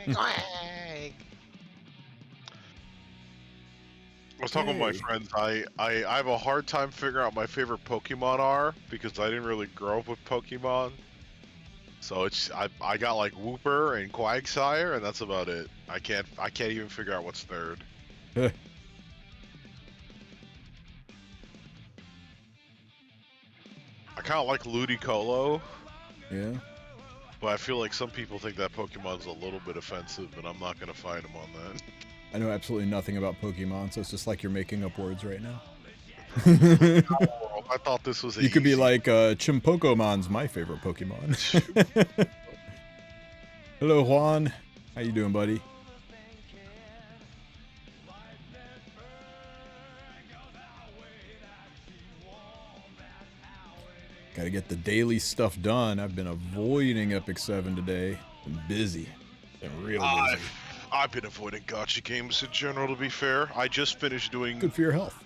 I was talking with my Hey. friends. I have a hard time figuring out my favorite Pokemon are because I didn't really grow up with Pokemon. So I got like Wooper and Quagsire, and that's about it. I can't even figure out what's third. I kind of like Ludicolo, Yeah. but I feel like some people think that Pokemon's a little bit offensive, and I'm not gonna fight him on that. I know absolutely nothing about Pokemon, so it's just like you're making up words right now. I thought this was You could be easy. like, Chimpokomon's my favorite Pokemon. Hello, Juan. How you doing, buddy? Gotta get the daily stuff done. I've been avoiding Epic 7 today. Been busy. Been real busy. I've been avoiding gacha games in general, to be fair. I just finished doing... Good for your health.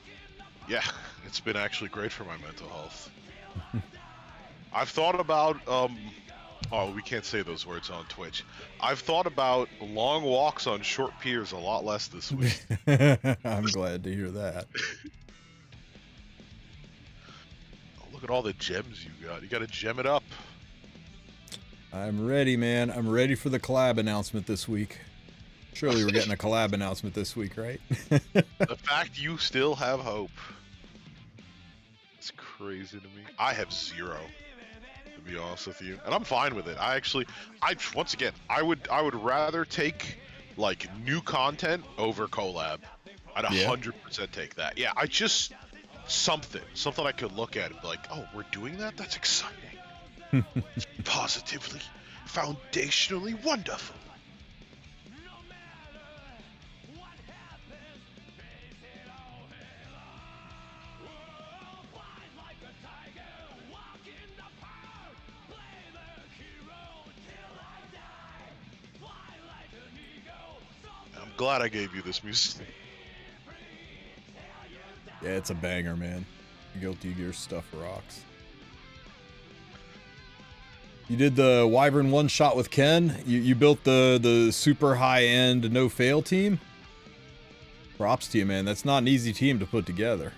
Yeah, it's been actually great for my mental health. I've thought about, oh, we can't say those words on Twitch. I've thought about long walks on short piers a lot less this week. I'm glad to hear that. Oh, look at all the gems you got. You gotta gem it up. I'm ready, man. I'm ready for the collab announcement this week. Surely we're getting a collab announcement this week, right? The fact you still have hope. It's crazy to me. I have zero, to be honest with you, and I'm fine with it. Once again, I would rather take like new content over collab. I'd 100% take that. Yeah, something I could look at and be like, oh, we're doing that? That's exciting. Positively, foundationally wonderful. I'm glad I gave you this music. Yeah, it's a banger, man. Guilty Gear stuff rocks. You did the Wyvern one-shot with Ken? You built the super high-end no-fail team? Props to you, man. That's not an easy team to put together.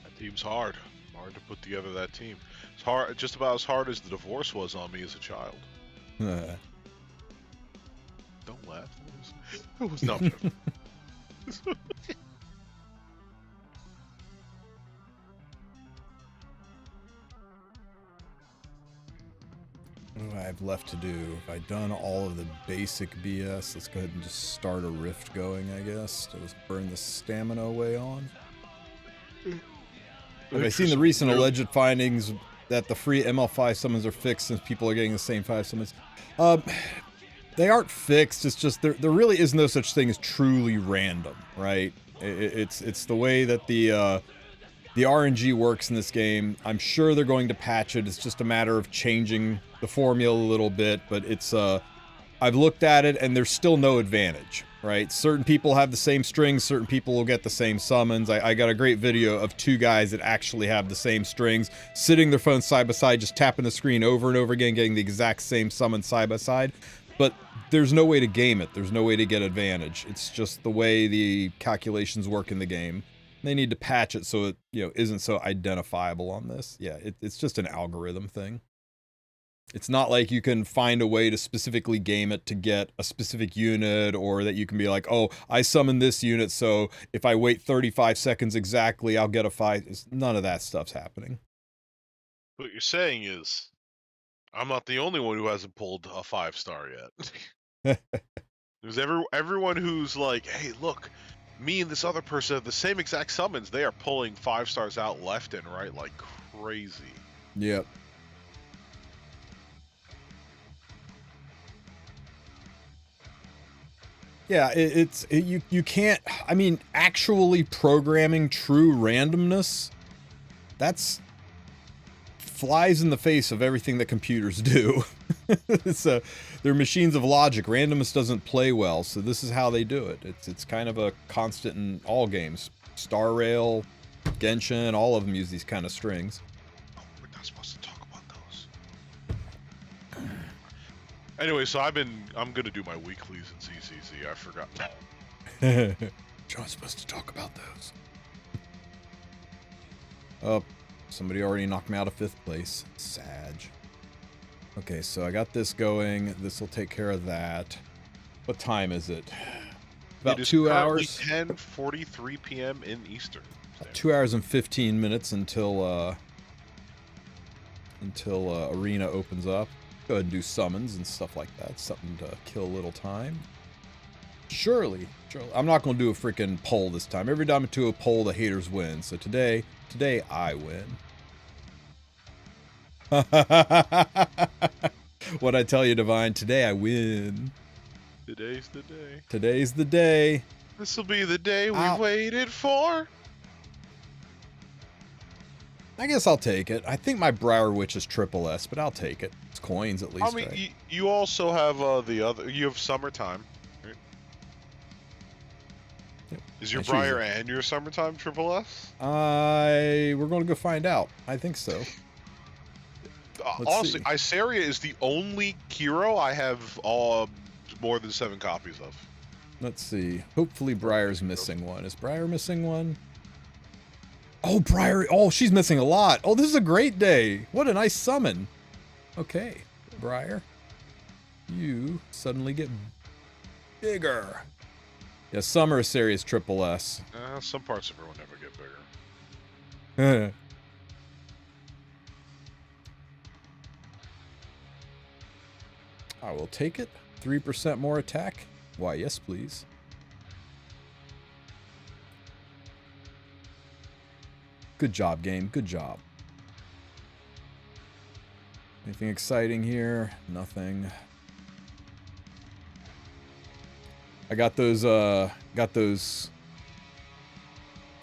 That team's hard. Hard to put together that team. It's hard, just about as hard as the divorce was on me as a child. Don't laugh. It was not. What do I have left to do? If I've done all of the basic BS, let's go ahead and just start a rift going, I guess. To just burn the stamina away on. Have I seen the recent alleged findings that the free ML5 summons are fixed since people are getting the same 5 summons? They aren't fixed. It's just there really is no such thing as truly random, right? It's the way that the RNG works in this game. I'm sure they're going to patch it. It's just a matter of changing the formula a little bit, but it's I've looked at it and there's still no advantage, right? Certain people have the same strings, certain people will get the same summons. I got a great video of 2 guys that actually have the same strings, sitting their phones side by side, just tapping the screen over and over again, getting the exact same summon side by side. But there's no way to game it. There's no way to get advantage. It's just the way the calculations work in the game. They need to patch it so it, isn't so identifiable on this. Yeah, it's just an algorithm thing. It's not like you can find a way to specifically game it to get a specific unit, or that you can be like, oh, I summon this unit, so if I wait 35 seconds exactly, I'll get a 5. None of that stuff's happening. What you're saying is, I'm not the only one who hasn't pulled a 5-star yet. There's everyone who's like, hey, look, me and this other person have the same exact summons. They are pulling 5 stars out left and right like crazy. Yep. Yeah, you can't, I mean, actually programming true randomness, that's flies in the face of everything that computers do. They're machines of logic. Randomness doesn't play well, so this is how they do it. It's kind of a constant in all games. Star Rail, Genshin, all of them use these kind of strings. Oh, we're not supposed to talk about those. Anyway, so I'm gonna do my weeklies in CCC. I forgot. John's supposed to talk about those. Oh, somebody already knocked me out of 5th place. Sag. Okay, so I got this going. This will take care of that. What time is it? About 2 hours. 10:43 p.m. in Eastern. 2 hours and 15 minutes until arena opens up. Go ahead and do summons and stuff like that. Something to kill a little time. Surely. I'm not going to do a freaking poll this time. Every time I do a poll, the haters win. So today I win. What'd I tell you, Divine? Today I win. Today's the day. Today's the day. This'll be the day we waited for. I guess I'll take it. I think my Briar Witch is triple S, but I'll take it. It's coins at least. I mean, right? you also have the other. You have Summertime. Right? Yep. Is your Briar and your Summertime triple S? We're going to go find out. I think so. Honestly, Isaria is the only hero I have more than 7 copies of. Let's see. Hopefully Briar's missing one. Is Briar missing one? Oh, Briar. Oh, she's missing a lot. Oh, this is a great day. What a nice summon. Okay, Briar. You suddenly get bigger. Yeah, Summer Isaria is triple S. Some parts of her will never get bigger. I will take it. 3% more attack. Why, yes, please. Good job, game. Good job. Anything exciting here? Nothing. I got those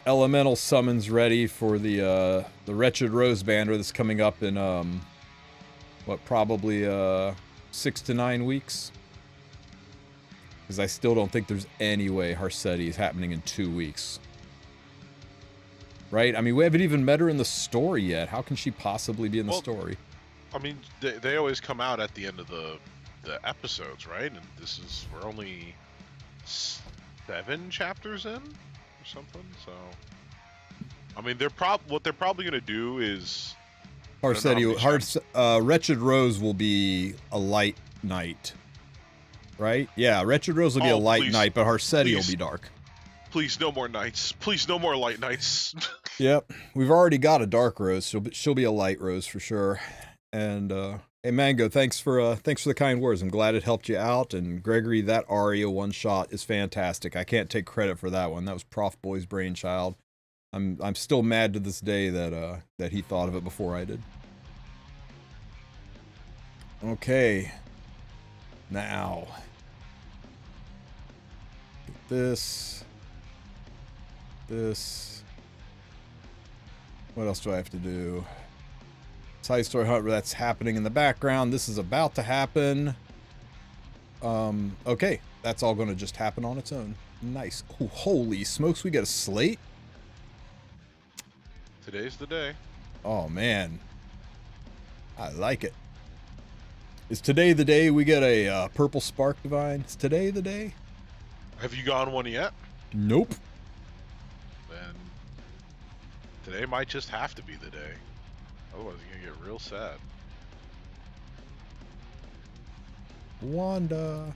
elemental summons ready for the Wretched Rose Banner that's coming up in what, probably 6 to 9 weeks. Because I still don't think there's any way Harsetti is happening in 2 weeks. Right? I mean, we haven't even met her in the story yet. How can she possibly be in the story? I mean, they always come out at the end of the episodes, right? And we're only 7 chapters in or something. So, I mean, what they're probably gonna do is Wretched Rose will be a light night, right? Yeah, Wretched Rose will be a light night, but Harsetti will be dark. Please, no more nights. Please, no more light nights. Yep, we've already got a dark rose. She'll be a light rose for sure. And hey, Mango, thanks for the kind words. I'm glad it helped you out. And Gregory, that Aria one shot is fantastic. I can't take credit for that one. That was Prof Boy's brainchild. I'm still mad to this day that he thought of it before I did. Okay. Now. Get this. This. What else do I have to do? Side story hunt, that's happening in the background. This is about to happen. Okay. That's all going to just happen on its own. Nice. Oh, holy smokes, we got a slate? Today's the day. Oh, man. I like it. Is today the day we get a purple spark divine? Is today the day? Have you gotten one yet? Nope. Then today might just have to be the day. Otherwise, you're gonna get real sad. Wanda.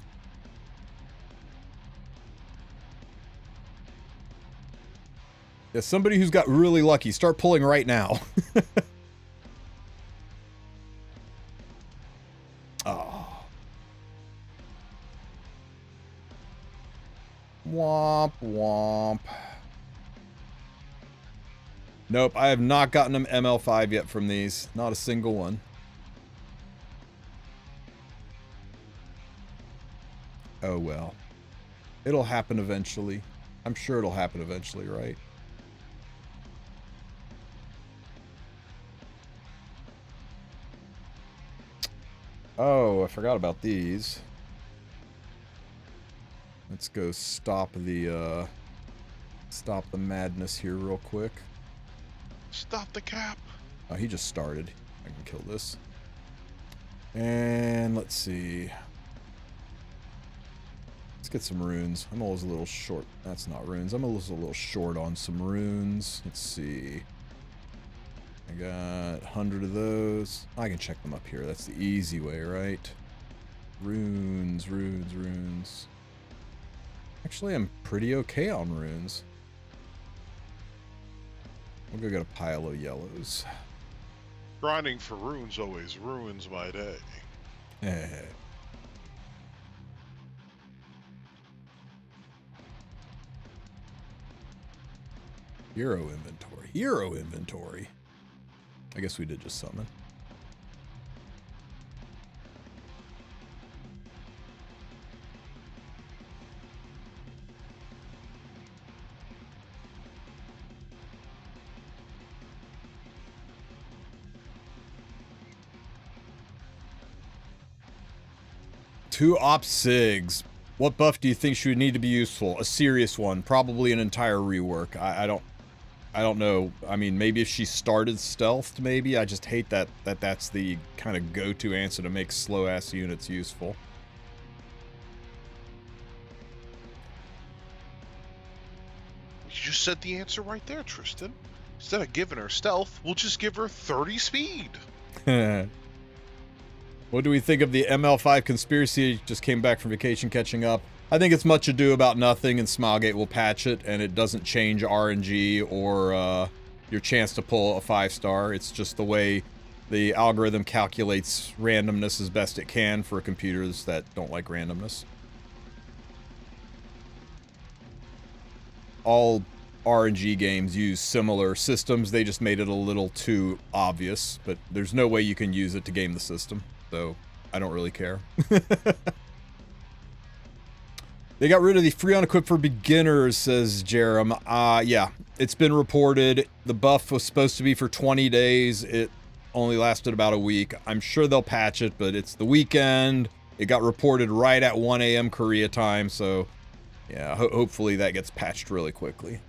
Yeah, somebody who's got really lucky. Start pulling right now. Oh. Womp womp. Nope, I have not gotten them ML5 yet from these. Not a single one. Oh well. It'll happen eventually. I'm sure it'll happen eventually, right? Oh, I forgot about these. Let's go stop the madness here real quick. Stop the cap. Oh, he just started. I can kill this. And let's see. Let's get some runes. I'm always a little short. That's not runes. I'm always a little short on some runes. Let's see. I got 100 of those. I can check them up here. That's the easy way, right? Runes, runes, runes. Actually, I'm pretty okay on runes. We'll go get a pile of yellows. Grinding for runes always ruins my day. Hero inventory. Hero inventory. I guess we did just summon. Two op sigs. What buff do you think should need to be useful? A serious one, probably an entire rework. I don't know. I mean, maybe if she started stealthed, maybe. I just hate that's the kind of go-to answer to make slow-ass units useful. You just said the answer right there, Tristen. Instead of giving her stealth, we'll just give her 30 speed. What do we think of the ML5 conspiracy? Just came back from vacation catching up. I think it's much ado about nothing, and Smilegate will patch it, and it doesn't change RNG or your chance to pull a 5-star. It's just the way the algorithm calculates randomness as best it can for computers that don't like randomness. All RNG games use similar systems. They just made it a little too obvious, but there's no way you can use it to game the system. So I don't really care. They got rid of the free on equip for beginners, says Jerem. Yeah, it's been reported. The buff was supposed to be for 20 days. It only lasted about a week. I'm sure they'll patch it, but it's the weekend. It got reported right at 1 a.m. Korea time, so yeah, hopefully that gets patched really quickly.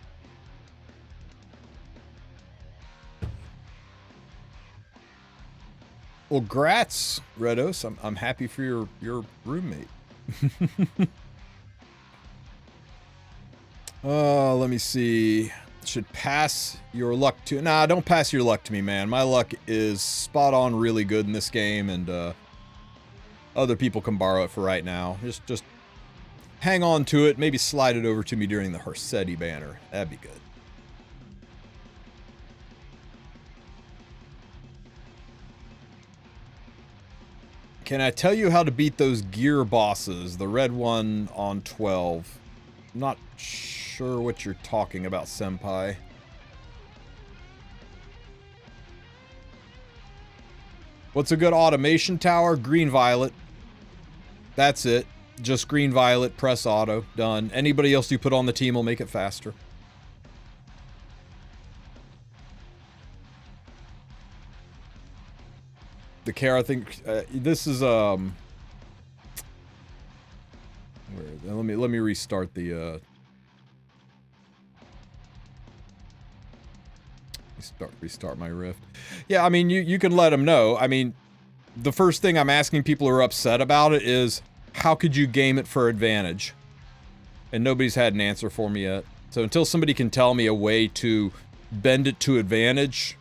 Well, grats, Redos. I'm happy for your roommate. Let me see. Should pass your luck to... Nah, don't pass your luck to me, man. My luck is spot on really good in this game, and other people can borrow it for right now. Just hang on to it. Maybe slide it over to me during the Hersetti banner. That'd be good. Can I tell you how to beat those gear bosses? The red one on 12. I'm not sure what you're talking about, Senpai. What's a good automation tower? Green violet. That's it. Just green violet, press auto. Done. Anybody else you put on the team will make it faster. The care, I think this is let me restart the restart my rift. Yeah, I mean you can let them know. I mean, the first thing I'm asking people who are upset about it is how could you game it for advantage? And nobody's had an answer for me yet. So until somebody can tell me a way to bend it to advantage,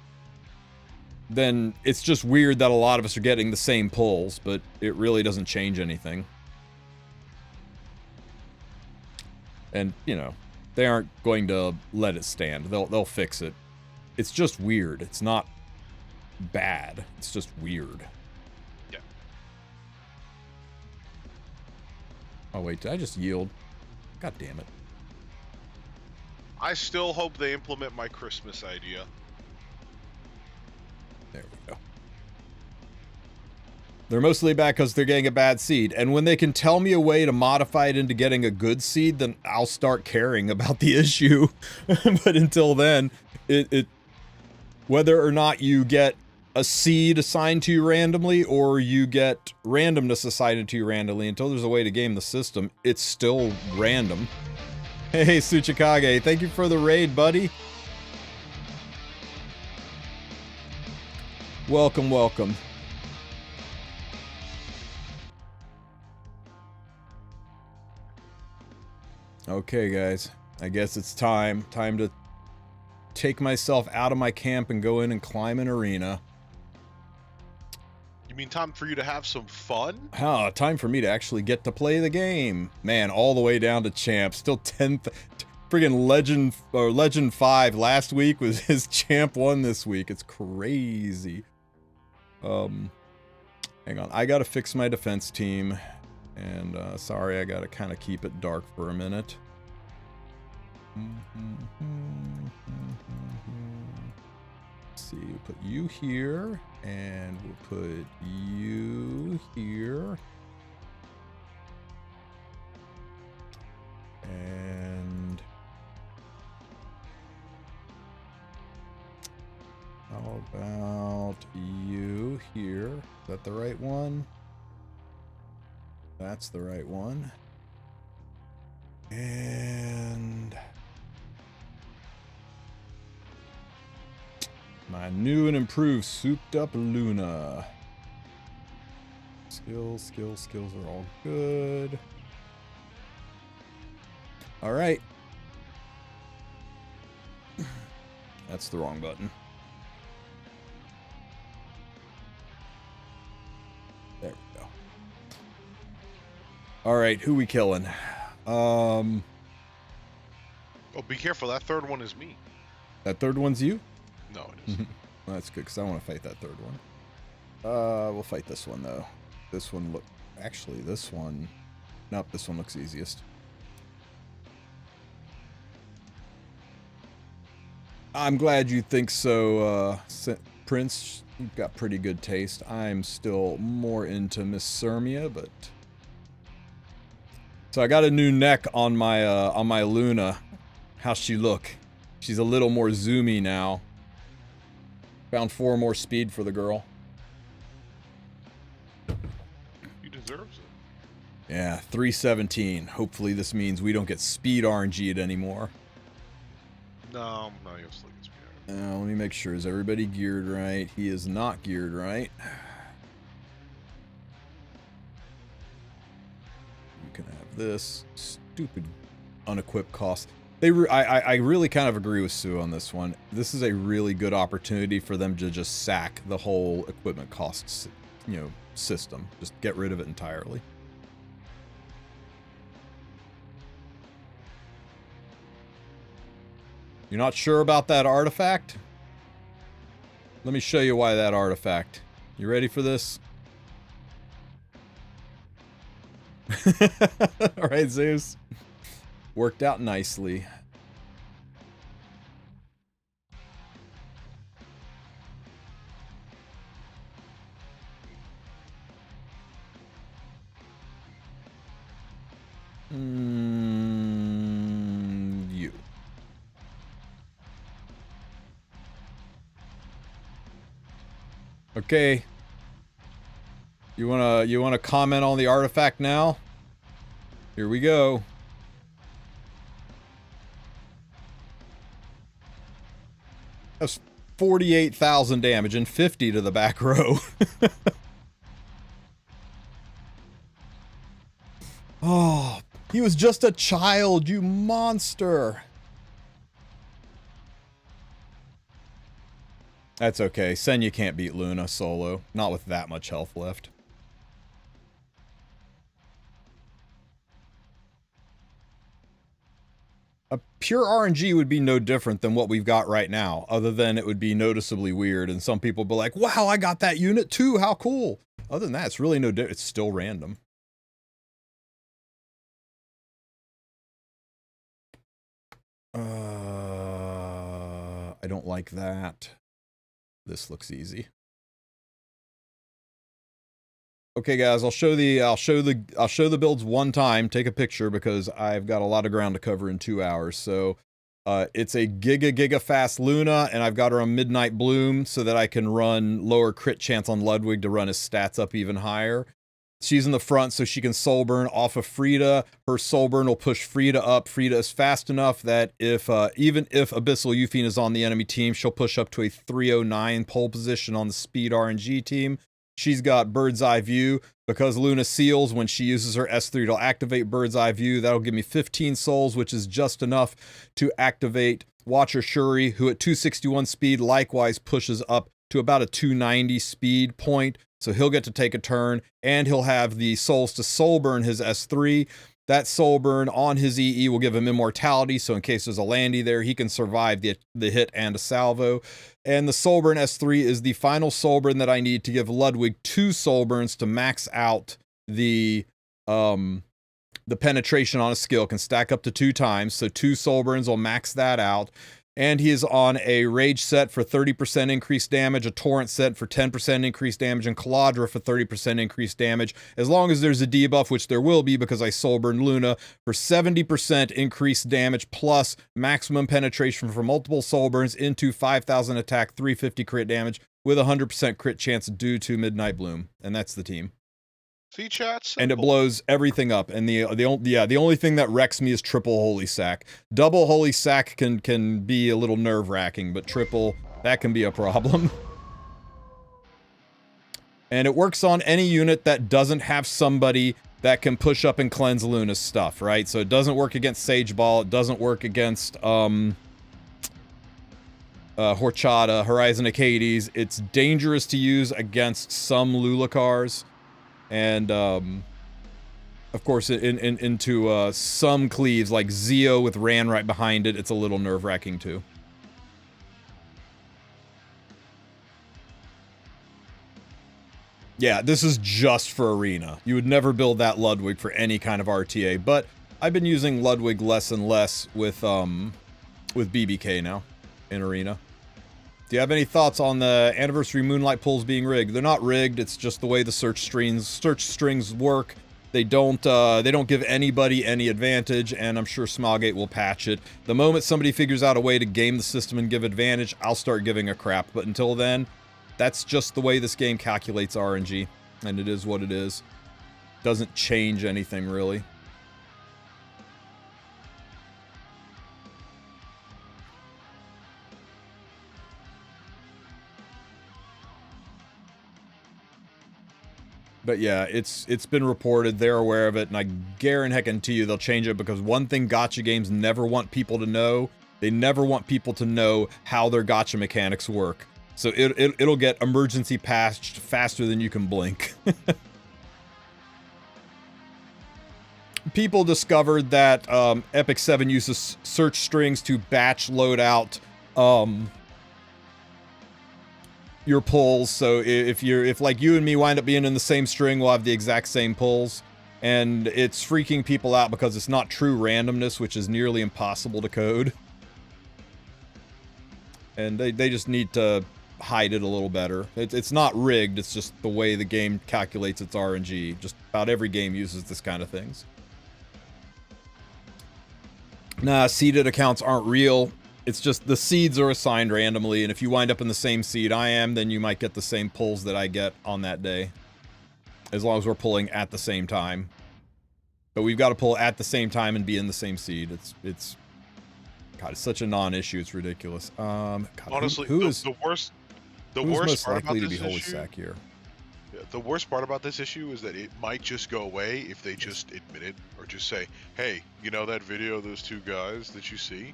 then it's just weird that a lot of us are getting the same pulls, but it really doesn't change anything. And, you know, they aren't going to let it stand. They'll fix it. It's just weird. It's not bad. It's just weird. Yeah. Oh, wait, did I just yield? God damn it. I still hope they implement my Christmas idea. There we go. They're mostly bad because they're getting a bad seed. And when they can tell me a way to modify it into getting a good seed, then I'll start caring about the issue. But until then, whether or not you get a seed assigned to you randomly or you get randomness assigned to you randomly, until there's a way to game the system, it's still random. Hey, Tsuchikage, thank you for the raid, buddy. Welcome, welcome. Okay, guys. I guess it's time. Time to take myself out of my camp and go in and climb an arena. You mean time for you to have some fun? Time for me to actually get to play the game. Man, all the way down to champ. Still 10th. Friggin' Legend 5 last week was his champ 1 this week. It's crazy. Hang on. I gotta fix my defense team. And, sorry, I gotta kind of keep it dark for a minute. Let's see, we'll put you here, and we'll put you here. And how about you here? Is that the right one? That's the right one. And my new and improved souped up Luna. Skills are all good. All right. That's the wrong button. There we go. All right, who we killing? Oh, be careful. That third one is me. That third one's you? No, it isn't. Well, that's good, because I want to fight that third one. We'll fight this one, though. This one actually, this one... Nope, this one looks easiest. I'm glad you think so, Prince. You've got pretty good taste. I'm still more into Miss Sirmia, but... So I got a new neck on my Luna. How's she look? She's a little more zoomy now. Found 4 more speed for the girl. He deserves it. Yeah, 317. Hopefully this means we don't get speed RNG'd anymore. No, you'll still get speed. Let me make sure. Is everybody geared right? He is not geared right. You can have this. Stupid unequipped cost. I really kind of agree with Sue on this one. This is a really good opportunity for them to just sack the whole equipment costs, system. Just get rid of it entirely. You're not sure about that artifact? Let me show you why that artifact. You ready for this? All right, Zeus. Worked out nicely. You. Okay. You wanna comment on the artifact now? Here we go. That's 48,000 damage and 50 to the back row. Oh, he was just a child, you monster. That's okay. Senya can't beat Luna solo. Not with that much health left. A pure RNG would be no different than what we've got right now, other than it would be noticeably weird, and some people would be like, wow, I got that unit too, how cool. Other than that, it's really no different. It's still random. I don't like that. This looks easy. Okay, guys, I'll show the builds one time. Take a picture because I've got a lot of ground to cover in 2 hours. So, it's a giga fast Luna, and I've got her on Midnight Bloom so that I can run lower crit chance on Ludwig to run his stats up even higher. She's in the front, so she can soul burn off of Frida. Her soul burn will push Frida up. Frida is fast enough that if even if Abyssal Euphine is on the enemy team, she'll push up to a 309 pole position on the speed RNG team. She's got Bird's Eye View. Because Luna seals, when she uses her S3, it'll activate Bird's Eye View. That'll give me 15 souls, which is just enough to activate Watcher Shuri, who at 261 speed likewise pushes up to about a 290 speed point. So he'll get to take a turn, and he'll have the souls to soul burn his S3. That soul burn on his EE will give him immortality, so in case there's a Landy there, he can survive the hit and a salvo. And the soul burn S3 is the final soul burn that I need to give Ludwig 2 soul burns to max out the penetration on a skill. Can stack up to 2 times, so 2 soul burns will max that out. And he is on a Rage set for 30% increased damage, a Torrent set for 10% increased damage, and Caladra for 30% increased damage. As long as there's a debuff, which there will be because I soul burned Luna, for 70% increased damage plus maximum penetration for multiple soul burns into 5,000 attack, 350 crit damage with 100% crit chance due to Midnight Bloom. And that's the team. See, chat, and it blows everything up. And the only thing that wrecks me is triple Holy Sack. Double Holy Sack can be a little nerve-wracking, but triple, that can be a problem. And it works on any unit that doesn't have somebody that can push up and cleanse Luna's stuff, right? So it doesn't work against Sage Ball, it doesn't work against Horchata, Horizon Acades. It's dangerous to use against some Lulakars. And, of course, into some cleaves, like Zeo with Ran right behind it, it's a little nerve-wracking, too. Yeah, this is just for Arena. You would never build that Ludwig for any kind of RTA, but I've been using Ludwig less and less with BBK now in Arena. Do you have any thoughts on the Anniversary Moonlight pulls being rigged? They're not rigged. It's just the way the search strings work. They don't give anybody any advantage, and I'm sure Smilegate will patch it. The moment somebody figures out a way to game the system and give advantage, I'll start giving a crap. But until then, that's just the way this game calculates RNG, and it is what it is. Doesn't change anything really. But yeah, it's been reported, they're aware of it, and I guarantee you they'll change it, because one thing gacha games never want people to know, they never want people to know how their gacha mechanics work. So it'll get emergency patched faster than you can blink. People discovered that Epic 7 uses search strings to batch load out your pulls. So if like you and me wind up being in the same string, we'll have the exact same pulls, and it's freaking people out because it's not true randomness, which is nearly impossible to code. And they just need to hide it a little better. It's not rigged, it's just the way the game calculates its RNG. Just about every game uses this kind of things. Nah, seeded accounts aren't real. It's just the seeds are assigned randomly, and if you wind up in the same seed I am, then you might get the same pulls that I get on that day. As long as we're pulling at the same time. But we've got to pull at the same time and be in the same seed. It's God, it's such a non-issue, it's ridiculous. God, honestly, who is the worst most part likely about to be this Holy issue? Sack here? Yeah, the worst part about this issue is that it might just go away if they just admit it, or just say, hey, you know that video of those two guys that you see?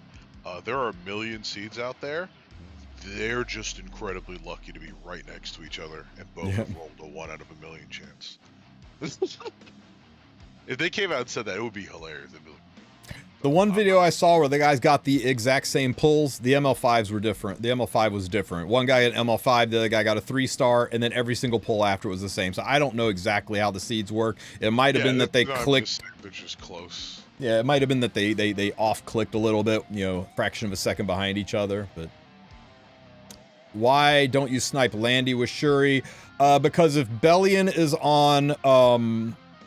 There are a million seeds out there. They're just incredibly lucky to be right next to each other, and both have rolled a 1 out of a million chance. If they came out and said that, it would be hilarious. They'd be like, the one video I saw where the guys got the exact same pulls, the ML5s were different. The ML5 was different. One guy got ML5, the other guy got a 3-star, and then every single pull after was the same. So I don't know exactly how the seeds work. It might have been that they clicked. They're just close. Yeah, it might have been that they off-clicked a little bit, you know, fraction of a second behind each other, but... Why don't you snipe Landy with Shuri? Because if Bellion is on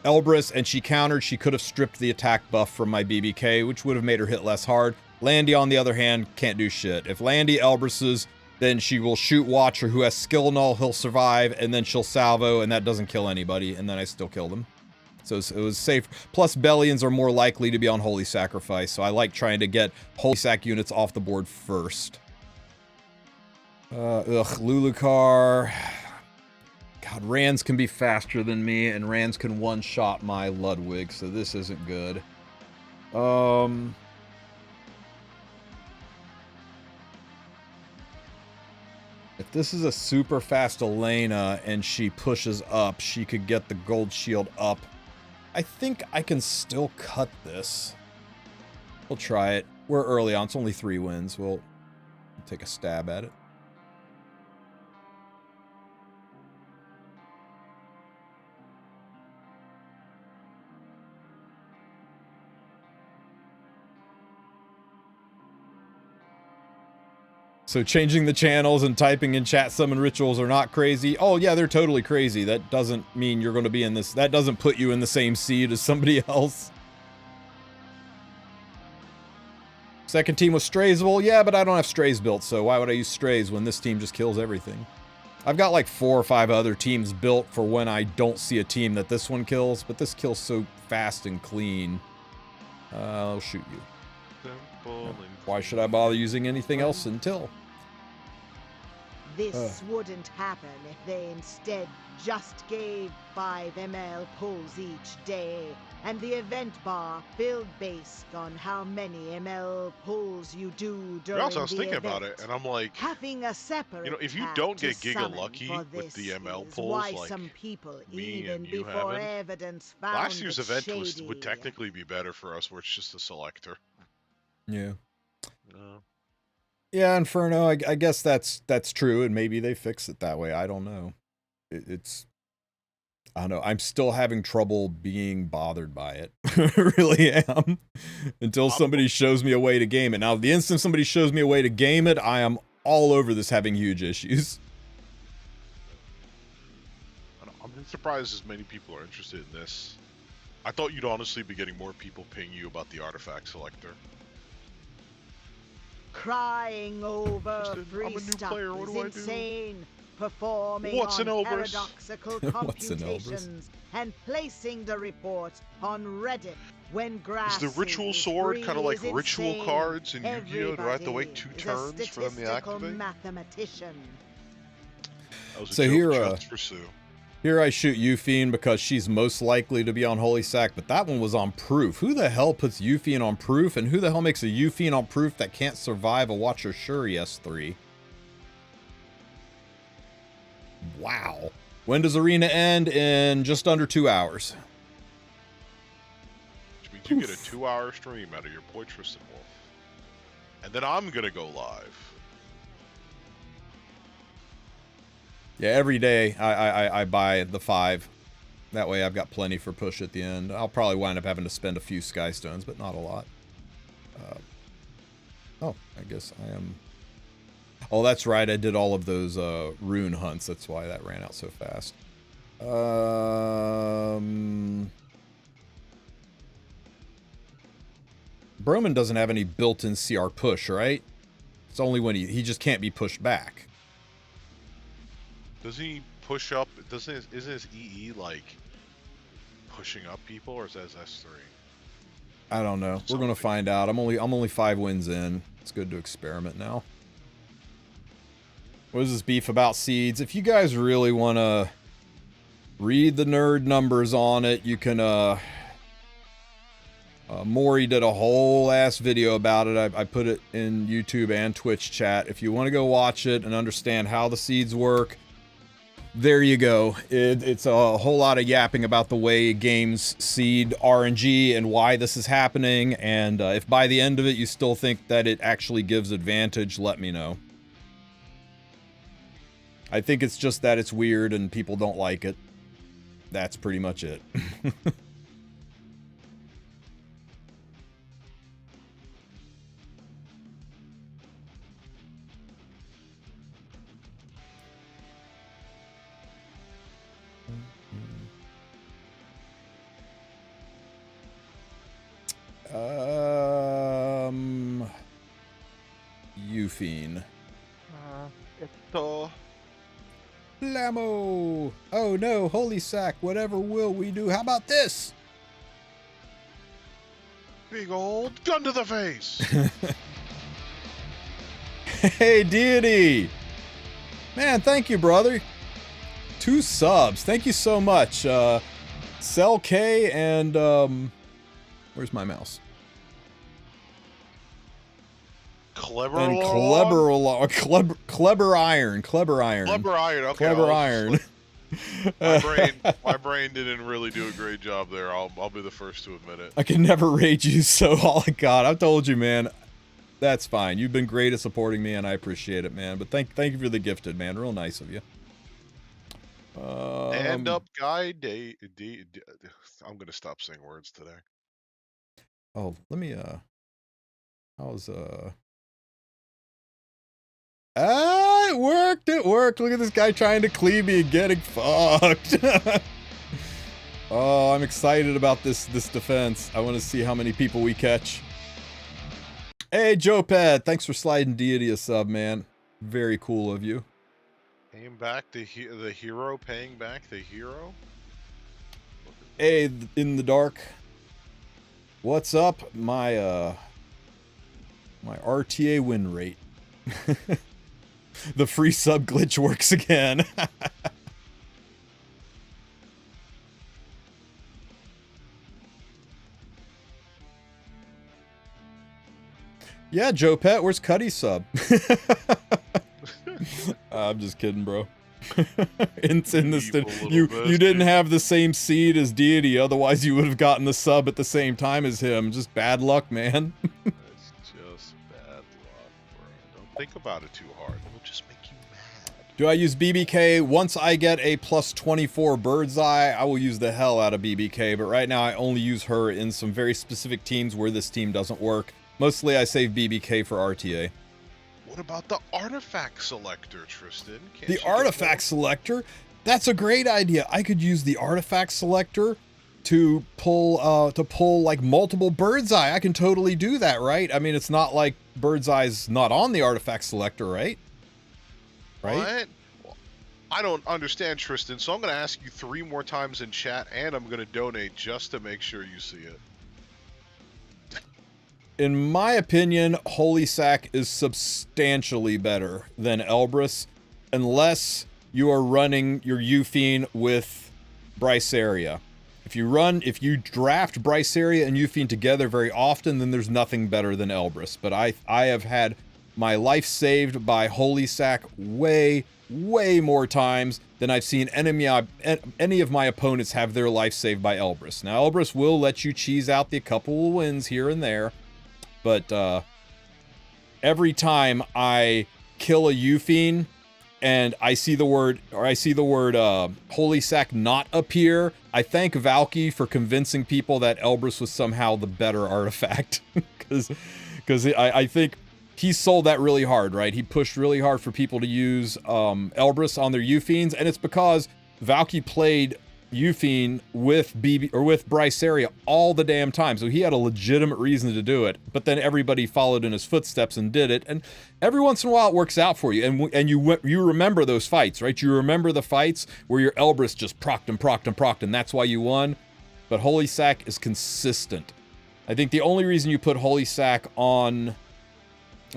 Elbrus and she countered, she could have stripped the attack buff from my BBK, which would have made her hit less hard. Landy, on the other hand, can't do shit. If Landy Elbruses then she will shoot Watcher, who has skill null, he'll survive, and then she'll salvo, and that doesn't kill anybody, and then I still kill them. So it was safe. Plus, Bellions are more likely to be on Holy Sacrifice, so I like trying to get Holy Sac units off the board first. Lulucar. God, Rands can be faster than me, and Rands can one-shot my Ludwig, so this isn't good. If this is a super fast Elena and she pushes up, she could get the gold shield up. I think I can still cut this. We'll try it. We're early on. It's only 3 wins. We'll take a stab at it. So changing the channels and typing in chat summon rituals are not crazy. Oh yeah, they're totally crazy. That doesn't mean you're going to be in this. That doesn't put you in the same seed as somebody else. Second team was strays. Well, yeah, but I don't have strays built, so why would I use strays when this team just kills everything? I've got like 4 or 5 other teams built for when I don't see a team that this one kills, but this kills so fast and clean. I'll shoot you. Why should I bother using anything else until? This wouldn't happen if they instead just gave 5 ml pulls each day, and the event bar filled based on how many ml pulls you do during also, I was the thinking event. about it, and I'm like, having a separate, you know, if you tab don't to get Giga summon lucky for with the this ML is pulls, why like some people, me even and you before haven't, evidence found last year's it event shady. would technically be better for us, where it's just a selector. Yeah. No. Yeah, Inferno, I guess that's true, and maybe they fix it that way. I don't know. It's... I don't know. I'm still having trouble being bothered by it. I really am. Until somebody shows me a way to game it. Now, the instant somebody shows me a way to game it, I am all over this having huge issues. I'm surprised as many people are interested in this. I thought you'd honestly be getting more people ping you about the artifact selector. Crying over Tristen, free I'm a new stuff player, what is do I do? insane. Performing What's on an Elbrus? paradoxical What's an Elbrus? computations and placing the report on Reddit when grass Is the ritual sword kind of like is ritual insane. cards in Yu-Gi-Oh? Do I have to wait Everybody 2 is a turns for them to statistical activate? mathematician. That was a So joke here, just for Sue. Here I shoot Euphine because she's most likely to be on Holy Sac, but that one was on proof. Who the hell puts Euphine on proof, and who the hell makes a Euphine on proof that can't survive a Watcher Shuri S3? Wow. When does Arena end? In just under 2 hours. Which means you get a 2-hour stream out of your boy TristenWulf. And then I'm gonna go live. Yeah, every day I buy the 5. That way I've got plenty for push at the end. I'll probably wind up having to spend a few Sky Stones, but not a lot. Oh, I guess I am... Oh, that's right. I did all of those rune hunts. That's why that ran out so fast. Broman doesn't have any built-in CR push, right? It's only when he just can't be pushed back. Does he push up? Isn't his EE like pushing up people, or is that his S3? I don't know. We're gonna find out. I'm only 5 wins in. It's good to experiment now. What is this beef about seeds? If you guys really want to read the nerd numbers on it, you can, Maury did a whole ass video about it. I put it in YouTube and Twitch chat. If you want to go watch it and understand how the seeds work, there you go. It's a whole lot of yapping about the way games seed RNG and why this is happening. And if by the end of it you still think that it actually gives advantage, let me know. I think it's just that it's weird and people don't like it. That's pretty much it. Euphine. Blammo! Oh no, holy sack, whatever will we do? How about this? Big old gun to the face. Hey, Deity! Man, thank you, brother. 2 subs. Thank you so much. Cell K and, where's my mouse? Clever And log? Clever Iron. Clever Iron. Okay. Clever Iron. My brain didn't really do a great job there. I'll be the first to admit it. I can never rate you so. Oh my god, I've told you, man. That's fine. You've been great at supporting me, and I appreciate it, man. But thank you for the gifted, man. Real nice of you. Stand up, guy. I'm gonna stop saying words today. Oh, let me. How's Ah, it worked. It worked. Look at this guy trying to cleave me and getting fucked. Oh, I'm excited about this defense. I want to see how many people we catch. Hey, Joe Pad, thanks for sliding Deity a sub, man. Very cool of you. Paying back the hero, paying back the hero? Hey, in the dark. What's up? My RTA win rate. The free sub glitch works again. Yeah, Joe Pet, where's Cuddy's sub? I'm just kidding, bro. You didn't have the same seed as Deity, otherwise you would have gotten the sub at the same time as him. Just bad luck, man. It's just bad luck, bro. Don't think about it too hard. It'll just make you mad. Do I use BBK? Once I get a plus 24 bird's eye, I will use the hell out of BBK, but right now I only use her in some very specific teams where this team doesn't work. Mostly I save BBK for RTA. What about the artifact selector, Tristen? The artifact selector? That's a great idea. I could use the artifact selector to pull like multiple bird's eye. I can totally do that, right? I mean, it's not like bird's eye's not on the artifact selector, right? Right? What? Well, I don't understand, Tristen, so I'm going to ask you 3 more times in chat, and I'm going to donate just to make sure you see it. In my opinion, Holy Sack is substantially better than Elbrus, unless you are running your Euphine with Bryceria. If you draft Bryceria and Euphine together very often, then there's nothing better than Elbrus. But I have had my life saved by Holy Sack way more times than I've seen any of my opponents have their life saved by Elbrus. Now, Elbrus will let you cheese out the couple of wins here and there, but every time I kill a Euphine and I see the word Holy Sack not appear, I thank Valky for convincing people that Elbrus was somehow the better artifact. Because I think he sold that really hard, right? He pushed really hard for people to use Elbrus on their Euphines, and it's because Valky played Euphine with Bryceria all the damn time, so he had a legitimate reason to do it. But then everybody followed in his footsteps and did it, and every once in a while it works out for you. And you remember those fights, right? You remember the fights where your Elbrus just procced and that's why you won. But Holy Sack is consistent. I think the only reason you put Holy Sack on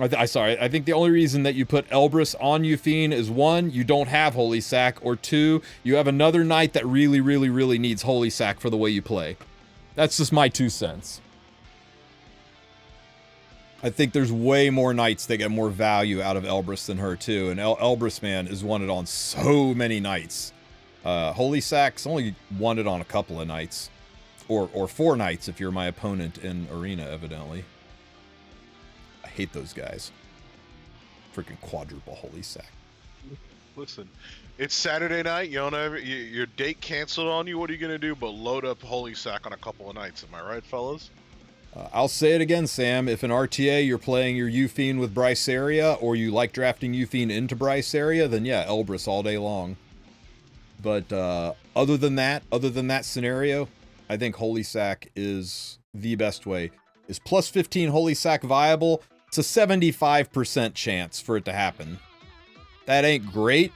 I think the only reason that you put Elbrus on Euphine is 1, you don't have Holy Sack, or 2, you have another knight that really needs Holy Sack for the way you play. That's just my 2 cents. I think there's way more knights that get more value out of Elbrus than her too, and Elbrus, man, is wanted on so many knights. Holy Sack's only wanted on a couple of knights, or 4 knights if you're my opponent in Arena, evidently. I hate those guys. Freaking quadruple Holy Sack. Listen, it's Saturday night. You don't have your date canceled on you. What are you gonna do but load up Holy Sack on a couple of nights? Am I right, fellas? I'll say it again, Sam. If in RTA you're playing your Euphine with Bryceria, or you like drafting Euphine into Bryceria, then yeah, Elbrus all day long. But other than that scenario, I think Holy Sack is the best way. Is plus 15 Holy Sack viable? It's a 75% chance for it to happen. That ain't great,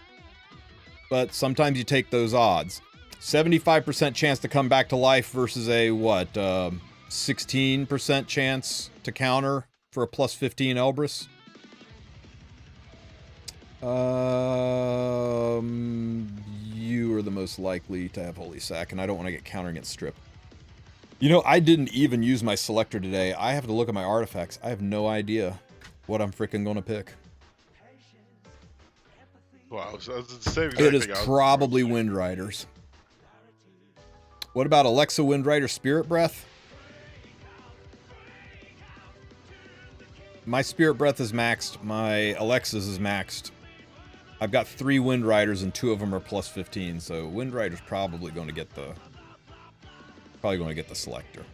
but sometimes you take those odds. 75% chance to come back to life versus a, what, 16% chance to counter for a plus 15 Elbrus. You are the most likely to have Holy Sack, and I don't want to get counter against Strip. You know, I didn't even use my selector today. I have to look at my artifacts. I have no idea what I'm freaking going to pick. Well, I was the same exact It is thing. probably Wind Riders. What about Alexa Wind Rider Spirit Breath? My Spirit Breath is maxed. My Alexa's is maxed. I've got 3 Wind Riders and 2 of them are plus 15, so Wind Rider's probably going to get the selector.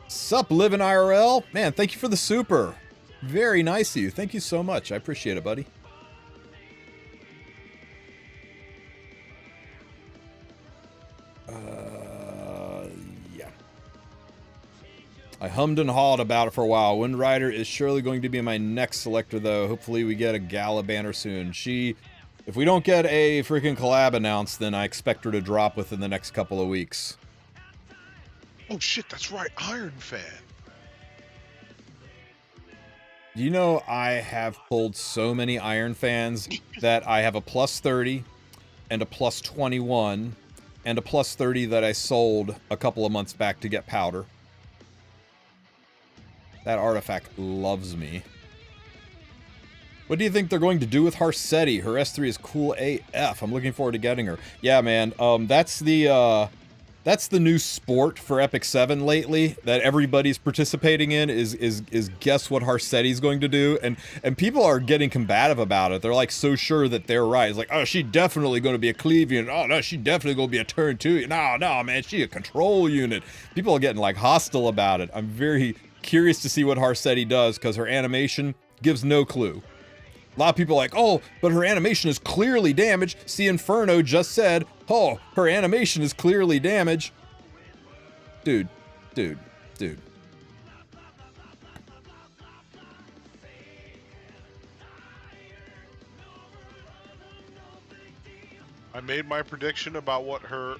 Sup, Livin' IRL? Man, thank you for the super. Very nice of you. Thank you so much. I appreciate it, buddy. Yeah. I hummed and hawed about it for a while. Wind Rider is surely going to be my next selector, though. Hopefully we get a Gala banner soon. If we don't get a freaking collab announced, then I expect her to drop within the next couple of weeks. Oh shit, that's right, Iron Fan. You know, I have pulled so many Iron Fans that I have a plus 30 and a plus 21 and a plus 30 that I sold a couple of months back to get powder. That artifact loves me. What do you think they're going to do with Harsetti? Her S3 is cool AF. I'm looking forward to getting her. Yeah, man. That's the new sport for Epic 7 lately that everybody's participating in is guess what Harsetti's going to do, and people are getting combative about it. They're like so sure that they're right. It's like, oh, she definitely going to be a cleave unit. Oh no, she definitely going to be a turn 2. No, man, she a control unit. People are getting like hostile about it. I'm very curious to see what Harsetti does because her animation gives no clue. A lot of people are like, oh, but her animation is clearly damaged. See, Inferno just said, oh, her animation is clearly damaged. Dude. I made my prediction about what her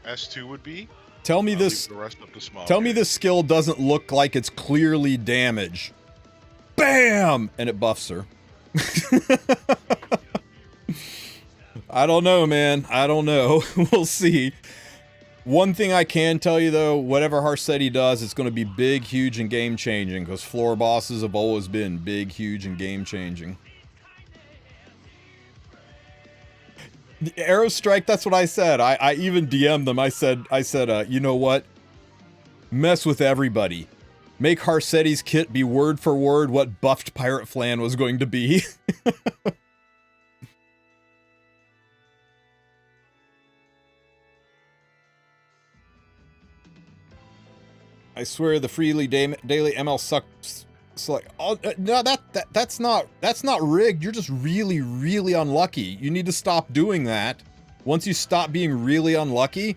S2 would be. Tell me this. The rest up to small. Tell me this skill doesn't look like it's clearly damaged. Bam! And it buffs her. I don't know, man. I don't know. We'll see. One thing I can tell you, though, whatever Harsetti does, it's going to be big, huge, and game-changing, because floor bosses have always been big, huge, and game-changing. The Arrow Strike, that's what I said. I even DM'd them. I said, you know what? Mess with everybody. Make Harsetti's kit be word for word what buffed Pirate Flan was going to be. I swear the daily ML sucks. Like, oh, no, that's not rigged. You're just really, really unlucky. You need to stop doing that. Once you stop being really unlucky,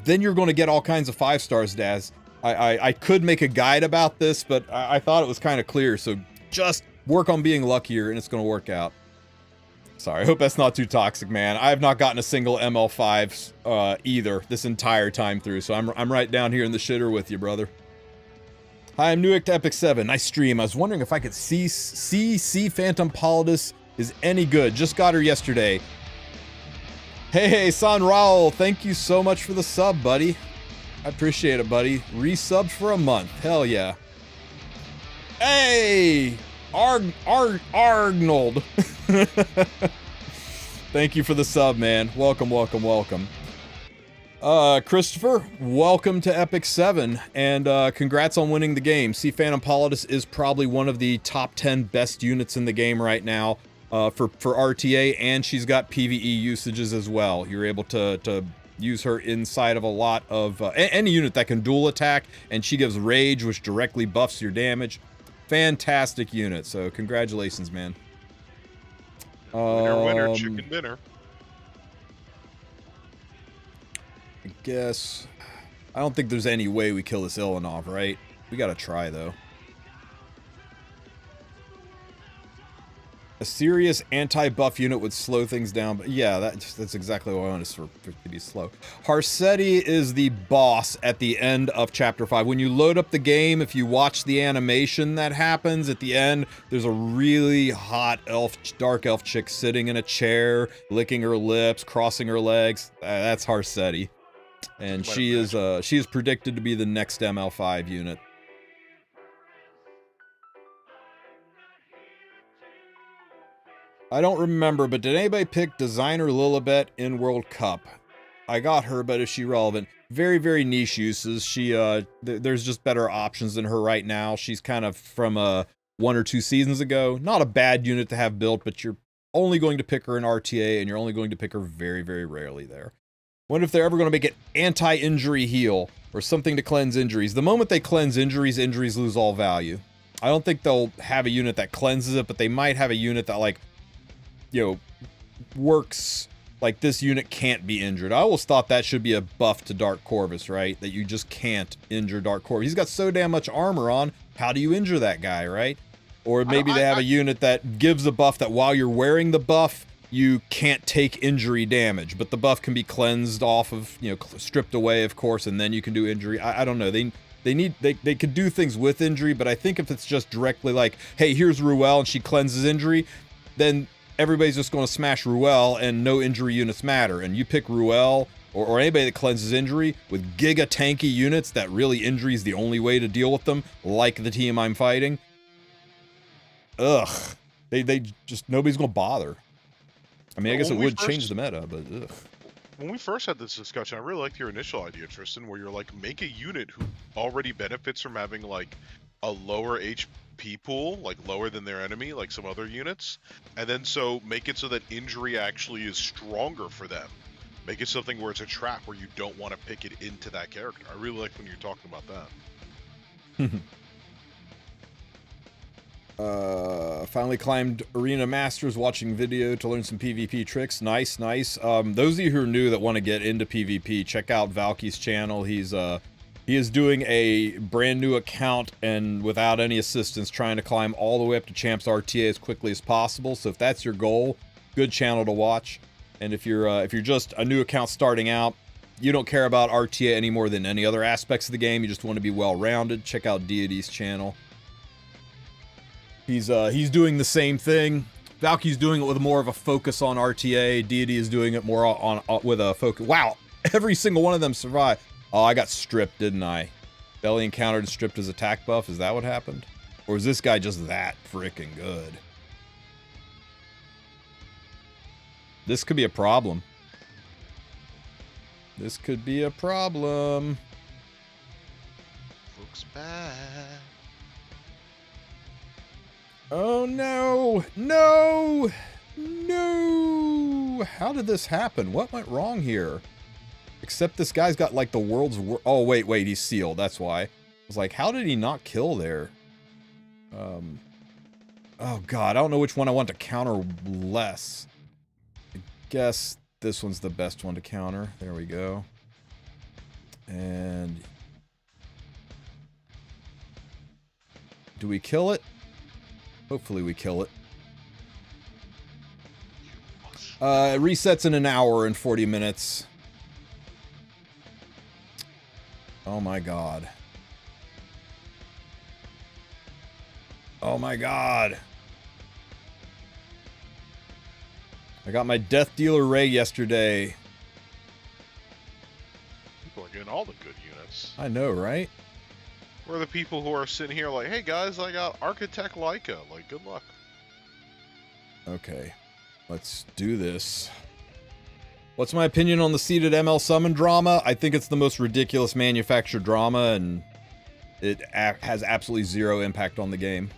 then you're going to get all kinds of 5 stars, Daz. I could make a guide about this, but I thought it was kind of clear. So just work on being luckier, and it's going to work out. Sorry, I hope that's not too toxic, man. I have not gotten a single ML5 either this entire time through. So I'm right down here in the shitter with you, brother. Hi, I'm Newick to Epic 7. Nice stream. I was wondering if I could see Phantom Politis is any good. Just got her yesterday. Hey, San Raul, thank you so much for the sub, buddy. I appreciate it, buddy. Resubbed for a month. Hell yeah. Hey! Arnold. Thank you for the sub, man. Welcome. Christopher, welcome to Epic 7, and congrats on winning the game. See, Phantom Politis is probably one of the top 10 best units in the game right now for RTA, and she's got PvE usages as well. You're able to use her inside of a lot of any unit that can dual attack, and she gives rage, which directly buffs your damage. Fantastic unit, so congratulations, man. Winner, chicken dinner. I guess I don't think there's any way we kill this Ilanov, right? We gotta try, though. A serious anti-buff unit would slow things down, but yeah, that's exactly what I want, is for it to be slow. Harsetti is the boss at the end of Chapter 5. When you load up the game, if you watch the animation that happens at the end, there's a really hot dark elf chick sitting in a chair, licking her lips, crossing her legs. That's Harsetti. And she is predicted to be the next ML5 unit. I don't remember, but did anybody pick designer Lilibet in World Cup? I got her, but is she relevant? Very, very niche uses. She, there's just better options than her right now. She's kind of from 1 or 2 seasons ago. Not a bad unit to have built, but you're only going to pick her in RTA, and you're only going to pick her very, very rarely there. Wonder if they're ever going to make it anti-injury heal, or something to cleanse injuries. The moment they cleanse injuries, injuries lose all value. I don't think they'll have a unit that cleanses it, but they might have a unit that, like, you know, works like this unit can't be injured. I always thought that should be a buff to Dark Corvus, right? That you just can't injure Dark Corvus. He's got so damn much armor on. How do you injure that guy, right? Or maybe they have a unit that gives a buff that while you're wearing the buff, you can't take injury damage, but the buff can be cleansed off of, you know, stripped away, of course, and then you can do injury. I don't know. They could do things with injury, but I think if it's just directly like, hey, here's Ruel and she cleanses injury, then everybody's just going to smash Ruel and no injury units matter. And you pick Ruel or anybody that cleanses injury with giga tanky units that really injury is the only way to deal with them, like the team I'm fighting. Ugh. They just, nobody's going to bother. I mean, I guess it would change the meta, but ugh. When we first had this discussion, I really liked your initial idea, Tristen, where you're like, make a unit who already benefits from having like a lower HP pool, like lower than their enemy, like some other units, and then so make it so that injury actually is stronger for them. Make it something where it's a trap where you don't want to pick it into that character. I really like when you're talking about that. Finally climbed Arena Masters, watching video to learn some PvP tricks. Nice, nice. Those of you who are new that want to get into PvP, check out Valky's channel. He is doing a brand new account and without any assistance, trying to climb all the way up to Champs RTA as quickly as possible. So if that's your goal, good channel to watch. And if you're just a new account starting out, you don't care about RTA any more than any other aspects of the game, you just want to be well-rounded, check out Deity's channel. He's doing the same thing. Valky's doing it with more of a focus on RTA. Deity is doing it more on with a focus. Wow, every single one of them survived. Oh, I got stripped, didn't I? Belly encountered and stripped his attack buff. Is that what happened? Or is this guy just that freaking good? This could be a problem. This could be a problem. Looks bad. Oh no! No! No! How did this happen? What went wrong here? Except this guy's got like the world's oh wait, he's sealed, that's why. I was like, how did he not kill there? Oh god, I don't know which one I want to counter less. I guess this one's the best one to counter. There we go. And do we kill it? Hopefully we kill it. It resets in an hour and 40 minutes. Oh my god. Oh my god. I got my Death Dealer Ray yesterday. People are getting all the good units. I know, right? We're the people who are sitting here like, hey guys, I got Architect Leica. Like, good luck. Okay, let's do this. What's my opinion on the seeded ML summon drama? I think it's the most ridiculous manufactured drama, and it has absolutely zero impact on the game.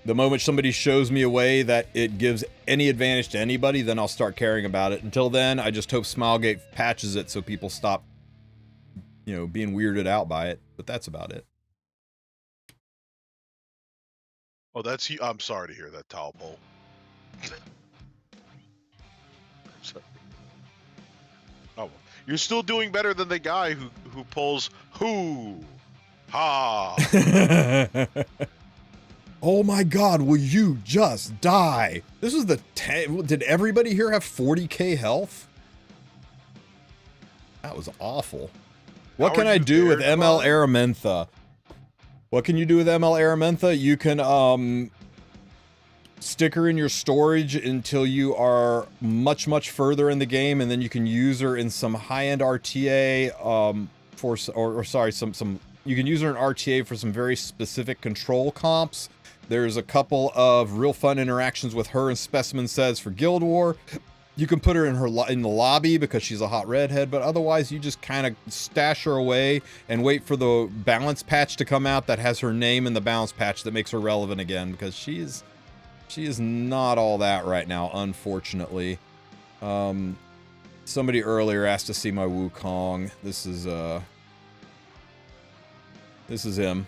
The moment somebody shows me a way that it gives any advantage to anybody, then I'll start caring about it. Until then, I just hope Smilegate patches it so people stop, you know, being weirded out by it, but that's about it. Oh, that's you. I'm sorry to hear that, towel pole. Sorry. Oh, you're still doing better than the guy who pulls who, ha. Oh my god, will you just die? This was the... Did everybody here have 40k health? That was awful. What can I do with ML Aramentha? What can you do with ML Aramentha? You can stick her in your storage until you are much, much further in the game, and then you can use her in some high-end RTA you can use her in RTA for some very specific control comps. There's a couple of real fun interactions with her and Specimen Says for Guild War. You can put her in the lobby because she's a hot redhead, but otherwise you just kind of stash her away and wait for the balance patch to come out that has her name in the balance patch that makes her relevant again, because she is not all that right now, unfortunately. Somebody earlier asked to see my Wukong. This is him.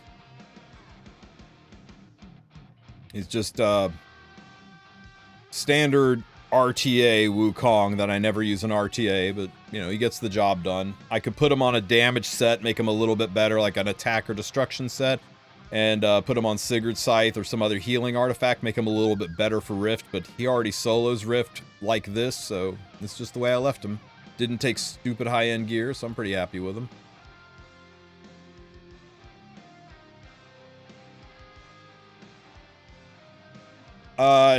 He's just standard RTA Wukong that I never use in RTA, but, you know, he gets the job done. I could put him on a damage set, make him a little bit better, like an attack or destruction set, and put him on Sigurd's Scythe or some other healing artifact, make him a little bit better for Rift, but he already solos Rift like this, so it's just the way I left him. Didn't take stupid high-end gear, so I'm pretty happy with him.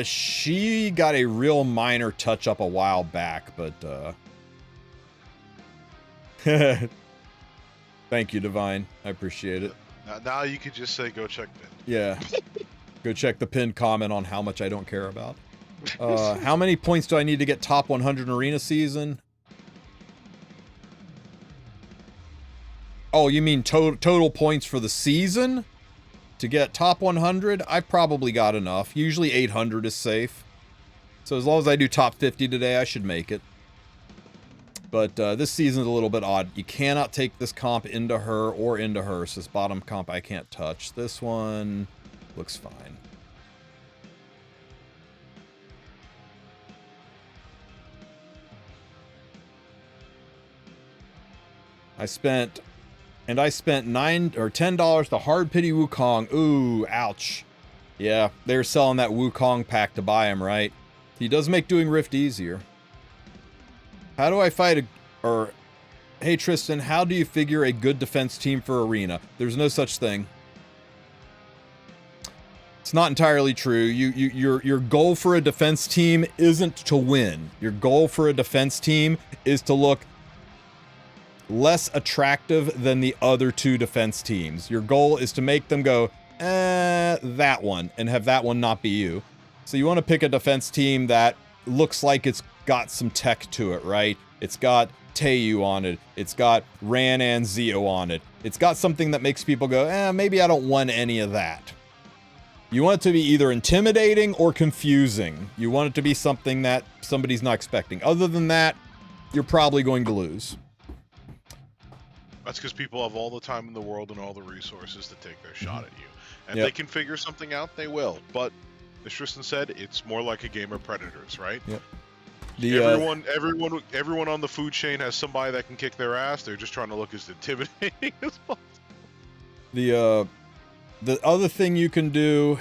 She got a real minor touch-up a while back, but, thank you, Divine. I appreciate it. Now you could just say, go check pin. Yeah. Go check the pinned comment on how much I don't care about. How many points do I need to get top 100 in arena season? Oh, you mean total points for the season? To get top 100, I probably got enough. Usually 800 is safe. So as long as I do top 50 today, I should make it. But this season's a little bit odd. You cannot take this comp into her or into her. So this bottom comp I can't touch. This one looks fine. I spent $9 or $10 to hard pity Wukong. Ooh, ouch. Yeah, they're selling that Wukong pack to buy him, right? He does make doing Rift easier. How do I fight hey Tristen, how do you figure a good defense team for arena? There's no such thing. It's not entirely true. Your goal for a defense team isn't to win. Your goal for a defense team is to look less attractive than the other two defense teams. Your goal is to make them go, that one, and have that one not be you. So you want to pick a defense team that looks like it's got some tech to it, right? It's got Teiyu on it. It's got Ran and Zio on it. It's got something that makes people go, maybe I don't want any of that. You want it to be either intimidating or confusing. You want it to be something that somebody's not expecting. Other than that, you're probably going to lose. That's because people have all the time in the world and all the resources to take their shot at you. And Yep. they can figure something out, they will. But, as Tristen said, it's more like a game of predators, right? Yep. Everyone on the food chain has somebody that can kick their ass. They're just trying to look as intimidating as possible. The other thing you can do...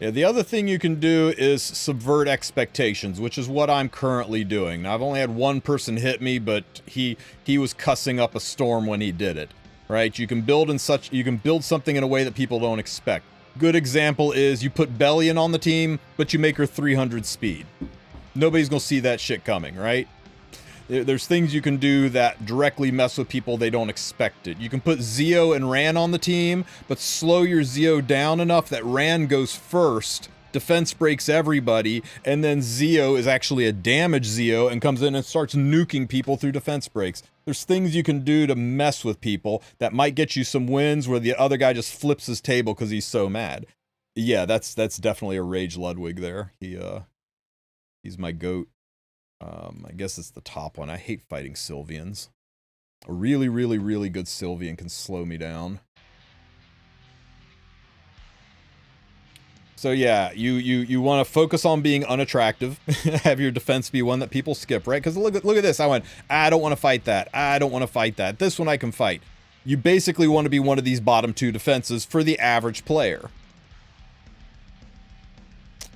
Yeah, the other thing you can do is subvert expectations, which is what I'm currently doing. Now, I've only had one person hit me, but he was cussing up a storm when he did it, right? You can build something in a way that people don't expect. Good example is you put Bellion on the team, but you make her 300 speed. Nobody's gonna see that shit coming, right? There's things you can do that directly mess with people, they don't expect it. You can put Zio and Ran on the team, but slow your Zio down enough that Ran goes first, defense breaks everybody, and then Zio is actually a damaged Zio and comes in and starts nuking people through defense breaks. There's things you can do to mess with people that might get you some wins where the other guy just flips his table because he's so mad. Yeah, that's definitely a Rage Ludwig there. He's my goat. I guess it's the top one. I hate fighting Sylvians. A really, really, really good Sylvian can slow me down. So yeah, you want to focus on being unattractive. Have your defense be one that people skip, right? Because look at this. I went, I don't want to fight that. I don't want to fight that. This one I can fight. You basically want to be one of these bottom 2 defenses for the average player.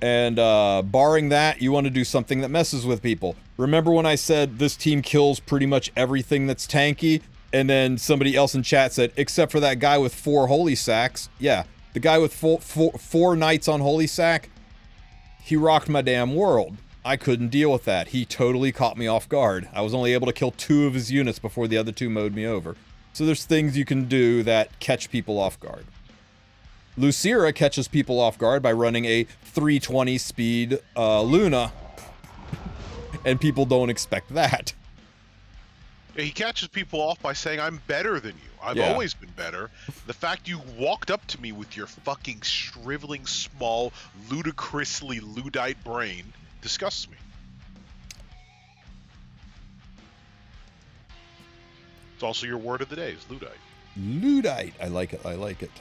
And barring that, you want to do something that messes with people. Remember when I said this team kills pretty much everything that's tanky? And then somebody else in chat said, except for that guy with 4 holy sacks. Yeah, the guy with four knights on holy sack, he rocked my damn world. I couldn't deal with that. He totally caught me off guard. I was only able to kill 2 of his units before the other 2 mowed me over. So there's things you can do that catch people off guard. Lucira catches people off guard by running a 320 speed Luna. And people don't expect that. He catches people off by saying, I'm better than you. I've always been better. The fact you walked up to me with your fucking shriveling, small, ludicrously Luddite brain disgusts me. It's also your word of the day, is Luddite. Luddite. I like it. I like it.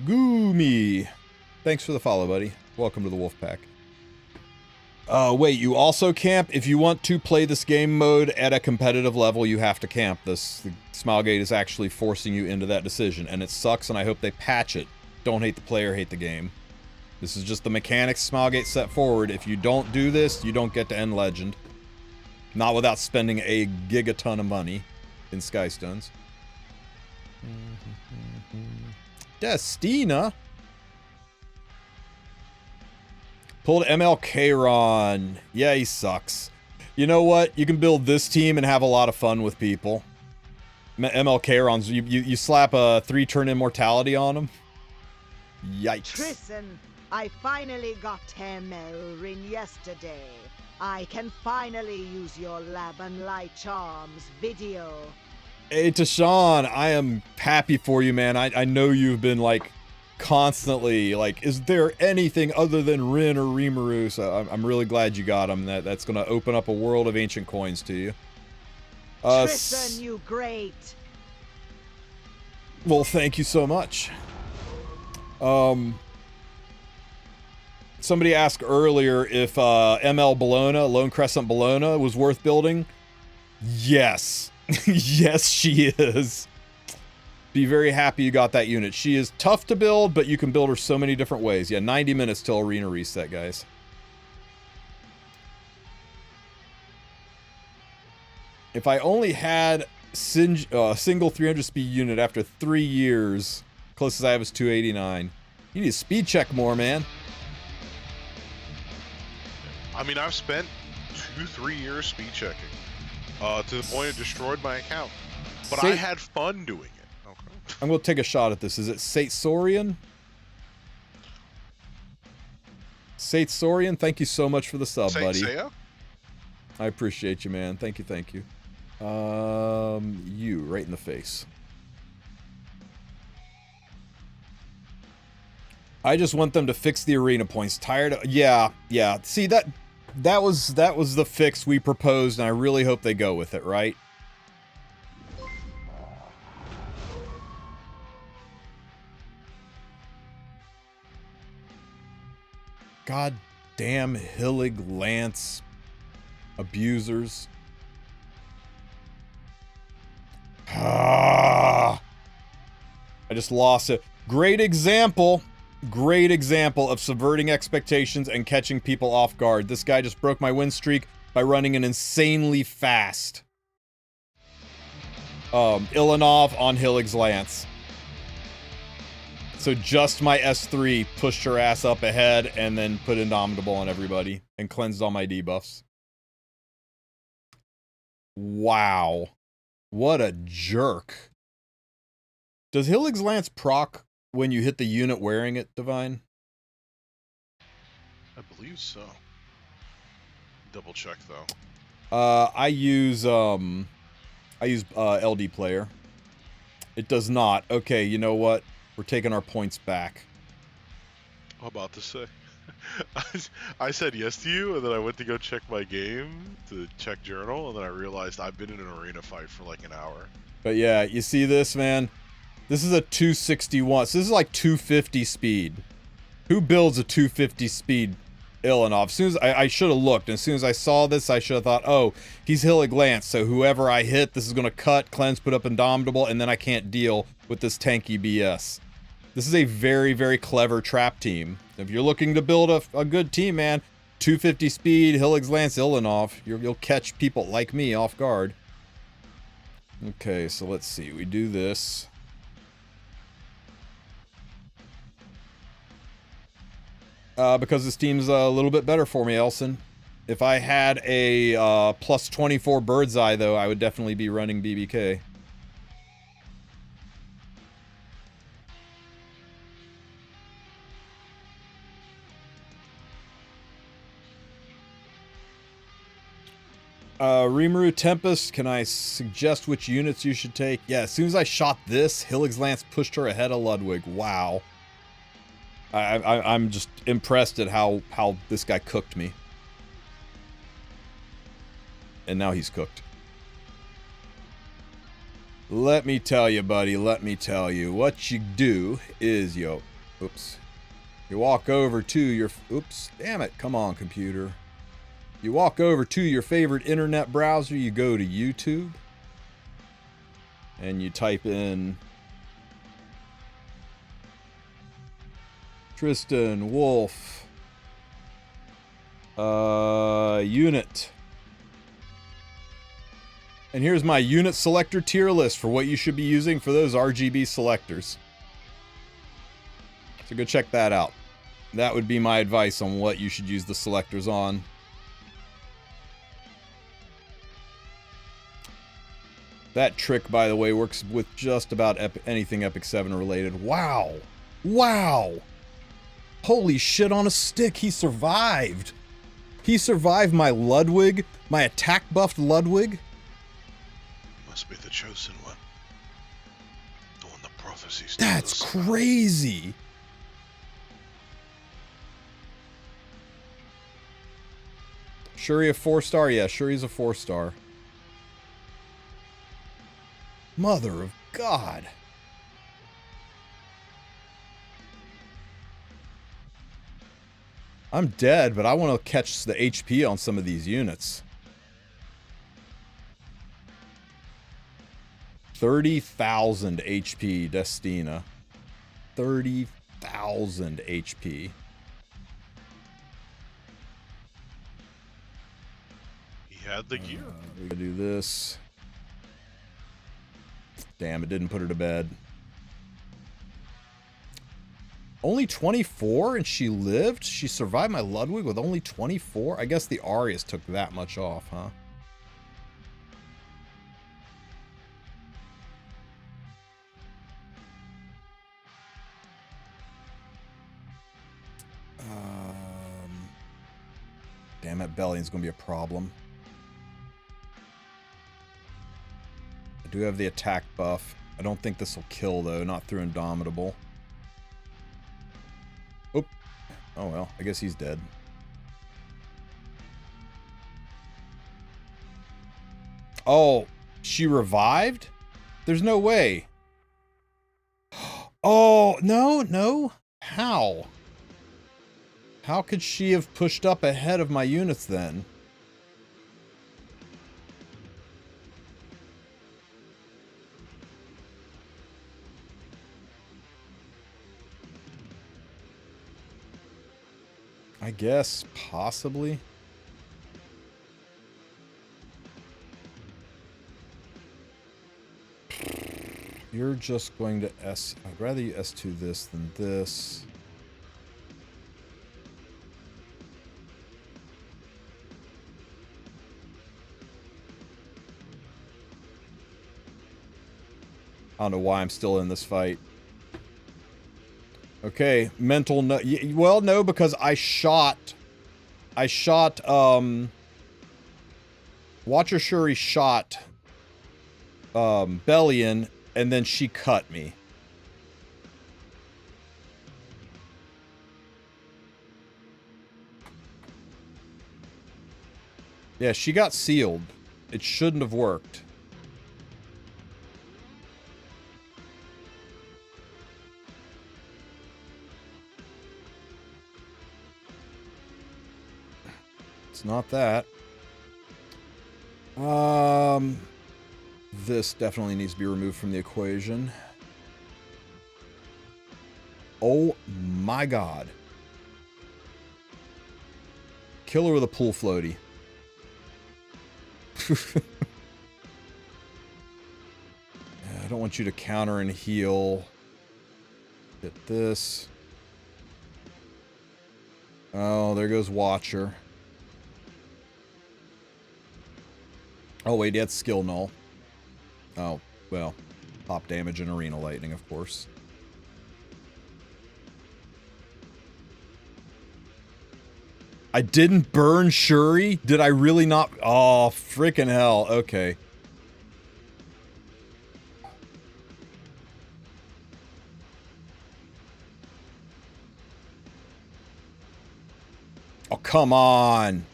Goomy. Thanks for the follow, buddy. Welcome to the Wolf Pack. Wait, you also camp? If you want to play this game mode at a competitive level, you have to camp. The Smilegate is actually forcing you into that decision, and it sucks, and I hope they patch it. Don't hate the player, hate the game. This is just the mechanics Smilegate set forward. If you don't do this, you don't get to end Legend. Not without spending a gigaton of money in Skystones. Destina. Pulled MLK-Ron. Yeah, he sucks. You know what? You can build this team and have a lot of fun with people. MLK-Ron's, you slap a 3-turn immortality on him. Yikes. Tristen, I finally got ML Ring yesterday. I can finally use your Lab and Light Charms video. Hey, Tashawn, I am happy for you, man. I know you've been, like, constantly, like, is there anything other than Rin or Rimuru? So I'm really glad you got him. That's going to open up a world of ancient coins to you. Tristen, you great. Well, thank you so much. Somebody asked earlier if ML Bologna, Lone Crescent Bologna, was worth building. Yes. Yes, she is. Be very happy you got that unit. She is tough to build, but you can build her so many different ways. Yeah, 90 minutes till arena reset, guys. If I only had a single 300 speed unit after 3 years, closest I have is 289. You need to speed check more, man. I mean, I've spent 2-3 years speed checking. To the point it destroyed my account. But I had fun doing it. Okay. I'm going to take a shot at this. Is it Satsorian? Satsorian, thank you so much for the sub, buddy. Seiya? I appreciate you, man. Thank you, thank you. You, right in the face. I just want them to fix the arena points. Tired of... Yeah. See, that was the fix we proposed, and I really hope they go with it, right? God damn Hillig Lance abusers. I just lost it. Great example of subverting expectations and catching people off guard. This guy just broke my win streak by running an insanely fast Ilanov on Hillig's Lance. So just my S3 pushed her ass up ahead and then put Indomitable on everybody and cleansed all my debuffs. Wow. What a jerk. Does Hillig's Lance proc when you hit the unit wearing it, Divine? I believe so. Double check though. I use LD player. It does not. Okay, you know what? We're taking our points back. I'm about to say. I said yes to you, and then I went to go check my game to check journal, and then I realized I've been in an arena fight for like an hour. But yeah, you see this, man? This is a 261. So this is like 250 speed. Who builds a 250 speed Illinov. As soon as I should have looked, and as soon as I saw this, I should have thought, oh, he's Hillig Lance, so whoever I hit, this is going to cut, cleanse, put up Indomitable, and then I can't deal with this tanky BS. This is a very, very clever trap team. If you're looking to build a good team, man, 250 speed, Hillig Lance, Illinov, you'll catch people like me off guard. Okay, so let's see. We do this. Because this team's a little bit better for me, Elson. If I had a plus 24 bird's eye, though, I would definitely be running BBK. Rimuru Tempest, can I suggest which units you should take? Yeah, as soon as I shot this, Hillig's Lance pushed her ahead of Ludwig. Wow. I'm just impressed at how this guy cooked me. And now he's cooked. Let me tell you, buddy, let me tell you. What you do is you walk over to your... Oops, damn it. Come on, computer. You walk over to your favorite internet browser, you go to YouTube, and you type in TristenWulf unit. And here's my unit selector tier list for what you should be using for those RGB selectors. So go check that out. That would be my advice on what you should use the selectors on. That trick, by the way, works with just about anything Epic 7 related. Wow! Wow! Holy shit on a stick, he survived! He survived my Ludwig, my attack buffed Ludwig. Must be the chosen one. The one the prophecies. That's crazy! Shuri a 4-star? Yeah, Shuri's a 4-star. Mother of God. I'm dead, but I want to catch the HP on some of these units. 30,000 HP, Destina. 30,000 HP. He had the gear. We gotta do this. Damn, it didn't put her to bed. Only 24 and she lived? She survived my Ludwig with only 24? I guess the Arias took that much off, huh? Damn, that Bellion's gonna be a problem. I do have the attack buff. I don't think this will kill, though. Not through Indomitable. Oop. Oh, well. I guess he's dead. Oh, she revived? There's no way. Oh, no, no. How? How could she have pushed up ahead of my units then? I guess, possibly. You're just going to S... I'd rather you S2 this than this. I don't know why I'm still in this fight. Okay, mental no... Well, no, because I shot... Watcher Shuri shot... Bellion, and then she cut me. Yeah, she got sealed. It shouldn't have worked. It's not that. This definitely needs to be removed from the equation. Oh my god. Killer with a pool floaty. I don't want you to counter and heal. Hit this. Oh, there goes Watcher. Oh, wait, that's skill null. Oh, well. Pop damage and arena lightning, of course. I didn't burn Shuri? Did I really not? Oh, freaking hell. Okay. Oh, come on.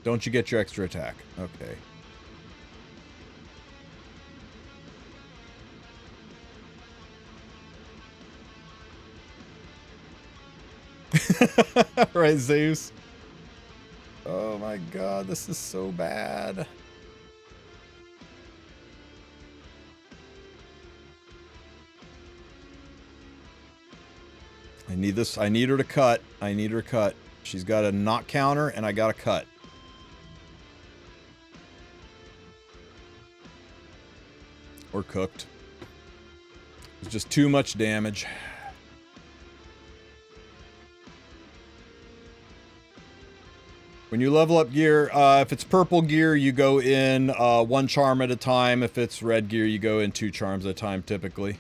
Don't you get your extra attack? Okay. Right, Zeus? Oh my god, this is so bad. I need this. I need her to cut. I need her to cut. She's got a not counter, and I got to cut. Or cooked. It's just too much damage. When you level up gear, if it's purple gear, you go in 1 charm at a time. If it's red gear, you go in 2 charms at a time, typically.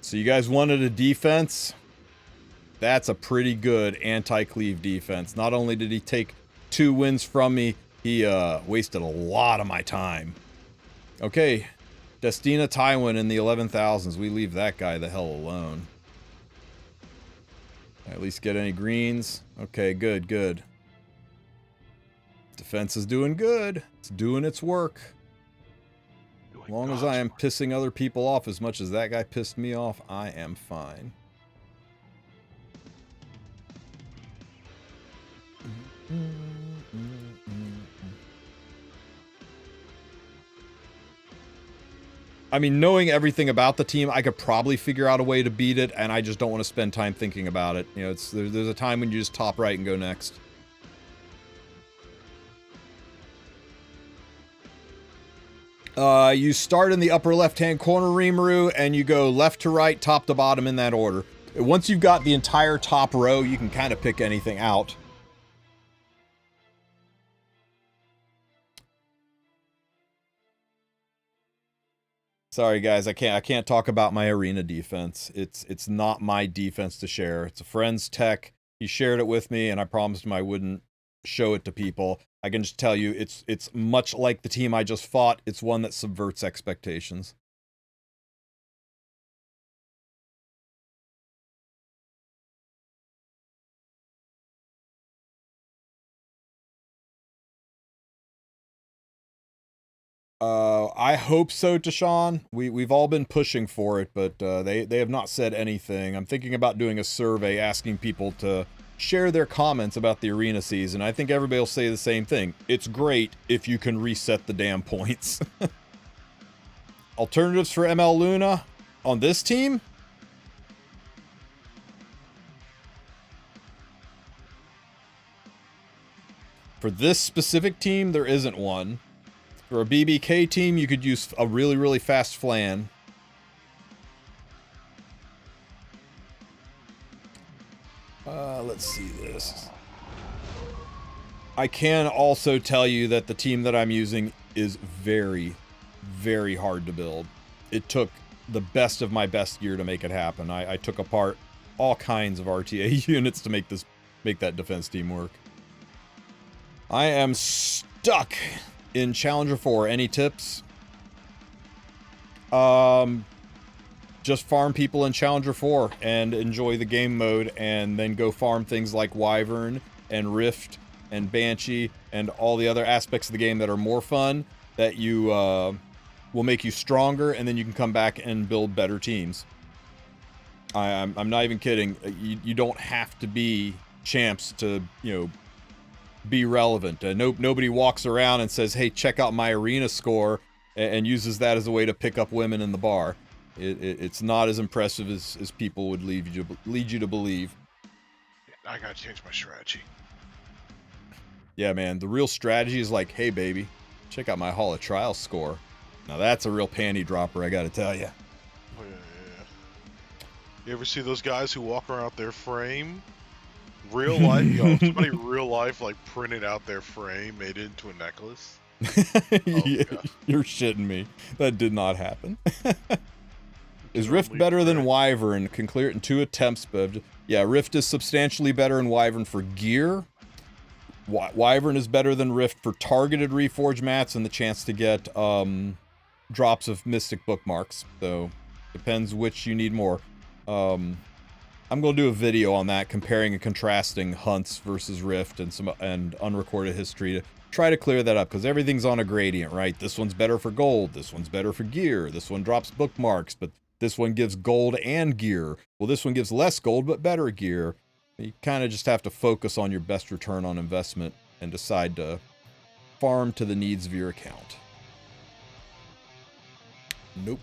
So you guys wanted a defense? That's a pretty good anti-cleave defense. Not only did he take 2 wins from me, he wasted a lot of my time. Okay, Destina Tywin in the 11,000s. We leave that guy the hell alone. At least get any greens. Okay, good, good. Defense is doing good. It's doing its work. As long as I am pissing other people off as much as that guy pissed me off, I am fine. I mean, knowing everything about the team, I could probably figure out a way to beat it, and I just don't want to spend time thinking about it. You know, there's a time when you just top right and go next. You start in the upper left-hand corner, Rimuru, and you go left to right, top to bottom in that order. Once you've got the entire top row, you can kind of pick anything out. Sorry guys, I can't talk about my arena defense. It's not my defense to share. It's a friend's tech. He shared it with me and I promised him I wouldn't show it to people. I can just tell you it's much like the team I just fought. It's one that subverts expectations. I hope so, Tashawn. We've all been pushing for it, but they have not said anything. I'm thinking about doing a survey asking people to share their comments about the arena season. I think everybody will say the same thing. It's great if you can reset the damn points. Alternatives for ML Luna on this team? For this specific team, there isn't one. For a BBK team, you could use a really, really fast flan. Let's see this. I can also tell you that the team that I'm using is very, very hard to build. It took the best of my best gear to make it happen. I took apart all kinds of RTA units to make that defense team work. I am stuck in Challenger 4. Any tips? Just farm people in Challenger 4 and enjoy the game mode, and then go farm things like Wyvern and Rift and Banshee and all the other aspects of the game that are more fun, that you will make you stronger, and then you can come back and build better teams. I'm not even kidding. You don't have to be champs to, be relevant. Nobody walks around and says, hey, check out my arena score, and uses that as a way to pick up women in the bar. It's not as impressive as people would lead you to believe. I gotta change my strategy. Yeah, man, the real strategy is like, hey, baby, check out my Hall of Trials score. Now that's a real panty dropper, I gotta tell you. Oh, yeah. You ever see those guys who walk around their frame? Real life, somebody real life, like, printed out their frame, made it into a necklace? Yeah. You're shitting me. That did not happen. Is Rift better than Wyvern? Can clear it in 2 attempts, but yeah, Rift is substantially better in Wyvern for gear. Wyvern is better than Rift for targeted reforge mats and the chance to get drops of Mystic bookmarks. So depends which you need more. I'm gonna do a video on that, comparing and contrasting hunts versus Rift and unrecorded history to try to clear that up, because everything's on a gradient, right? This one's better for gold, this one's better for gear, this one drops bookmarks, but this one gives gold and gear. Well, this one gives less gold but better gear. You kind of just have to focus on your best return on investment and decide to farm to the needs of your account. Nope.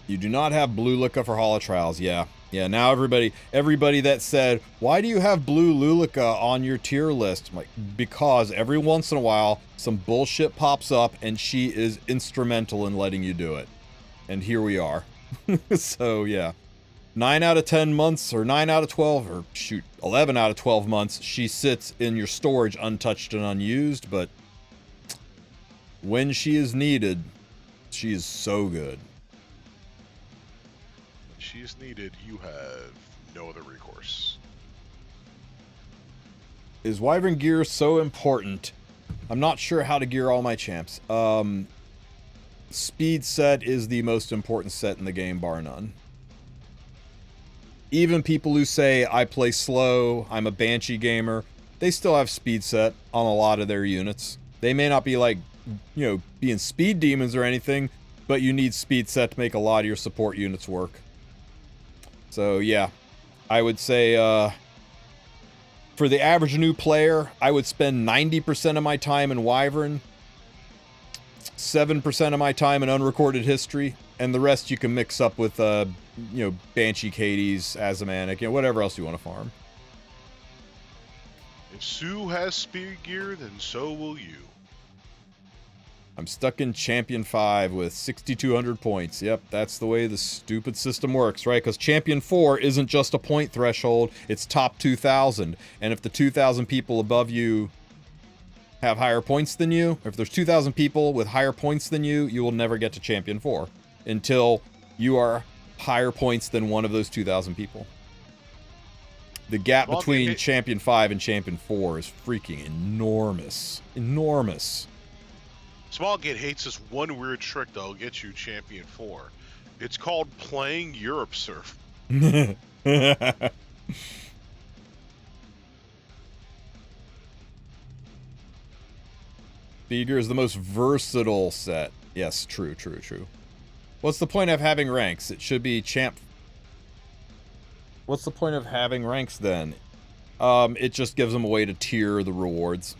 You do not have blue Luca for Holo Trials. Yeah. Now everybody that said, why do you have blue Lulica on your tier list? I'm like, because every once in a while some bullshit pops up and she is instrumental in letting you do it. And here we are. So yeah, 9 out of 10 months, or 9 out of 12, or shoot, 11 out of 12 months, she sits in your storage untouched and unused, but when she is needed, she is so good. When she is needed, you have no other recourse. Is Wyvern gear so important? I'm not sure how to gear all my champs. Speed set is the most important set in the game, bar none. Even people who say, I play slow, I'm a Banshee gamer, they still have speed set on a lot of their units. They may not be like, being speed demons or anything, but you need speed set to make a lot of your support units work. So yeah, I would say, for the average new player, I would spend 90% of my time in Wyvern, 7% of my time in unrecorded history, and the rest you can mix up with, Banshee Katie's, Azamanic, whatever else you want to farm. If Sue has speed gear, then so will you. I'm stuck in Champion 5 with 6,200 points. Yep, that's the way the stupid system works, right? Because Champion 4 isn't just a point threshold, it's top 2,000. And if the 2,000 people above you have higher points than you, if there's 2,000 people with higher points than you, you will never get to Champion 4 until you are higher points than one of those 2,000 people. The gap between Champion 5 and Champion 4 is freaking enormous. Enormous. Smallgate hates this one weird trick that'll get you Champion 4. It's called playing Europe Surf. Speeder is the most versatile set. Yes, true. What's the point of having ranks? It should be champ. What's the point of having ranks then? It just gives them a way to tier the rewards.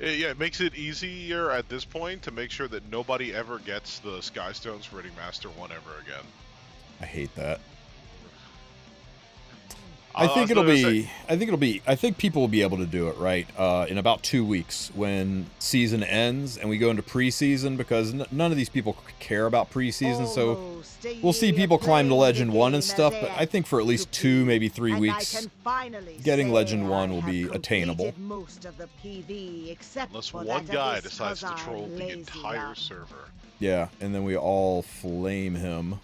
Yeah, it makes it easier at this point to make sure that nobody ever gets the Skystones for hitting Master 1 ever again. I hate that. I think people will be able to do it right in about 2 weeks when season ends and we go into preseason, because none of these people care about preseason, so we'll see people climb to Legend 1 and stuff, but I think for at least 2, maybe 3 weeks, getting Legend 1 will be attainable. Unless one guy decides to troll the entire server. Yeah, and then we all flame him.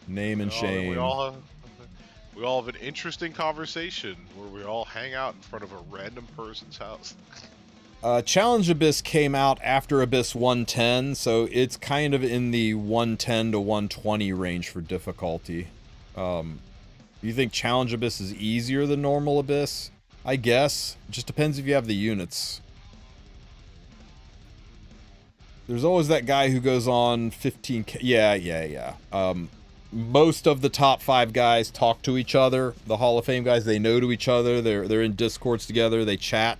Name and shame. We all have an interesting conversation where we all hang out in front of a random person's house. Challenge Abyss came out after Abyss 110, so it's kind of in the 110 to 120 range for difficulty. You think Challenge Abyss is easier than normal Abyss? I guess. It just depends if you have the units. There's always that guy who goes on 15K. Yeah. Most of the top 5 guys talk to each other. The Hall of Fame guys, they know to each other. They're in Discords together. They chat.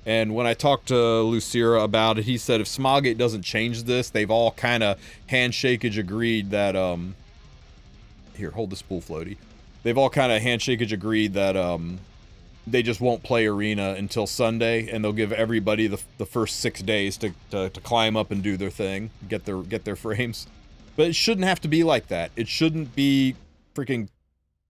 And when I talked to Lucira about it, he said if Smogate doesn't change this, they've all kind of handshakage agreed that, here, hold the spool floaty. They've all kind of handshakage agreed that, they just won't play Arena until Sunday, and they'll give everybody the first 6 days to climb up and do their thing, get their frames. But it shouldn't have to be like that. It shouldn't be freaking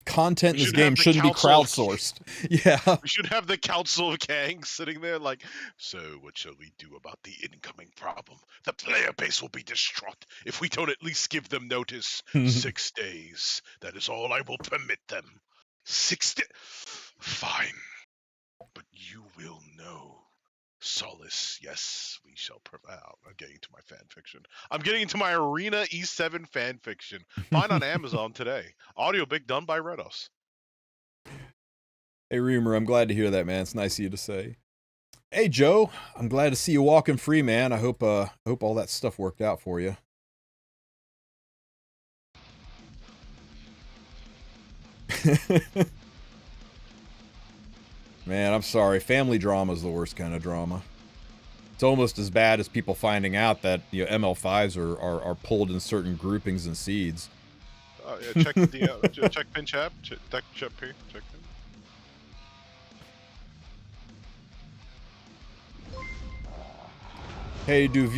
content in this game shouldn't be crowdsourced. Yeah. We should have the Council of Kangs sitting there like, so what shall we do about the incoming problem? The player base will be distraught if we don't at least give them notice. 6 days. That is all I will permit them. 6 days. Fine. But you will know. Solace, yes, we shall prevail. I'm getting to my fan fiction. I'm getting into my Arena E7 fan fiction. Find on Amazon today. Audiobook done by Redos. Hey, Reamer, I'm glad to hear that, man. It's nice of you to say. Hey, Joe, I'm glad to see you walking free, man. I hope all that stuff worked out for you. Man, I'm sorry. Family drama is the worst kind of drama. It's almost as bad as people finding out that, you know, ML5s are pulled in certain groupings and seeds. Yeah, check the check pin chat. Check pin. Hey, do you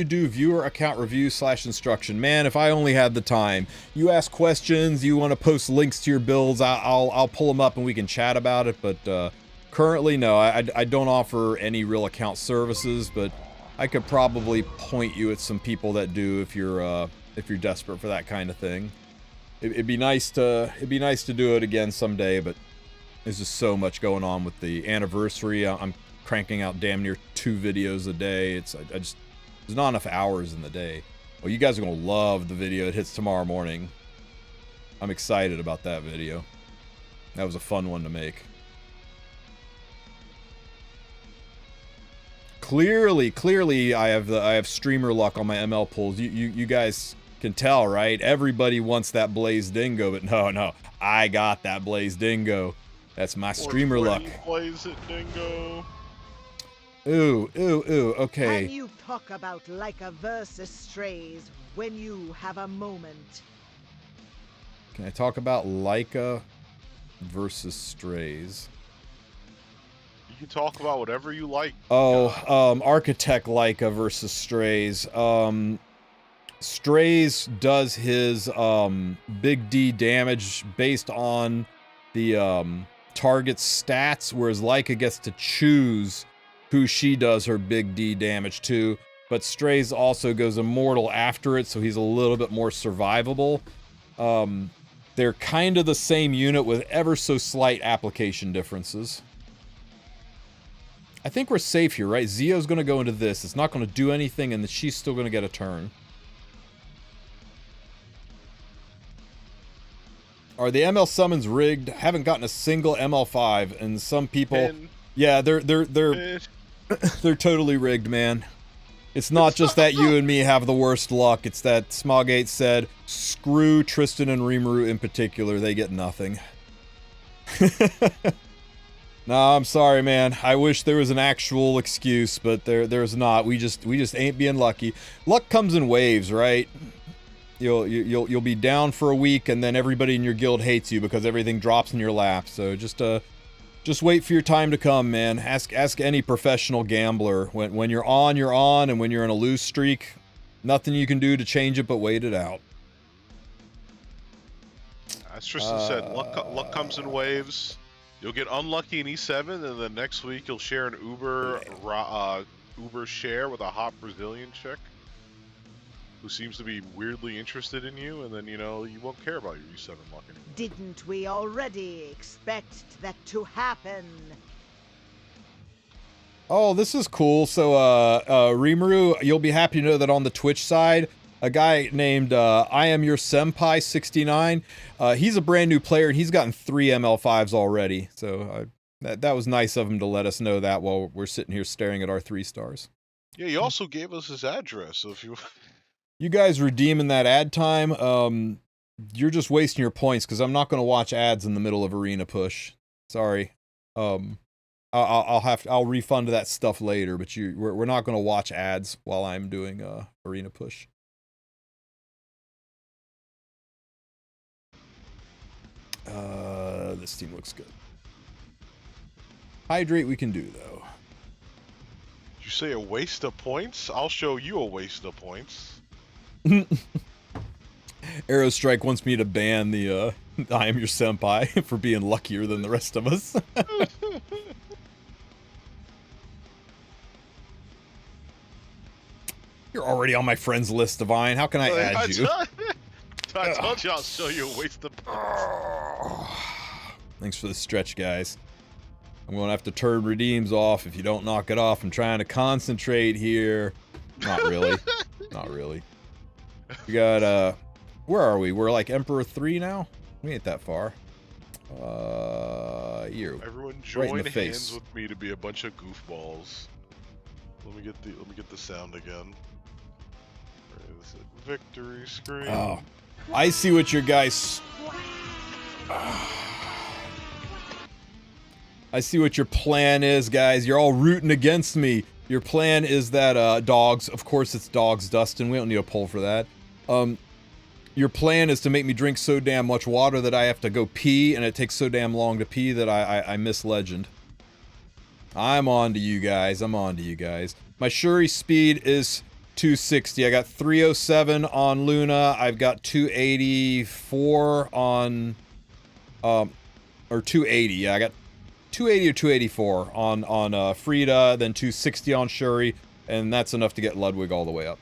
do viewer account review / instruction? Man, if I only had the time. You ask questions, you want to post links to your builds, I'll pull them up and we can chat about it, but currently no, I don't offer any real account services, but I could probably point you at some people that do if you're desperate for that kind of thing. It'd be nice to do it again someday, but there's just so much going on with the anniversary. I'm cranking out damn near 2 videos a day. There's not enough hours in the day. Well, you guys are gonna love the video. It hits tomorrow morning. I'm excited about that video. That was a fun one to make. Clearly, I have streamer luck on my ML pulls. You guys can tell, right? Everybody wants that Blaze Dingo, but no, I got that Blaze Dingo. That's my streamer luck. Blaze it, Dingo. Ooh, okay. Can you talk about Leica versus Strays when you have a moment? Can I talk about Leica versus Strays? You can talk about whatever you like. Architect Leica versus Strays. Strays does his big D damage based on the target's stats, whereas Leica gets to choose who she does her big D damage to, but Strays also goes immortal after it, so he's a little bit more survivable. They're kind of the same unit with ever so slight application differences. I think we're safe here, right? Zio's going to go into this. It's not going to do anything, and she's still going to get a turn. Are the ML summons rigged? Haven't gotten a single ML5, and some people... Yeah, they're they're totally rigged, man. It's not just that you and me have the worst luck. It's that Smogate said, screw Tristen and Rimuru in particular. They get nothing. Nah, I'm sorry, man. I wish there was an actual excuse, but there's not. We just ain't being lucky. Luck comes in waves, right? You'll be down for a week, and then everybody in your guild hates you because everything drops in your lap. So just wait for your time to come, man. Ask any professional gambler. When you're on, and when you're in a lose streak, nothing you can do to change it but wait it out. As Tristen said, luck comes in waves. You'll get unlucky in E7, and then next week you'll share an Uber share with a hot Brazilian chick who seems to be weirdly interested in you, and then, you know, you won't care about your E7 luck anymore. Didn't we already expect that to happen? Oh, this is cool. So, Rimuru, you'll be happy to know that on the Twitch side, a guy named I Am Your Senpai 69, he's a brand new player, and he's gotten 3 ML5s already. So that was nice of him to let us know that while we're sitting here staring at our 3 stars. Yeah, he also gave us his address, so if you... You guys redeeming that ad time, you're just wasting your points, because I'm not going to watch ads in the middle of arena push. Sorry. I'll refund that stuff later, but we're not going to watch ads while I'm doing arena push. This team looks good. Hydrate we can do, though. You say a waste of points? I'll show you a waste of points. Aerostrike wants me to ban the I am your senpai for being luckier than the rest of us. You're already on my friends list, Divine. How can I add you? I told you I'll show you a waste of points. Thanks for the stretch, guys. I'm going to have to turn redeems off if you don't knock it off. I'm trying to concentrate here. Not really. Not really. We got, where are we? We're like Emperor 3 now? We ain't that far. You. Everyone join right in the hands face. with me to be a bunch of goofballs. Let me get the sound again. Where is it? Victory screen. Oh. I see what your guys... I see what your plan is, guys. You're all rooting against me. Your plan is that, dogs. Of course it's dogs, Dustin. We don't need a poll for that. Your plan is to make me drink so damn much water that I have to go pee, and it takes so damn long to pee that I miss Legend. I'm on to you guys. I'm on to you guys. My Shuri speed is 260. I got 307 on Luna. I've got 284 on... or 280. Yeah, I got 280 or 284 on Frida, then 260 on Shuri, and that's enough to get Ludwig all the way up.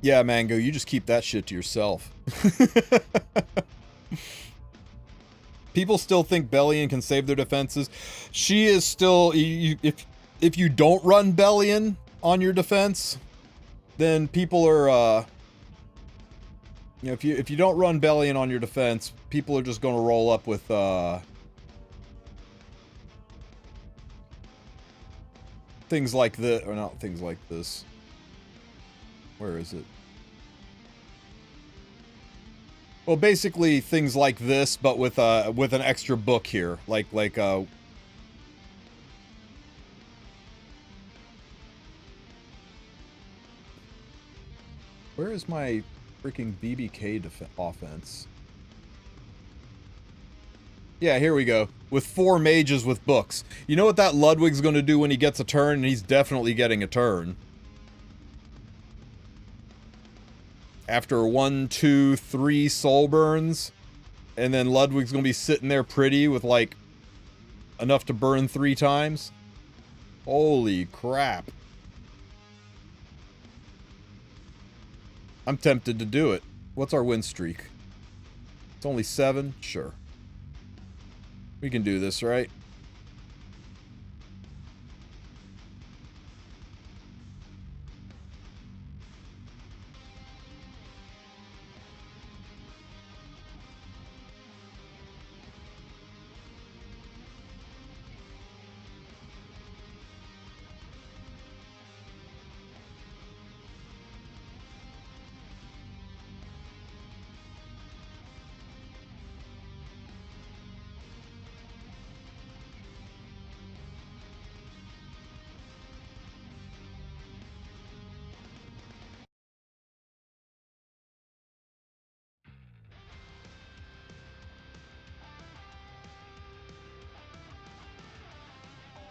Yeah, Mango, you just keep that shit to yourself. People still think Bellion can save their defenses. She is still... if you don't run Bellion on your defense, then people are... you know, if you don't run Bellion on your defense, people are just going to roll up with... things like this... Or not things like this. Where is it? Well, basically things like this, but with an extra book here, like where's my freaking BBK offense? Yeah, here we go. With 4 mages with books. You know what that Ludwig's going to do when he gets a turn? And he's definitely getting a turn. After 1, 2, 3 soul burns, and then Ludwig's gonna be sitting there pretty with like enough to burn 3 times. Holy crap. I'm tempted to do it. What's our win streak? It's only 7? Sure. We can do this, right?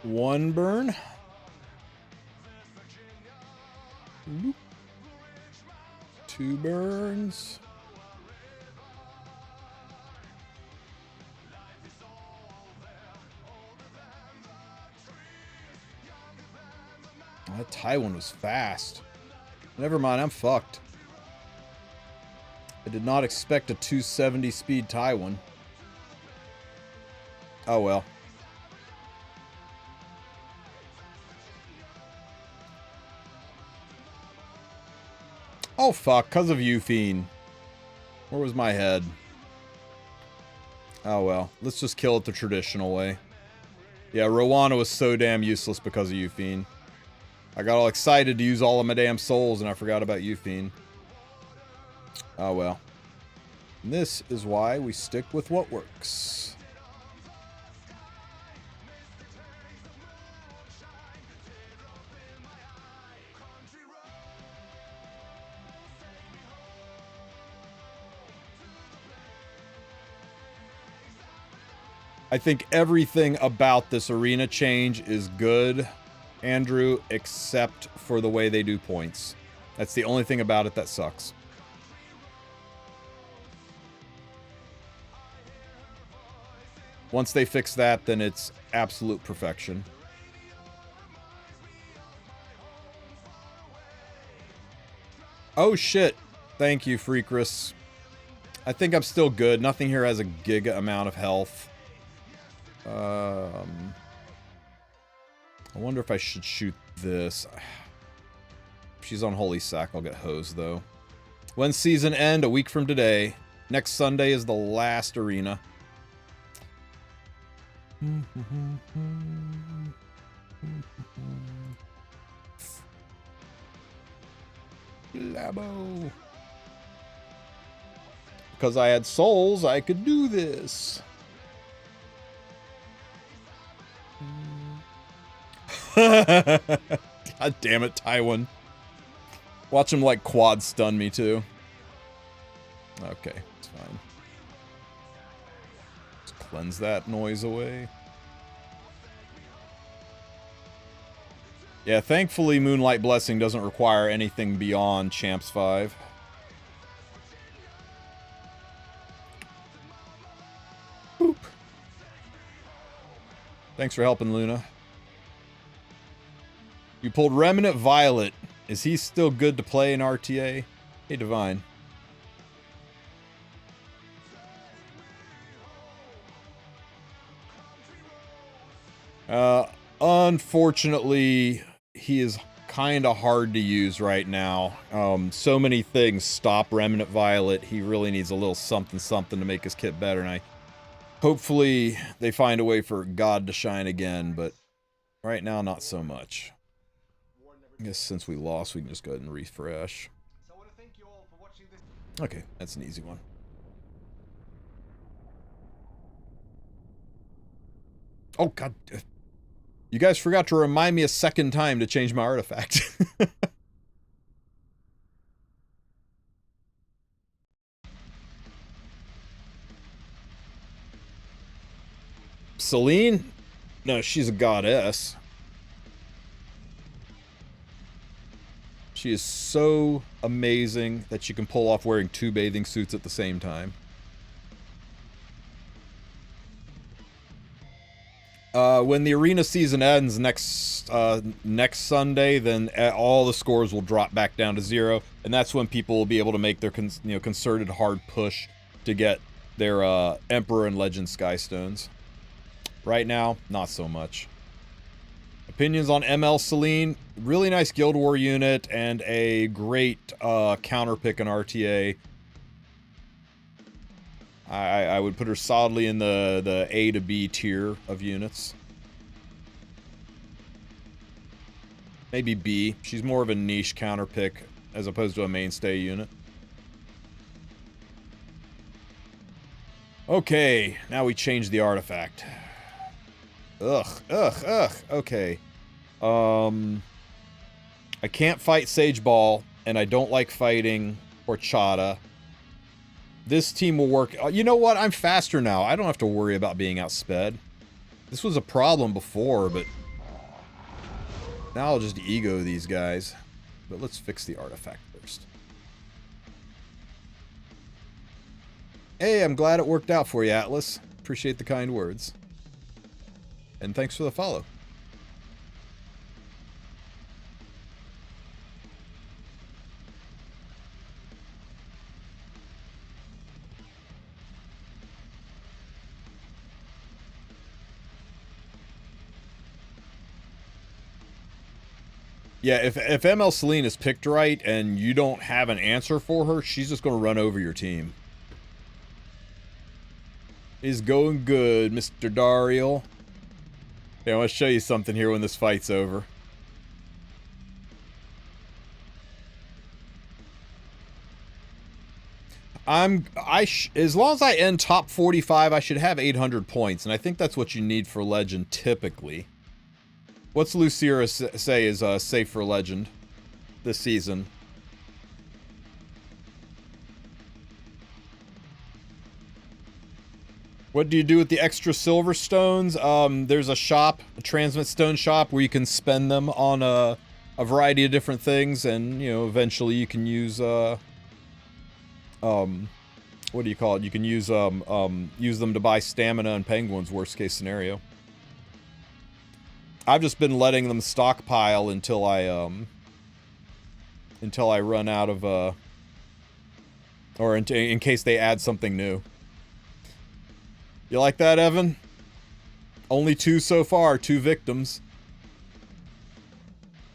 One burn. Oop. 2 burns. That Taiwan was fast. Never mind, I'm fucked. I did not expect a 270 speed Taiwan. Oh well. Oh fuck, cause of you, Fiend. Where was my head? Oh well, let's just kill it the traditional way. Yeah, Rowana was so damn useless because of Euphine. I got all excited to use all of my damn souls and I forgot about Euphine. Oh well. And this is why we stick with what works. I think everything about this arena change is good, Andrew, except for the way they do points. That's the only thing about it that sucks. Once they fix that, then it's absolute perfection. Oh shit. Thank you, Freakress. I think I'm still good. Nothing here has a giga amount of health. I wonder if I should shoot this. If she's on Holy Sack, I'll get hosed, though. When's season end? A week from today. Next Sunday is the last arena. Labo. Because I had souls, I could do this. God damn it, Tywin. Watch him like quad stun me too. Okay, it's fine. Just cleanse that noise away. Yeah, thankfully Moonlight Blessing doesn't require anything beyond Champs 5. Boop. Thanks for helping, Luna. You pulled Remnant Violet. Is he still good to play in RTA? Hey, Divine. Unfortunately, he is kind of hard to use right now. So many things stop Remnant Violet. He really needs a little something to make his kit better, and hopefully they find a way for God to shine again, but right now, not so much. I guess since we lost, we can just go ahead and refresh. Okay, that's an easy one. Oh, God. You guys forgot to remind me a second time to change my artifact. Celine? No, she's a goddess. She is so amazing that she can pull off wearing 2 bathing suits at the same time. When the arena season ends next Sunday, then all the scores will drop back down to 0, and that's when people will be able to make their concerted hard push to get their Emperor and Legend Skystones. Right now, not so much. Opinions on ML Celine, really nice Guild War unit and a great counter pick in RTA. I would put her solidly in the A to B tier of units. Maybe B. She's more of a niche counter pick as opposed to a mainstay unit. Okay, now we change the artifact. Ugh. Okay. I can't fight Sage Ball, and I don't like fighting Horchata. This team will work. You know what? I'm faster now. I don't have to worry about being outsped. This was a problem before, but now I'll just ego these guys. But let's fix the artifact first. Hey, I'm glad it worked out for you, Atlas. Appreciate the kind words. And thanks for the follow. Yeah, if ML Celine is picked right and you don't have an answer for her, she's just going to run over your team. He's going good, Mr. Dario. Yeah, I want to show you something here when this fight's over. As long as I end top 45, I should have 800 points, and I think that's what you need for Legend typically. What's Lucira say is safe for Legend this season? What do you do with the extra silver stones? There's a shop, a transmit stone shop, where you can spend them on a variety of different things, and, you know, eventually you can use, what do you call it? You can use them to buy stamina and penguins, worst case scenario. I've just been letting them stockpile until I run out of, or in case they add something new. You like that, Evan? Only 2 so far, 2 victims.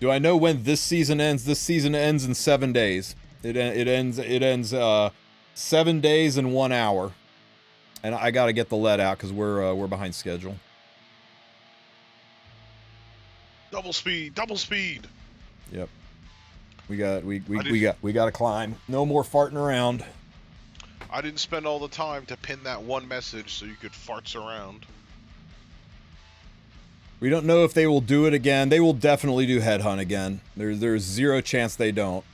Do I know when this season ends? This season ends in 7 days. It ends 7 days and 1 hour. And I gotta get the lead out because we're behind schedule. Double speed, double speed. Yep. We gotta climb. No more farting around. I didn't spend all the time to pin that one message so you could farts around. We don't know if they will do it again. They will definitely do Headhunt again. There's zero chance they don't.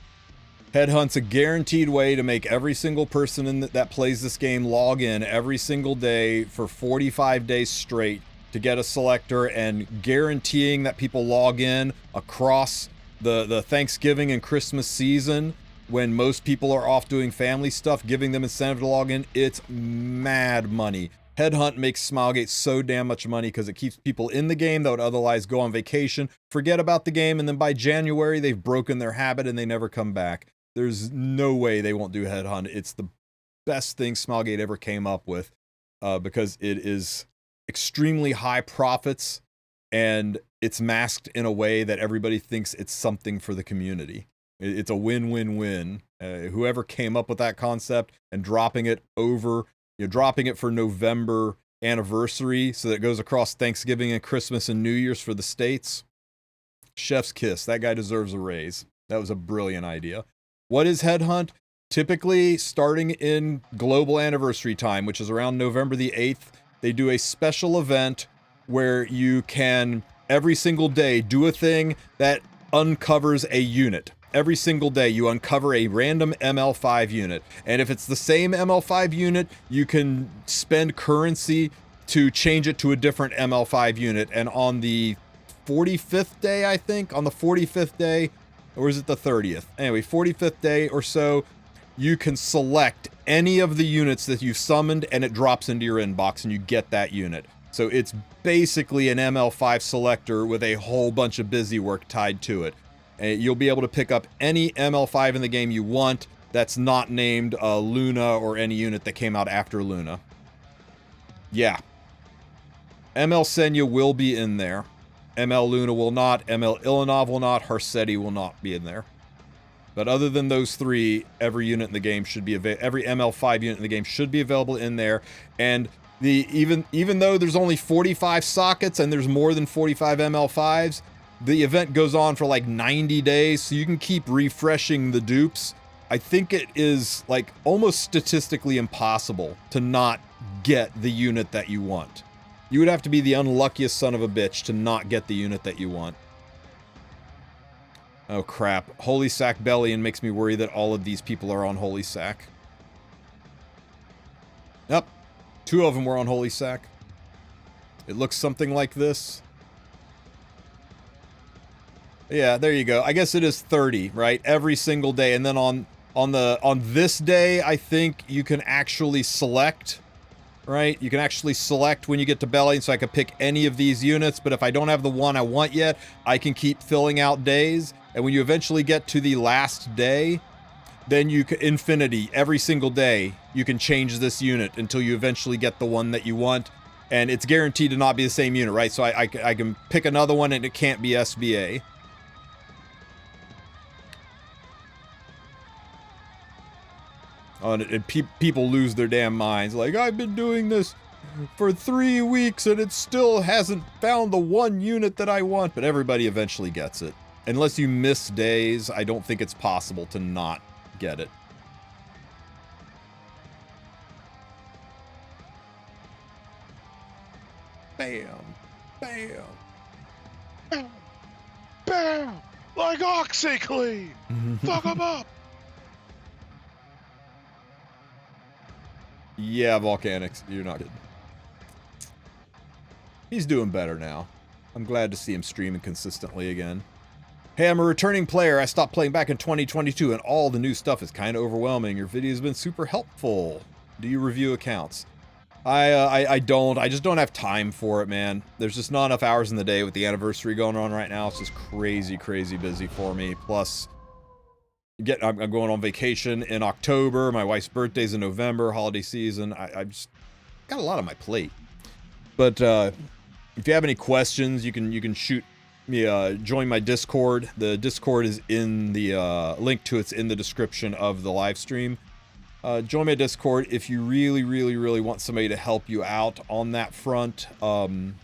Headhunt's a guaranteed way to make every single person that plays this game log in every single day for 45 days straight to get a selector, and guaranteeing that people log in across the Thanksgiving and Christmas season when most people are off doing family stuff, giving them incentive to log in. It's mad money. Headhunt makes Smilegate so damn much money because it keeps people in the game that would otherwise go on vacation, forget about the game, and then by January they've broken their habit and they never come back. There's no way they won't do Headhunt. It's the best thing Smilegate ever came up with because it is extremely high profits and it's masked in a way that everybody thinks it's something for the community. It's a win-win-win. Whoever came up with that concept and dropping it for November anniversary so that it goes across Thanksgiving and Christmas and New Year's for the States, chef's kiss. That guy deserves a raise. That was a brilliant idea. What is Headhunt? Typically starting in global anniversary time, which is around November the 8th, they do a special event where you can every single day do a thing that uncovers a unit. Every single day you uncover a random ML5 unit. And if it's the same ML5 unit, you can spend currency to change it to a different ML5 unit. And on the 45th day, I think, on the 45th day, or is it the 30th? Anyway, 45th day or so, you can select any of the units that you've summoned and it drops into your inbox and you get that unit. So it's basically an ML5 selector with a whole bunch of busy work tied to it. You'll be able to pick up any ML5 in the game you want that's not named Luna or any unit that came out after Luna. Yeah. ML Senya will be in there. ML Luna will not. ML Ilanov will not. Harsetti will not be in there. But other than those three, every unit in the game should be every ML5 unit in the game should be available in there. And even though there's only 45 sockets and there's more than 45 ML5s, the event goes on for like 90 days, so you can keep refreshing the dupes. I think it is like almost statistically impossible to not get the unit that you want. You would have to be the unluckiest son of a bitch to not get the unit that you want. Oh crap. Holy Sack Bellion makes me worry that all of these people are on Holy Sack. Yep. 2 of them were on Holy Sack. It looks something like this. Yeah, there you go. I guess it is 30, right? Every single day. And then on this day, I think you can actually select, right? You can actually select when you get to Belly, so I can pick any of these units, but if I don't have the one I want yet, I can keep filling out days. And when you eventually get to the last day, then you can infinity every single day. You can change this unit until you eventually get the one that you want. And it's guaranteed to not be the same unit, right? So I can pick another one and it can't be SBA. And people lose their damn minds. Like, I've been doing this for 3 weeks and it still hasn't found the one unit that I want. But everybody eventually gets it. Unless you miss days, I don't think it's possible to not get it. Bam. Bam. Bam! Bam! Like OxyClean! Fuck 'em up! Yeah, Volcanics, you're not kidding. He's doing better now. I'm glad to see him streaming consistently again. Hey, I'm a returning player. I stopped playing back in 2022 and all the new stuff is kind of overwhelming. Your video's been super helpful. Do you review accounts? I don't. I just don't have time for it, man. There's just not enough hours in the day with the anniversary going on right now. It's just crazy, crazy busy for me. Plus, I'm going on vacation in October. My wife's birthday's in November, holiday season. I just got a lot on my plate. But if you have any questions, you can shoot me. Join my Discord. The Discord is in the link to it's in the description of the live stream. Join my Discord if you really, really, really want somebody to help you out on that front.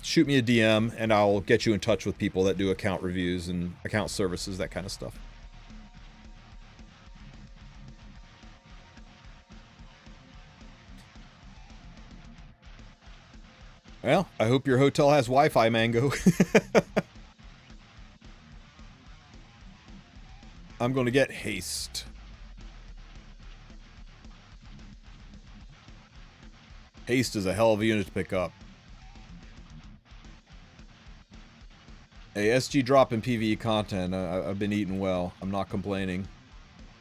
Shoot me a DM and I'll get you in touch with people that do account reviews and account services, that kind of stuff. Well, I hope your hotel has Wi-Fi, Mango. I'm going to get haste. Haste is a hell of a unit to pick up. Hey, SG drop in PvE content. I've been eating well. I'm not complaining.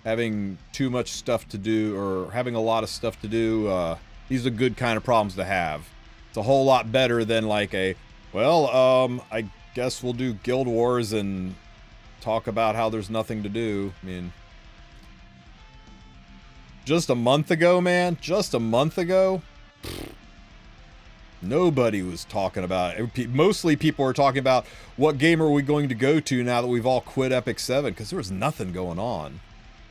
Having too much stuff to do, or having a lot of stuff to do, these are good kind of problems to have. It's a whole lot better than like a, well, I guess we'll do Guild Wars and talk about how there's nothing to do. I mean, just a month ago, man, just a month ago, nobody was talking about it. Mostly people were talking about what game are we going to go to now that we've all quit Epic 7, because there was nothing going on.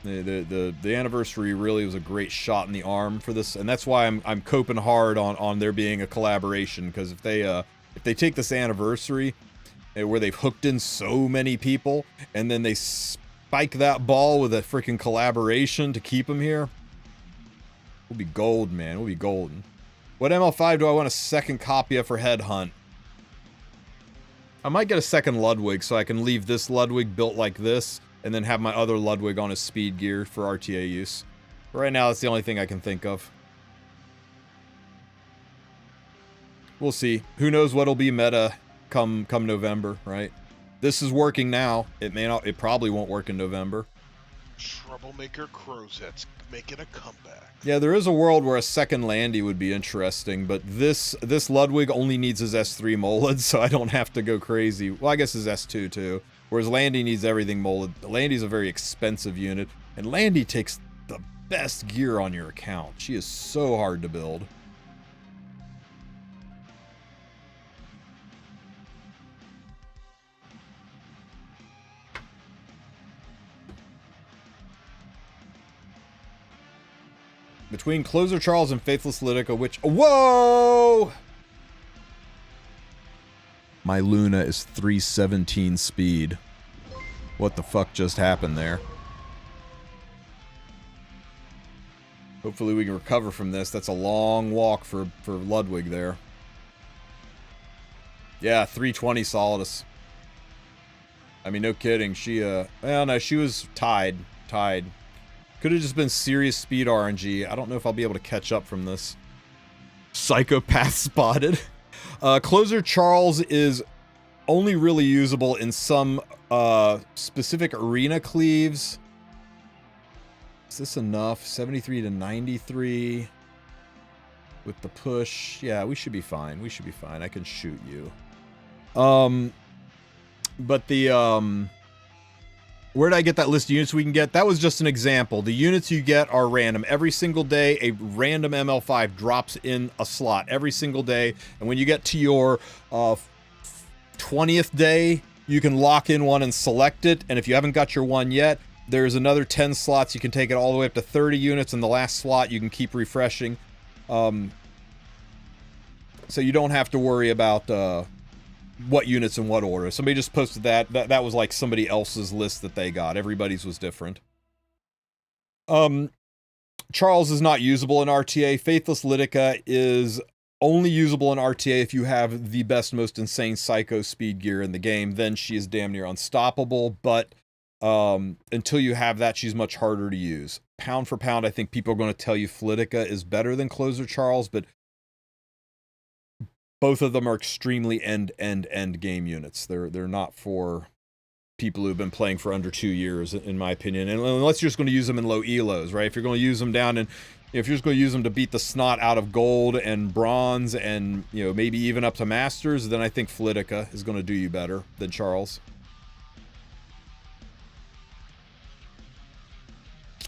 The anniversary really was a great shot in the arm for this, and that's why I'm coping hard on there being a collaboration, because if they take this anniversary where they've hooked in so many people and then they spike that ball with a freaking collaboration to keep them here, we'll be gold, man. We'll be golden. What ML5 do I want a second copy of for Headhunt? I might get a second Ludwig so I can leave this Ludwig built like this and then have my other Ludwig on his speed gear for RTA use. But right now, that's the only thing I can think of. We'll see. Who knows what'll be meta come November, right? This is working now. It may not. It probably won't work in November. Troublemaker Crozet's making a comeback. Yeah, there is a world where a second Landy would be interesting, but this Ludwig only needs his S3 molded, so I don't have to go crazy. Well, I guess his S2 too. Whereas Landy needs everything molded. Landy's a very expensive unit, and Landy takes the best gear on your account. She is so hard to build. Between Closer Charles and Faithless Lytica, which... Whoa! My Luna is 317 speed. What the fuck just happened there? Hopefully we can recover from this. That's a long walk for Ludwig there. Yeah, 320 Solidus. I mean, no kidding. She, well, no, she was tied. Could have just been serious speed RNG. I don't know if I'll be able to catch up from this. Psychopath spotted. Closer Charles is only really usable in some specific arena cleaves. Is this enough? 73 to 93 with the push. Yeah, we should be fine. We should be fine. I can shoot you. But the where did I get that list of units we can get? That was just an example. The units you get are random. Every single day, a random ML5 drops in a slot every single day. And when you get to your 20th day, you can lock in one and select it. And if you haven't got your one yet, there's another 10 slots. You can take it all the way up to 30 units. And the last slot, you can keep refreshing. So you don't have to worry about what units in what order. Somebody just posted that was like somebody else's list that they got. Everybody's was different. Charles is not usable in RTA. Faithless Lytica is only usable in RTA if you have the best, most insane psycho speed gear in the game. Then she is damn near unstoppable, but until you have that, she's much harder to use. Pound for pound, I think people are going to tell you Flitica is better than Closer Charles, but both of them are extremely end game units. They're not for people who've been playing for under 2 years, in my opinion. And unless you're just going to use them in low elos, right? If you're going to use them down in, if you're just going to use them to beat the snot out of gold and bronze and, you know, maybe even up to masters, then I think Flitica is going to do you better than Charles.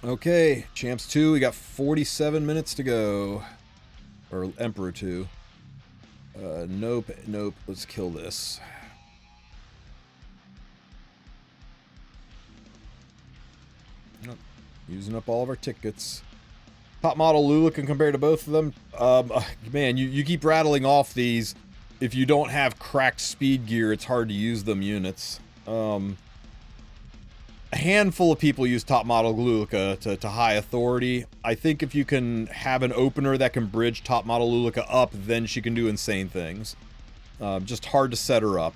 Okay, Champs 2, we got 47 minutes to go. Or Emperor 2. Nope, let's kill this. Nope. Using up all of our tickets. Top model Lula can compare to both of them. Man, you keep rattling off these. If you don't have cracked speed gear, it's hard to use them units. A handful of people use top model Luluca to high authority. I think if you can have an opener that can bridge top model Luluca up, then she can do insane things. Just hard to set her up.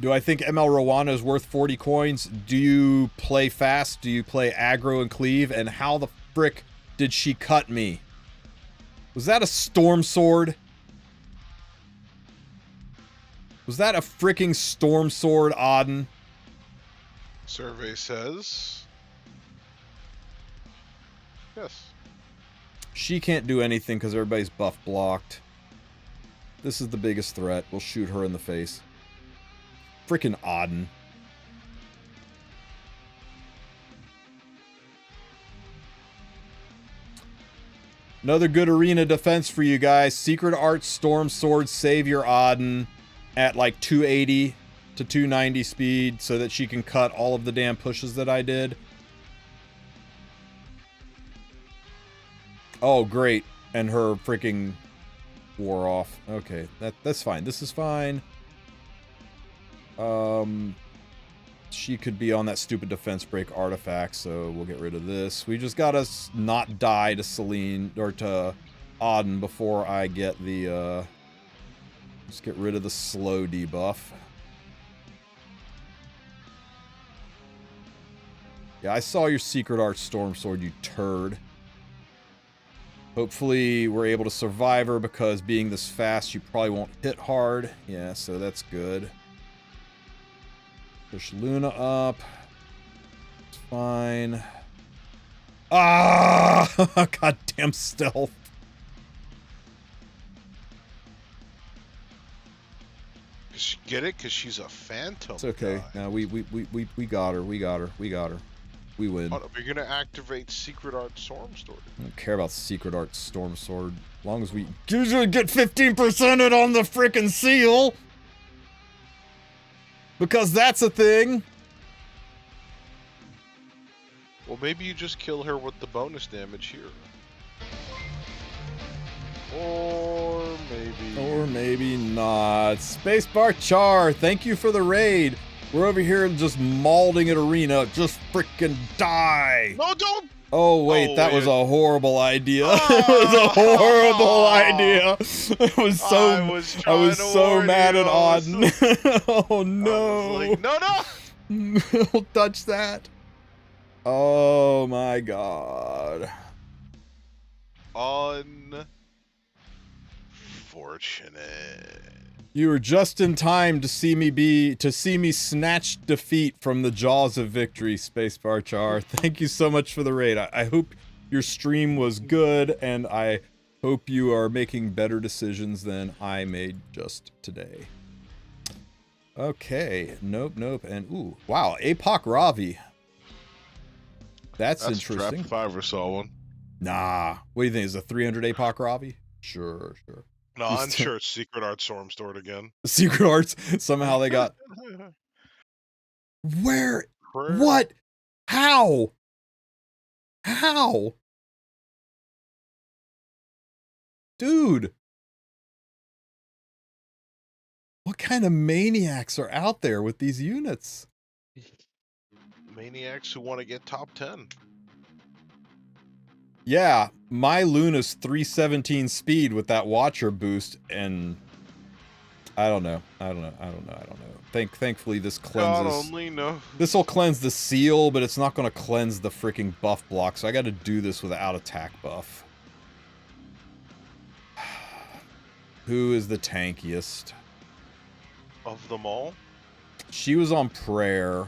Do I think ML Rowana is worth 40 coins? Do you play fast? Do you play aggro and cleave? And how the frick did she cut me? Was that a storm sword? Was that a freaking storm sword, Auden? Survey says yes. She can't do anything because everybody's buff blocked. This is the biggest threat. We'll shoot her in the face. Freaking Auden. Another good arena defense for you guys. Secret Art Storm Sword Savior Auden at like 280 to 290 speed so that she can cut all of the damn pushes that I did. Oh, great. And her freaking wore off. Okay, that's fine. This is fine. She could be on that stupid defense break artifact, so we'll get rid of this. We just gotta not die to Celine, or to Auden before I get the, let's get rid of the slow debuff. Yeah, I saw your Secret Art Storm Sword, you turd. Hopefully we're able to survive her, because being this fast, you probably won't hit hard. Yeah, so that's good. Push Luna up. It's fine. Ah! Goddamn stealth. Get it? Because she's a phantom. It's okay. Guy. No, we got her. We got her. We win. Oh, we're gonna activate Secret Art Storm Sword. I don't care about Secret Art Storm Sword. As long as we usually get 15% on the frickin' seal. Because that's a thing. Well, maybe you just kill her with the bonus damage here. Or maybe not. Spacebar Char, thank you for the raid. We're over here just mauling at arena. Just frickin' die. No, don't. Oh wait, that was a horrible idea. It was a horrible idea. I was so mad at Auden. Oh no. Like, no. Don't touch that. Oh my god. Unfortunate. You were just in time to see me snatch defeat from the jaws of victory, Spacebar Char. Thank you so much for the raid. I hope your stream was good, and I hope you are making better decisions than I made just today. Okay, nope, and ooh, wow, Apoc Ravi. That's interesting. If I ever saw one. Nah, what do you think? Is a 300 Apoc Ravi? Sure. No, I'm sure it's Secret Art Storm Sword again. Secret Arts. Somehow they got. Where? What? How? Dude. What kind of maniacs are out there with these units? Maniacs who want to get top 10. Yeah, my Luna's 317 speed with that Watcher boost, and I don't know. Thankfully, this cleanses. God only knows. This will cleanse the seal, but it's not going to cleanse the freaking buff block, so I got to do this without attack buff. Who is the tankiest? Of them all? She was on prayer.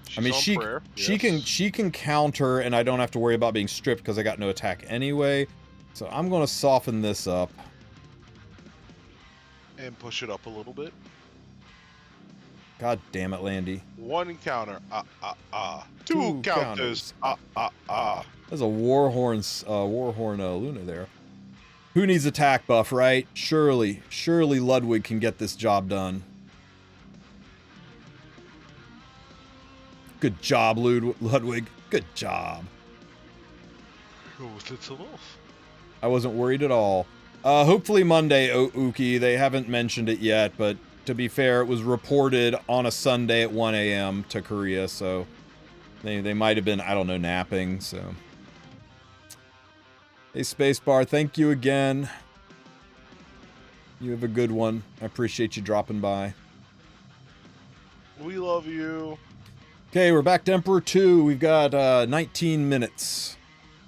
She's I mean, on prayer, she can counter, and I don't have to worry about being stripped because I got no attack anyway. So I'm going to soften this up. And push it up a little bit. God damn it, Landy. One counter. Two counters. There's a Warhorn Luna there. Who needs attack buff, right? Surely Ludwig can get this job done. Good job, Ludwig. Good job. It's a Wolf. I wasn't worried at all. Hopefully Monday, Uki. They haven't mentioned it yet, but to be fair, it was reported on a Sunday at 1 a.m. to Korea, so they might have been, I don't know, napping, so. Hey, Spacebar, thank you again. You have a good one. I appreciate you dropping by. We love you. Okay, we're back to Emperor 2. We've got 19 minutes.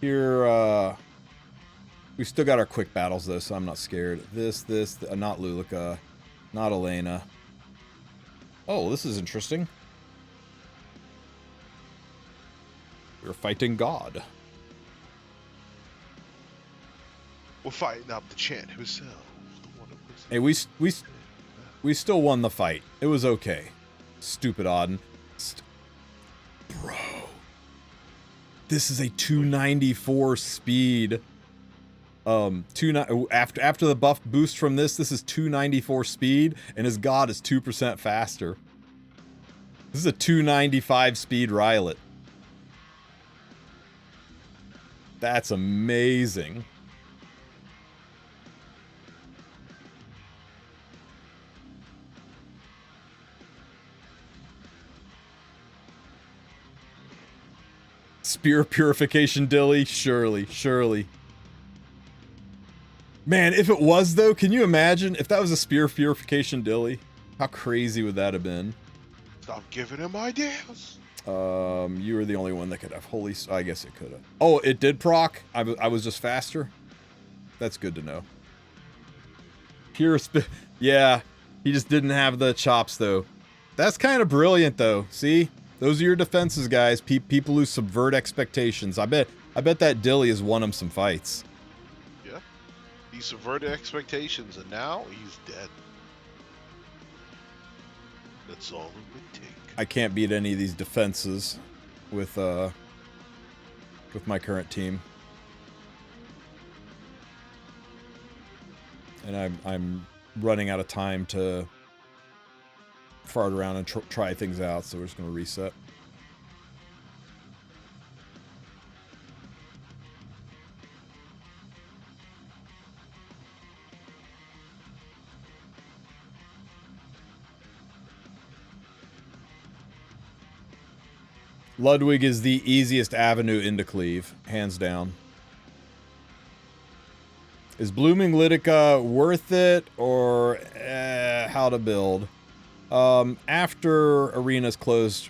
Here, we still got our quick battles, though, so I'm not scared. Not Lulika. Not Elena. Oh, this is interesting. We're fighting God. We're fighting up the chant himself. Hey, we still won the fight. It was okay. Stupid Auden. Bro. This is a 294 speed. After the buff boost from this is 294 speed, and his god is 2% faster. This is a 295 speed Rylet. That's amazing. Spear Purification Dilly? Surely. Man, if it was, though, can you imagine if that was a Spear Purification Dilly? How crazy would that have been? Stop giving him ideas. You were the only one that could have holy... I guess it could have. Oh, it did proc? I was just faster? That's good to know. Yeah, he just didn't have the chops, though. That's kind of brilliant, though. See? Those are your defenses, guys. People who subvert expectations. I bet that Dilly has won him some fights. Yeah. He subverted expectations, and now he's dead. That's all it would take. I can't beat any of these defenses with my current team. And I'm running out of time to fart around and try things out, so we're just going to reset. Ludwig is the easiest avenue into cleave, hands down. Is Blooming Litica worth it, or how to build? After arena's closed,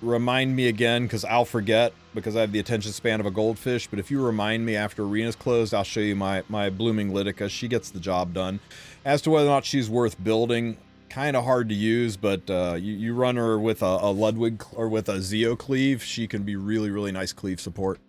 remind me again, because I'll forget, because I have the attention span of a goldfish, but if you remind me after arena's closed, I'll show you my Blooming Litica. She gets the job done. As to whether or not she's worth building, kind of hard to use, but you run her with a Ludwig or with a Zeo cleave, she can be really, really nice cleave support.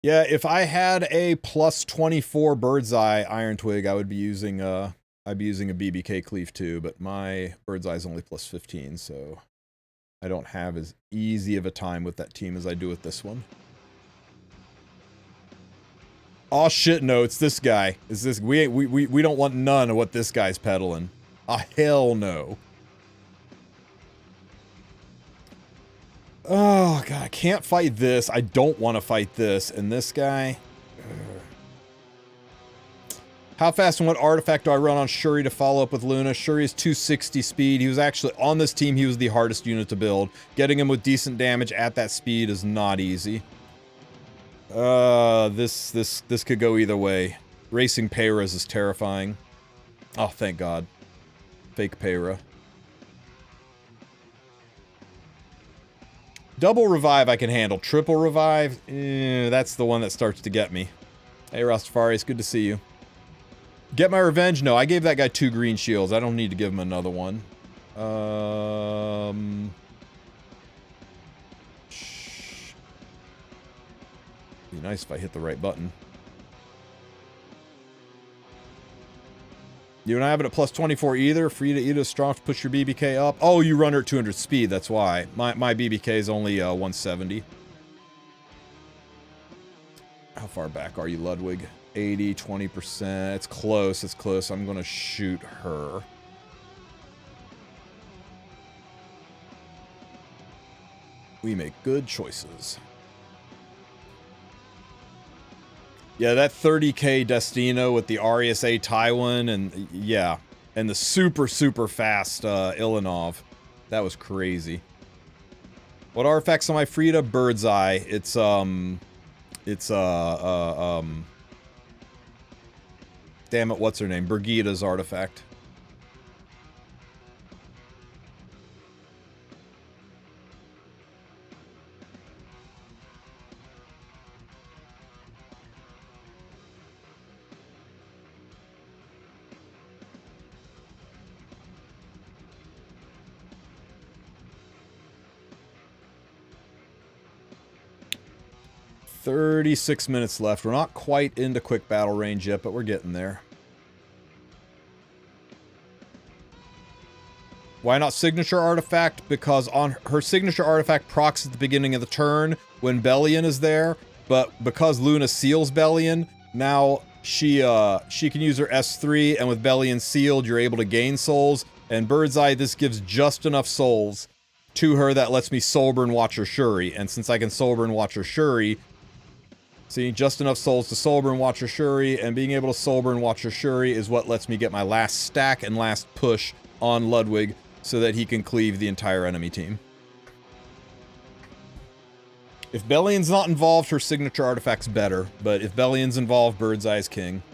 Yeah, if I had a plus 24 Bird's Eye Iron Twig, I would be using I'd be using a BBK cleave too, but my Bird's Eye is only plus 15, so I don't have as easy of a time with that team as I do with this one. Oh shit, no, it's this guy. Is this we don't want none of what this guy's peddling. Ah, hell no. Oh, God, I can't fight this. I don't want to fight this. And this guy... How fast and what artifact do I run on Shuri to follow up with Luna? Shuri is 260 speed. He was actually, on this team, he was the hardest unit to build. Getting him with decent damage at that speed is not easy. This could go either way. Racing Peyras is terrifying. Oh, thank God. Fake Peyra. Double revive I can handle. Triple revive? That's the one that starts to get me. Hey, Rastafari, it's good to see you. Get my revenge? No, I gave that guy 2 green shields. I don't need to give him another one. Be nice if I hit the right button. You and I have it at plus 24 either. Free to eat a strong to push your BBK up. Oh, you run her at 200 speed. That's why. My BBK is only 170. How far back are you, Ludwig? 80, 20%. It's close. It's close. I'm going to shoot her. We make good choices. Yeah, that 30k Destino with the RESA Taiwan and yeah, and the super fast Ilanov. That was crazy. What artifacts am I free to? Bird's Eye. Damn it, what's her name? Brigida's artifact. $36 minutes left. We're not quite into quick battle range yet, but we're getting there. Why not signature artifact? Because on her signature artifact procs at the beginning of the turn when Bellion is there, but because Luna seals Bellion, now she can use her S3, and with Bellion sealed, you're able to gain souls. And Bird's Eye, this gives just enough souls to her that lets me Soulburn Watcher Shuri. And since I can Soulburn Watcher Shuri, see, just enough souls to Soulburn Watcher Shuri, and being able to Soulburn Watcher Shuri is what lets me get my last stack and last push on Ludwig so that he can cleave the entire enemy team. If Bellion's not involved, her signature artifact's better, but if Bellion's involved, Bird's Eye's king.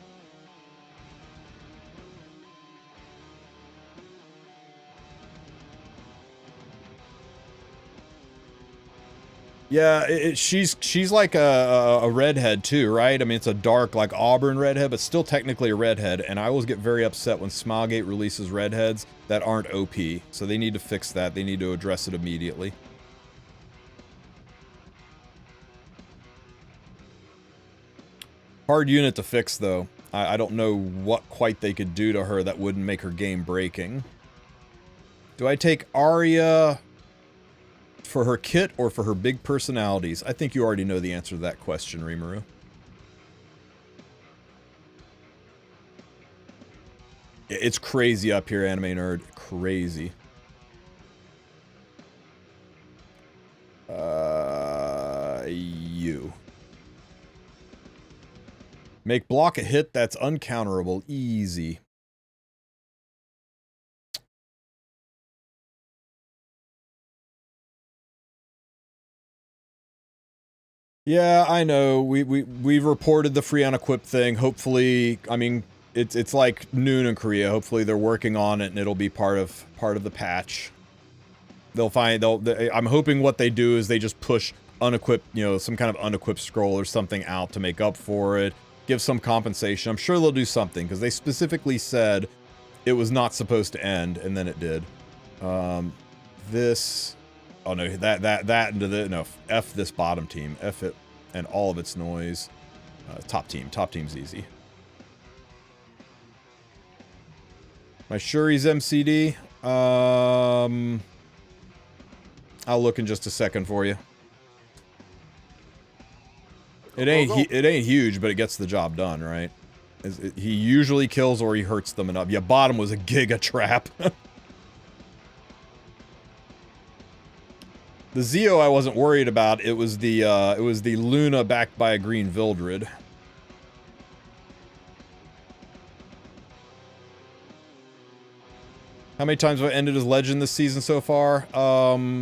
Yeah, she's like a redhead too, right? I mean, it's a dark, like auburn redhead, but still technically a redhead, and I always get very upset when Smilegate releases redheads that aren't OP, so they need to fix that. They need to address it immediately. Hard unit to fix, though. I don't know what quite they could do to her that wouldn't make her game breaking. Do I take Arya for her kit or for her big personalities? I think you already know the answer to that question, Rimuru. It's crazy up here, Anime Nerd. Crazy. You. Make block a hit that's uncounterable. Easy. Yeah, I know. We've reported the free unequipped thing. Hopefully, I mean, it's like noon in Korea. Hopefully they're working on it and it'll be part of the patch. I'm hoping what they do is they just push unequipped, you know, some kind of unequipped scroll or something out to make up for it. Give some compensation. I'm sure they'll do something because they specifically said it was not supposed to end, and then it did. This. Oh no, that into the no. F this bottom team. F it and all of its noise. Top team's easy. My Shuri's MCD. I'll look in just a second for you. It ain't huge, but it gets the job done, right? He usually kills or he hurts them enough. Yeah, bottom was a giga trap. The Zeo I wasn't worried about. It was the Luna backed by a green Vildred. How many times have I ended as legend this season so far? All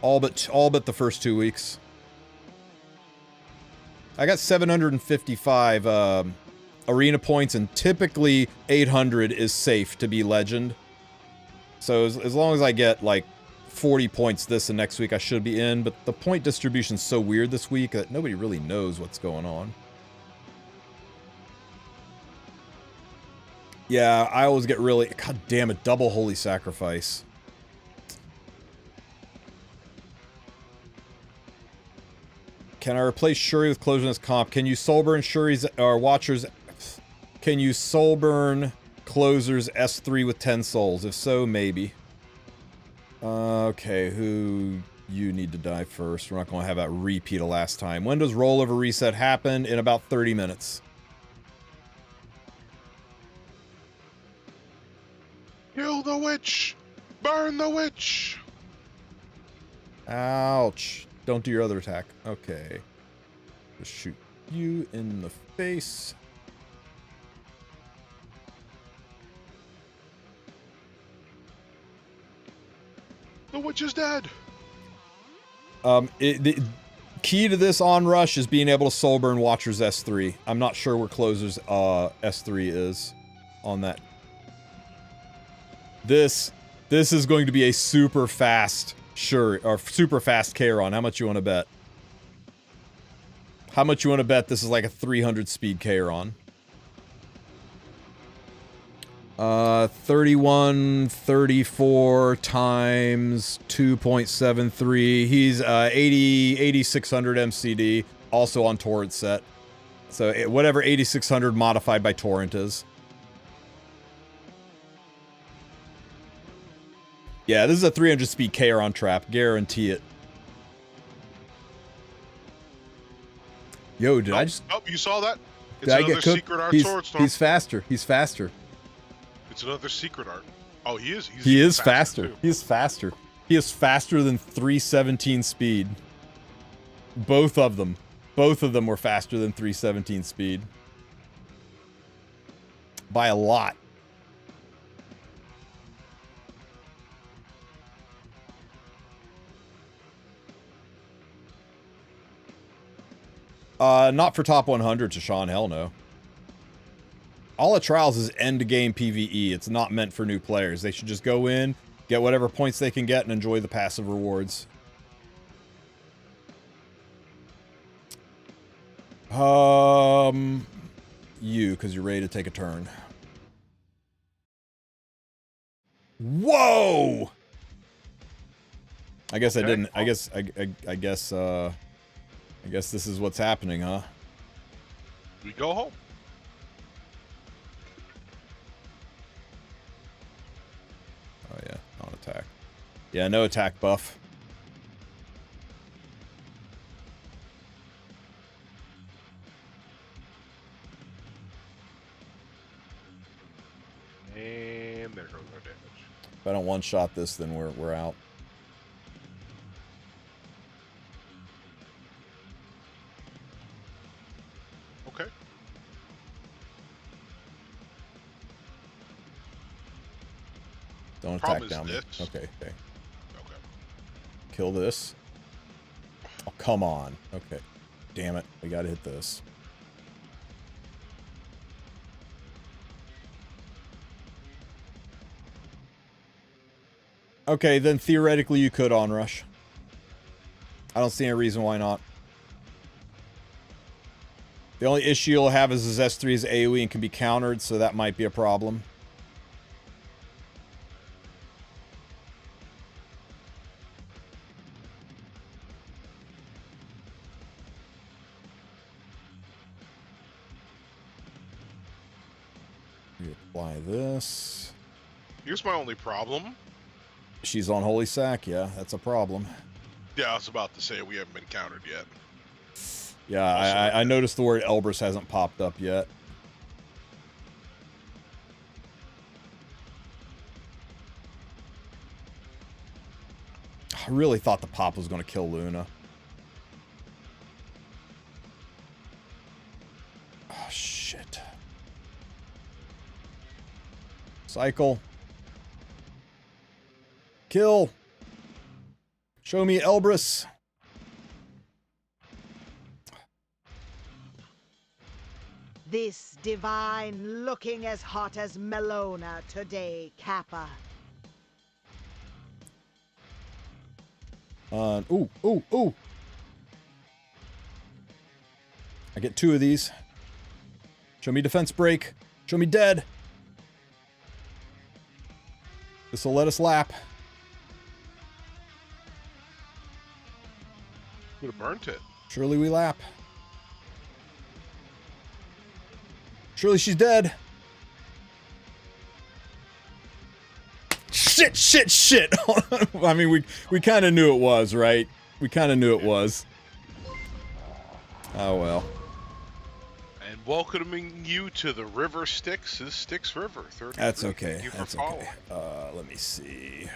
but the first 2 weeks. I got 755 arena points, and typically 800 is safe to be legend. So as long as I get like 40 points this and next week, I should be in. But the point distribution's so weird this week that nobody really knows what's going on. Yeah, I always get really... God damn it, double Holy Sacrifice. Can I replace Shuri with Closure as comp? Can you soulburn Shuri's or Watcher's... Can you soulburn Closer's S3 with 10 souls? If so, maybe. Okay, who... You need to die first. We're not going to have that repeat of last time. When does rollover reset happen? In about 30 minutes. Kill the witch! Burn the witch! Ouch. Don't do your other attack. Okay. Just shoot you in the face. The witch is dead! The key to this onrush is being able to soulburn Watcher's S3. I'm not sure where Closer's S3 is on that. This is going to be a super fast super fast Charon. How much you want to bet? How much you want to bet this is like a 300 speed Charon? 3134 times 2.73. He's 8600 MCD, also on torrent set. So whatever 8600 modified by torrent is. Yeah, this is a 300 speed Charon trap. Guarantee it. Yo, did I just... Oh, you saw that? It's did I another get cooked? secret art sword storm. He's faster. He's faster. It's another secret art. Oh, he is. He is faster. He is faster. He is faster than 317 speed. Both of them. Both of them were faster than 317 speed. By a lot. Not for top 100 to Sean, hell no. All of Trials is end-game PvE. It's not meant for new players. They should just go in, get whatever points they can get, and enjoy the passive rewards. You, because you're ready to take a turn. Whoa! I guess I didn't. I guess this is what's happening, huh? We go home. Oh yeah, non-attack. Yeah, no attack buff. And there goes our damage. If I don't one-shot this, then we're out. Okay. Don't Problem attack down is me. this. Okay. Okay. Kill this. Oh, come on. Okay. Damn it. We gotta hit this. Okay, then theoretically you could onrush. I don't see any reason why not. The only issue you'll have is his S3 is AoE and can be countered, so that might be a problem. Reapply this. Here's my only problem. She's on Holy Sack, yeah, that's a problem. Yeah, I was about to say we haven't been countered yet. Yeah, I noticed the word Elbrus hasn't popped up yet. I really thought the pop was going to kill Luna. Oh, shit. Cycle. Kill. Show me Elbrus. This divine looking as hot as Melona today, Kappa. Ooh, ooh, ooh. I get 2 of these. Show me defense break. Show me dead. This will let us lap. Would have burnt it. Surely we lap. Surely she's dead. Shit, shit, shit. I mean, we kind of knew it was, right? We kind of knew it was. Oh, well. And welcoming you to the River Styx is Styx River. That's okay. Thank you That's for okay. Let me see.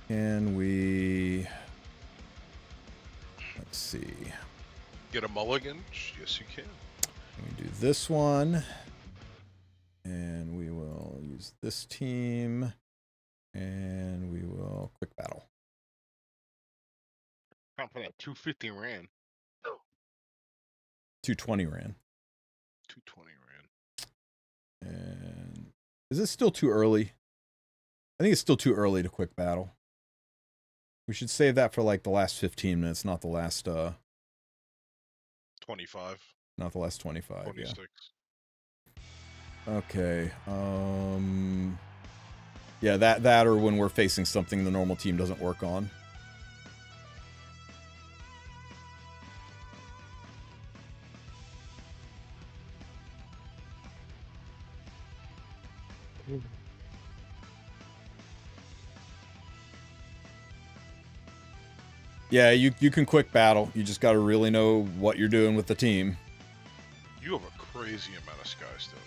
Can we... Let's see. Get a mulligan? Yes, you can. We do this one. And we will use this team. And we will quick battle. Count for that 250 ran. 220 ran. 220 ran. And is this still too early? I think it's still too early to quick battle. We should save that for like the last 15 minutes, not the last 25. Not the last 25. 26. Yeah. Okay. Yeah, that or when we're facing something the normal team doesn't work on. Yeah, you can quick battle. You just got to really know what you're doing with the team. You have a crazy amount of Sky Stones.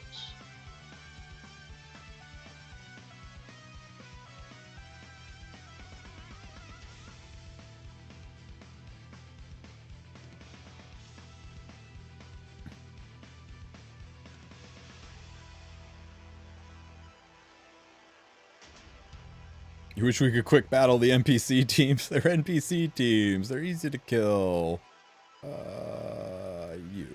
You wish we could quick battle the NPC teams. They're NPC teams. They're easy to kill. You.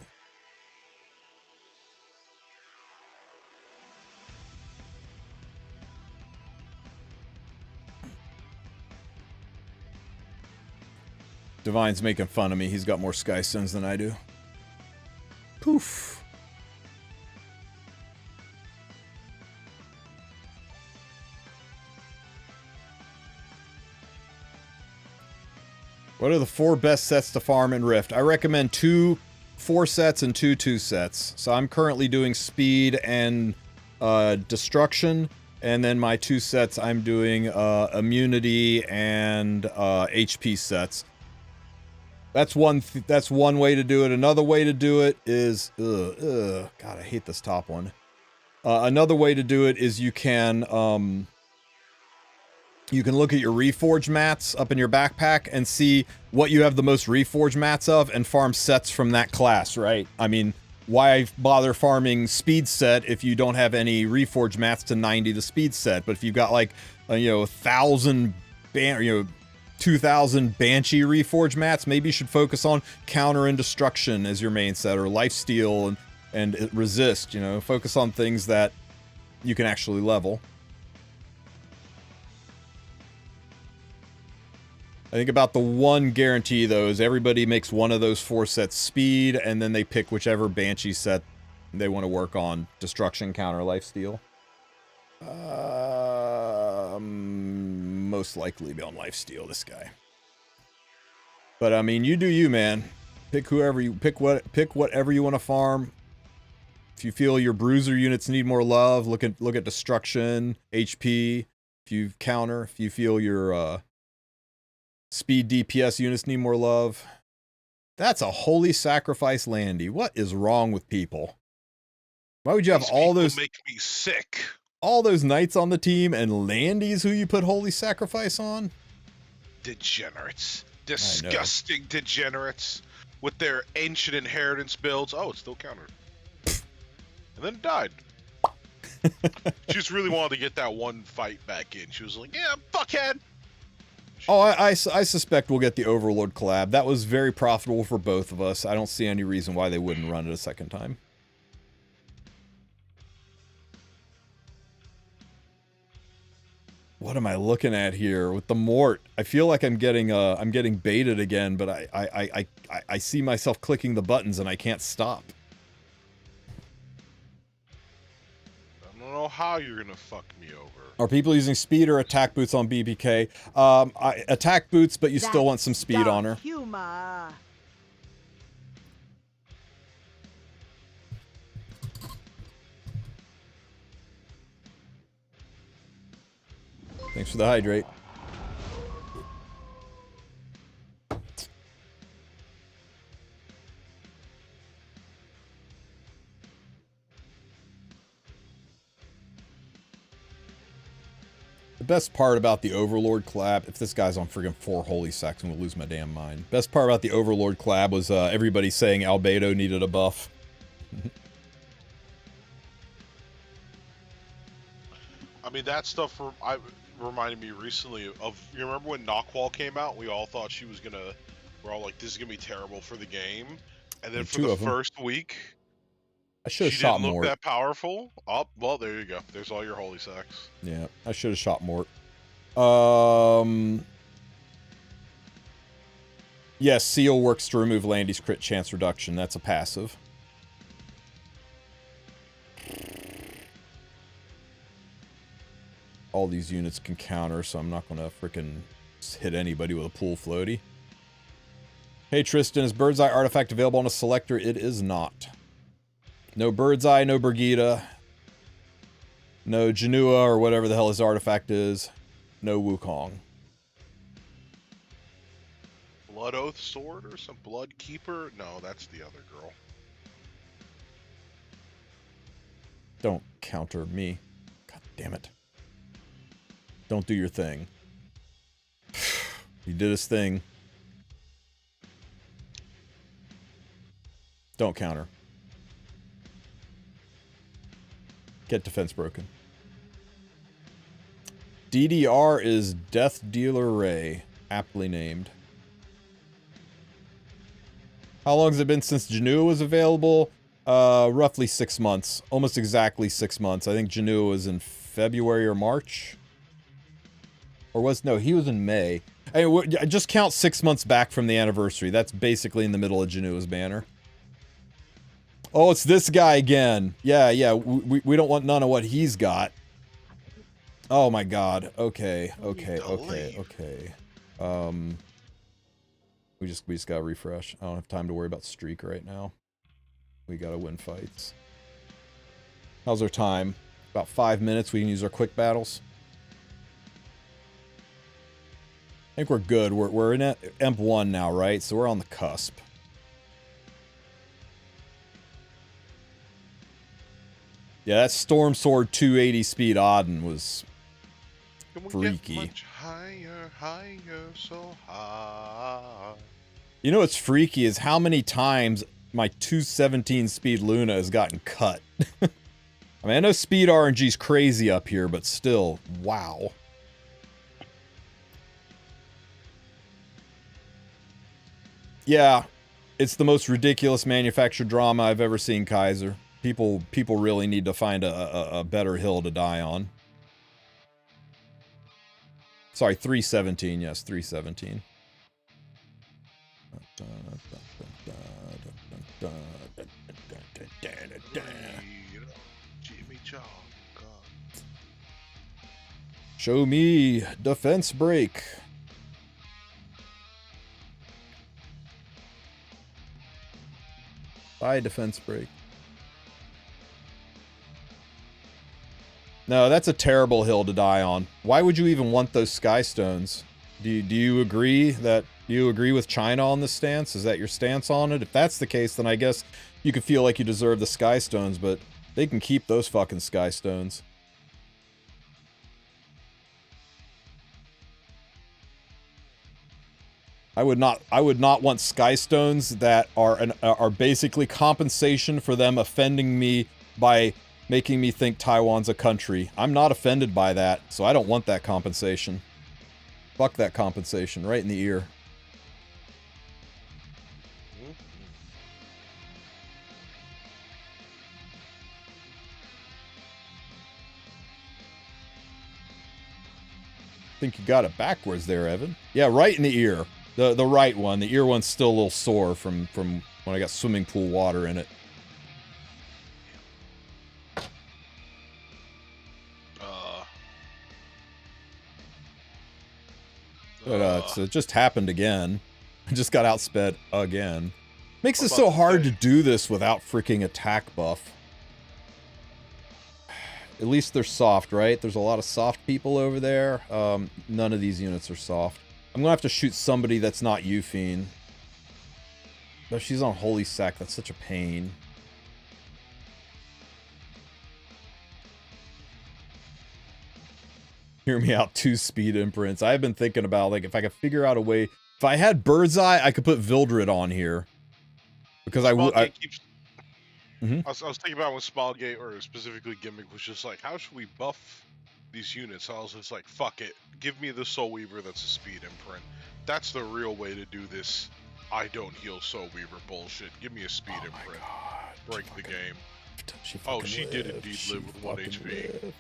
Divine's making fun of me. He's got more Sky Stones than I do. Poof. What are the 4 best sets to farm in Rift? I recommend 2 4 sets and 2 2 sets. So I'm currently doing speed and destruction, and then my 2 sets I'm doing immunity and HP sets. That's one way to do it. Another way to do it is God, I hate this top one. Another way to do it is you can look at your reforge mats up in your backpack and see what you have the most reforge mats of and farm sets from that class, right? I mean, why bother farming speed set if you don't have any reforge mats to 90 the speed set? But if you've got like, 1,000, 2,000 Banshee reforge mats, maybe you should focus on counter and destruction as your main set, or lifesteal and resist, focus on things that you can actually level. I think about the one guarantee, though, is everybody makes one of those 4 sets speed, and then they pick whichever Banshee set they want to work on. Destruction, counter, lifesteal. Most likely be on lifesteal, this guy. But, I mean, you do you, man. Pick whoever you... Pick whatever you want to farm. If you feel your bruiser units need more love, look at destruction, HP. If you counter, if you feel your... speed DPS units need more love. That's a holy sacrifice, Landy. What is wrong with people? Why would you have all those... Make me sick. all those knights on the team and Landy's who you put Holy Sacrifice on? Degenerates. Disgusting degenerates. With their ancient inheritance builds. Oh, it still countered. And then it died. She just really wanted to get that one fight back in. She was like, yeah, fuckhead! Oh, I suspect we'll get the Overlord collab. That was very profitable for both of us. I don't see any reason why they wouldn't run it a second time. What am I looking at here with the Mort? I feel like I'm getting baited again, but I see myself clicking the buttons and I can't stop. I don't know how you're gonna fuck me over. Are people using speed or attack boots on BBK? Attack boots, but you still want some speed on her. Humor. Thanks for the hydrate. The best part about the Overlord collab, if this guy's on friggin' 4 holy sacks, I'm gonna lose my damn mind. Best part about the Overlord collab was everybody saying Albedo needed a buff. I mean, that stuff reminded me recently of, you remember when Knockwall came out? We all thought she was gonna, we're all like, this is gonna be terrible for the game. And then for the first week, I should have she shot didn't look Mort. that powerful. Oh, well, there you go. There's all your holy sacks. Yeah, I should have shot Mort. Yes, Seal works to remove Landy's crit chance reduction. That's a passive. All these units can counter, so I'm not going to frickin' hit anybody with a pool floaty. Hey Tristen, is Bird's Eye artifact available on a selector? It is not. No Bird's Eye, no Brigida. No Janua, or whatever the hell his artifact is. No Wukong. Blood Oath Sword or some Blood Keeper? No, that's the other girl. Don't counter me. God damn it. Don't do your thing. He did his thing. Don't counter. Get defense broken. DDR is Death Dealer Ray. Aptly named. How long has it been since Janua was available? Roughly 6 months. Almost exactly 6 months. I think Janua was in February or March. Or was, no, he was in May. I mean, just count 6 months back from the anniversary. That's basically in the middle of Janua's banner. Oh, it's this guy again. Yeah, we don't want none of what he's got. Oh my god. Okay. We just gotta refresh. I don't have time to worry about streak right now. We gotta win fights. How's our time? About 5 minutes. We can use our quick battles. I think we're good. We're in Emp 1 now, right? So we're on the cusp. Yeah, that Storm Sword 280 speed Auden was freaky. Much higher, so high. You know what's freaky is how many times my 217 speed Luna has gotten cut. I mean, I know speed RNG's crazy up here, but still, wow. Yeah, it's the most ridiculous manufactured drama I've ever seen, Kaiser. People really need to find a better hill to die on. Sorry, 317. Yes, 317. Show me defense break. Bye, defense break. No, that's a terrible hill to die on. Why would you even want those sky stones? Do you agree with China on this stance? Is that your stance on it? If that's the case, then I guess you could feel like you deserve the sky stones, but they can keep those fucking sky stones. I would not want sky stones that are basically compensation for them offending me by making me think Taiwan's a country. I'm not offended by that, so I don't want that compensation. Fuck that compensation, right in the ear. I think you got it backwards there, Evan. Yeah, right in the ear. The right one. The ear one's still a little sore from when I got swimming pool water in it. But it just happened again. I just got outsped again. Makes it so hard to do this without freaking attack buff. At least they're soft, right? There's a lot of soft people over there. None of these units are soft. I'm gonna have to shoot somebody that's not Euphine. But she's on Holy Sack. That's such a pain. Hear me out, 2 speed imprints. I've been thinking about, like, if I could figure out a way... If I had Bird's Eye, I could put Vildred on here. Because I would... I was thinking about when Smallgate, or specifically Gimmick, was just like, how should we buff these units? I was just like, fuck it. Give me the Soul Weaver that's a speed imprint. That's the real way to do this. I don't heal Soul Weaver bullshit. Give me a speed imprint. Break the game. She did indeed live with 1 HP. Lived.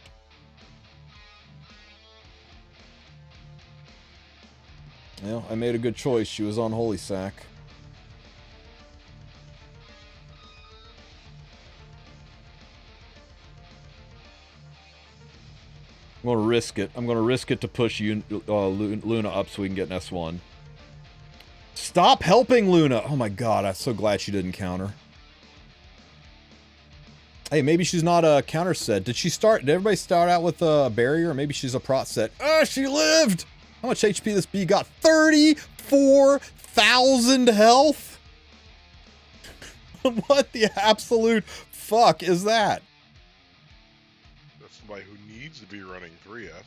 Well, I made a good choice. She was on Holy Sack. I'm going to risk it. I'm going to risk it to push Luna up so we can get an S1. Stop helping Luna! Oh my god, I'm so glad she didn't counter. Hey, maybe she's not a counter set. Did everybody start out with a barrier? Maybe she's a prot set. Ah, she lived! How much HP this bee got? 34,000 health? What the absolute fuck is that? That's somebody who needs to be running 3F.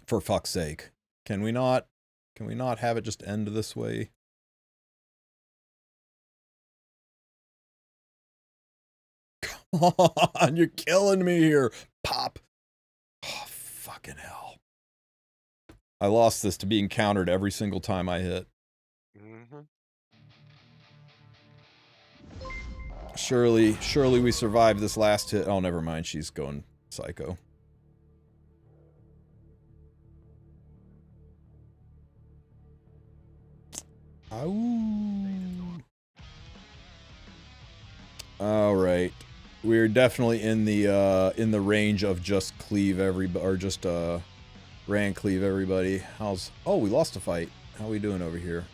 For fuck's sake. Can we not have it just end this way? Come on, you're killing me here. Pop. Oh, fucking hell. I lost this to being countered every single time I hit. Surely we survived this last hit. Oh, never mind. She's going psycho. All right. We're definitely in the range of just cleave everybody, or just ran cleave everybody. Oh, we lost a fight. How are we doing over here?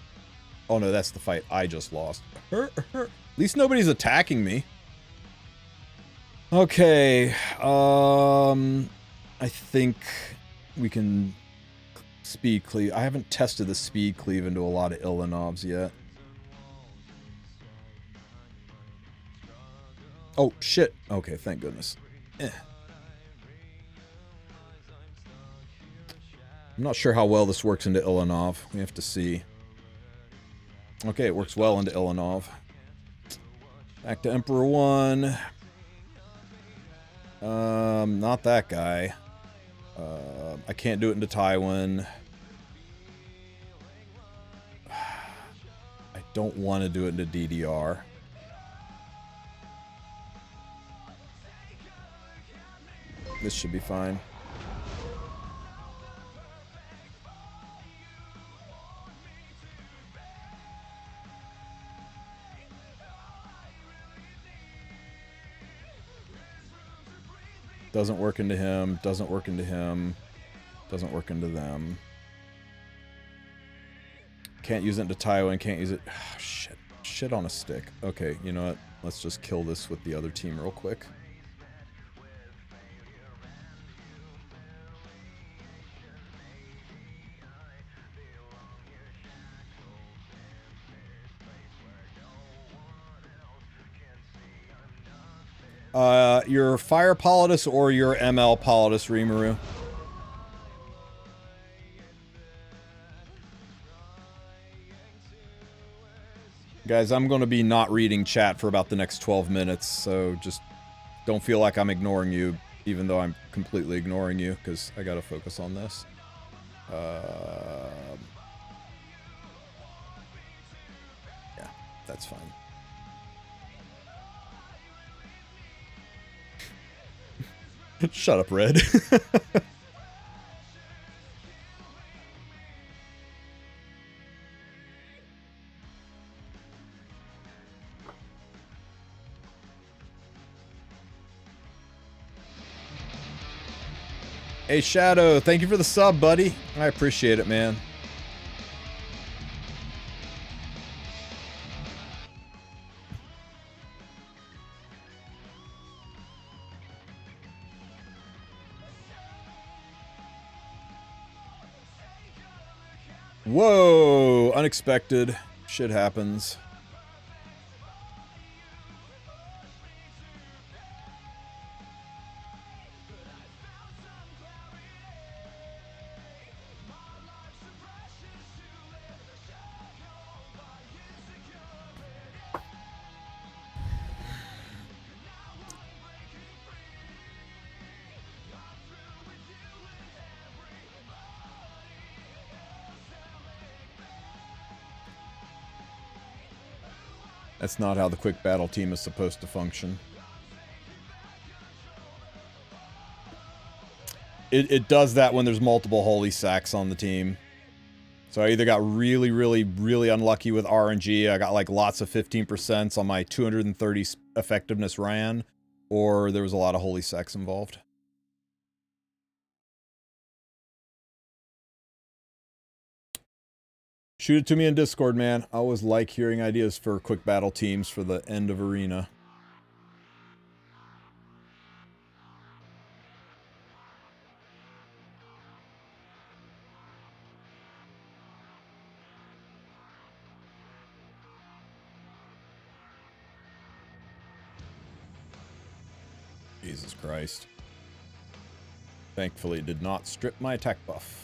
Oh no, that's the fight I just lost. At least nobody's attacking me. Okay. I think we can speed cleave. I haven't tested the speed cleave into a lot of Ilanovs yet. Oh, shit. Okay, thank goodness. I'm not sure how well this works into Ilanov. We have to see. Okay, it works well into Ilanov. Back to Emperor 1. Not that guy. I can't do it into Taiwan. I don't want to do it into DDR. This should be fine. Doesn't work into him, doesn't work into him, doesn't work into them. Can't use it into Taiwan, can't use it. Oh, shit. Shit on a stick. Okay, you know what? Let's just kill this with the other team real quick. Your Fire Politis or your ML Politis, Rimuru? Guys, I'm going to be not reading chat for about the next 12 minutes, so just don't feel like I'm ignoring you, even though I'm completely ignoring you, because I got to focus on this. Yeah, that's fine. Shut up, Red. Hey, Shadow, thank you for the sub, buddy. I appreciate it, man. Whoa, unexpected. Shit happens. That's not how the quick battle team is supposed to function. It does that when there's multiple holy sacks on the team. So I either got really, really, really unlucky with RNG. I got like lots of 15% on my 230 effectiveness ran, or there was a lot of holy sacks involved. Shoot it to me in Discord, man. I always like hearing ideas for quick battle teams for the end of Arena. Jesus Christ. Thankfully, it did not strip my attack buff.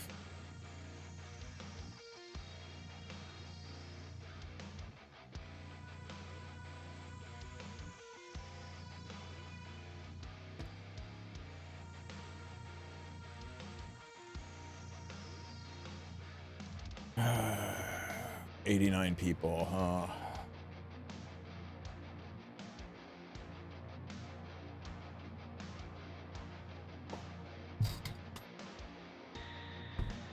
$89 people, huh?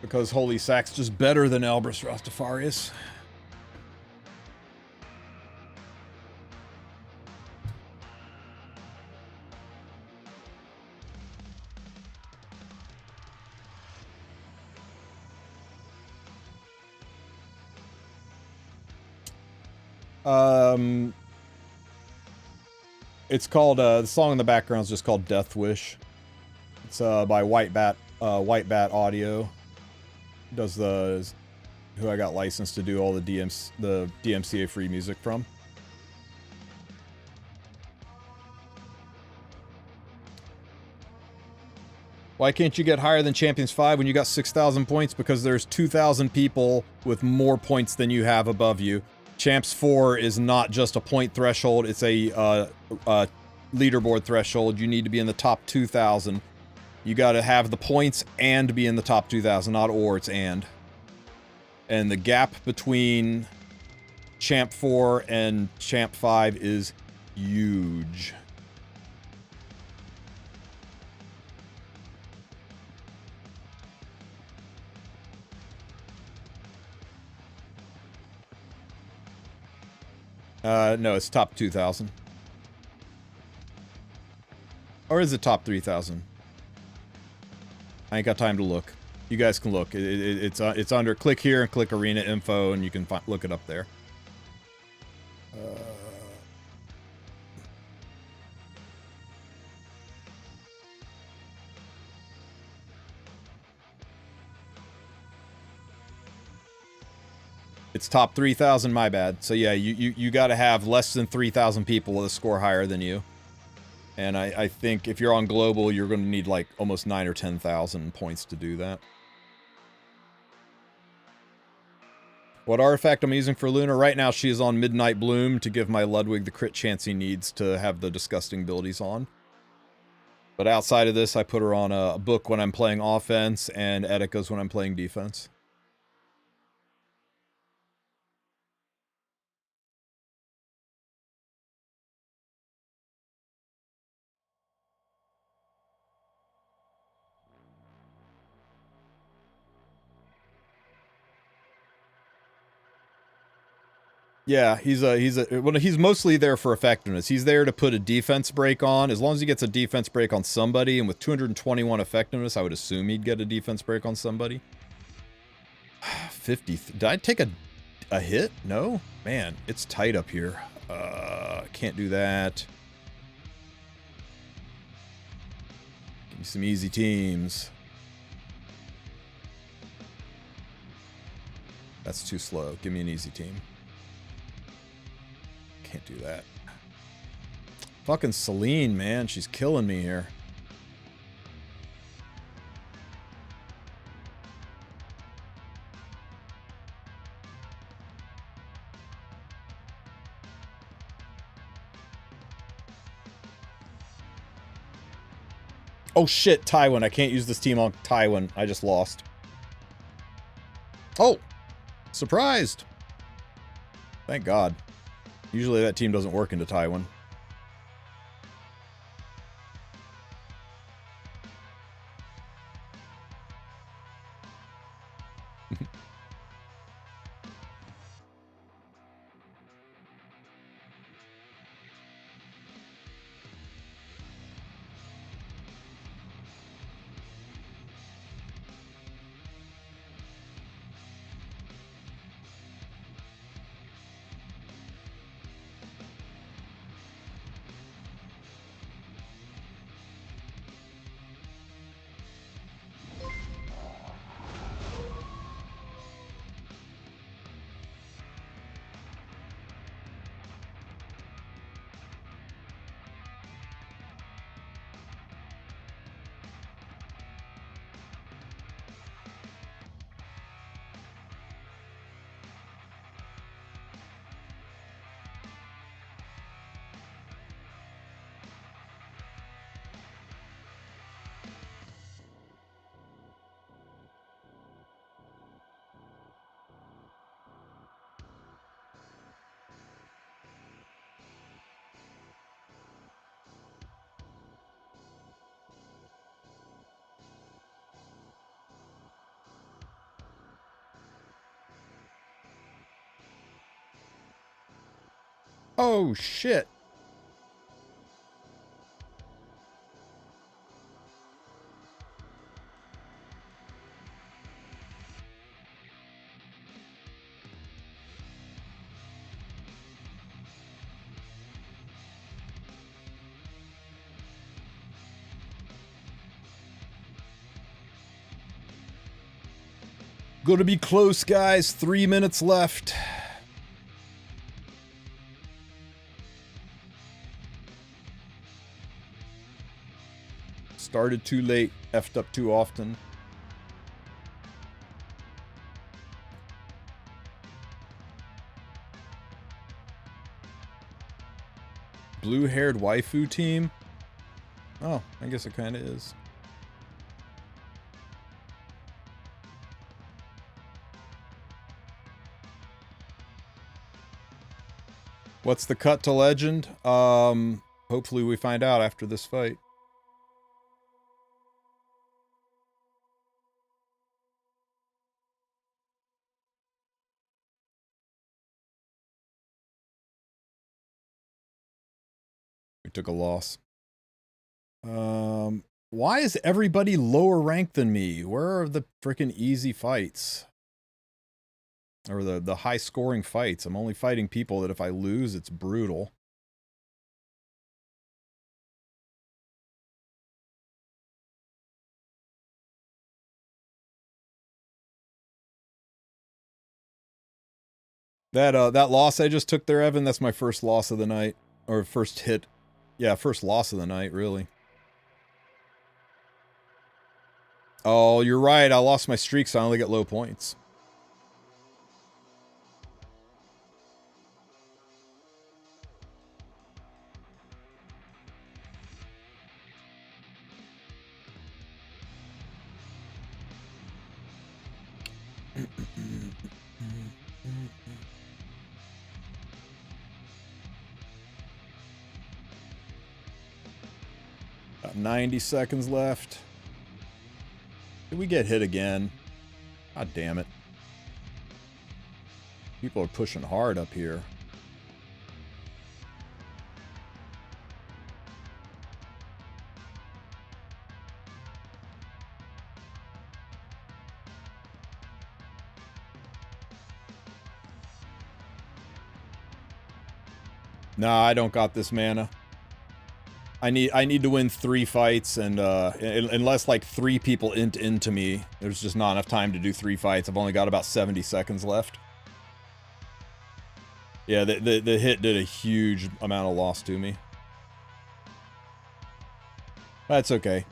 Because Holy Sack's just better than Elbrus Rastafarius. It's called, the song in the background is just called Death Wish. It's by White Bat Audio. Does who I got licensed to do all the DMCA free music from. Why can't you get higher than Champions 5 when you got 6,000 points? Because there's 2,000 people with more points than you have above you. Champs 4 is not just a point threshold, it's a leaderboard threshold. You need to be in the top 2,000. You gotta have the points and be in the top 2,000, not or, it's and. And the gap between Champ 4 and Champ 5 is huge. No, it's top 2,000. Or is it top 3,000? I ain't got time to look. You guys can look. It's under. Click here and click Arena Info, and you can look it up there. It's top 3,000, my bad. So yeah, you got to have less than 3,000 people with a score higher than you. And I think if you're on global, you're going to need like almost 9,000 or 10,000 points to do that. What artifact I'm using for Luna? Right now she is on Midnight Bloom to give my Ludwig the crit chance he needs to have the disgusting abilities on. But outside of this, I put her on a book when I'm playing offense and Etikas when I'm playing defense. Yeah, he's mostly there for effectiveness. He's there to put a defense break on. As long as he gets a defense break on somebody, and with 221 effectiveness, I would assume he'd get a defense break on somebody. 50. Did I take a hit? No? Man, it's tight up here. Can't do that. Give me some easy teams. That's too slow. Give me an easy team. Can't do that. Fucking Celine, man. She's killing me here. Oh shit, Tywin. I can't use this team on Tywin. I just lost. Oh! Surprised! Thank God. Usually that team doesn't work into Tywin. Oh, shit. Gonna be close, guys. 3 minutes left. Started too late, effed up too often. Blue-haired waifu team? Oh, I guess it kind of is. What's the cut to legend? Hopefully we find out after this fight. We took a loss. Why is everybody lower ranked than me? Where are the freaking easy fights? Or the high scoring fights? I'm only fighting people that if I lose, it's brutal. That loss I just took there, Evan, that's my first loss of the night. Or first hit. Yeah, first loss of the night, really. Oh, you're right. I lost my streak, so I only get low points. About 90 seconds left. Did we get hit again? God damn it. People are pushing hard up here. Nah, I don't got this mana. I need to win 3 fights, and unless like 3 people int into me, there's just not enough time to do 3 fights. I've only got about 70 seconds left. Yeah, the hit did a huge amount of loss to me. That's okay.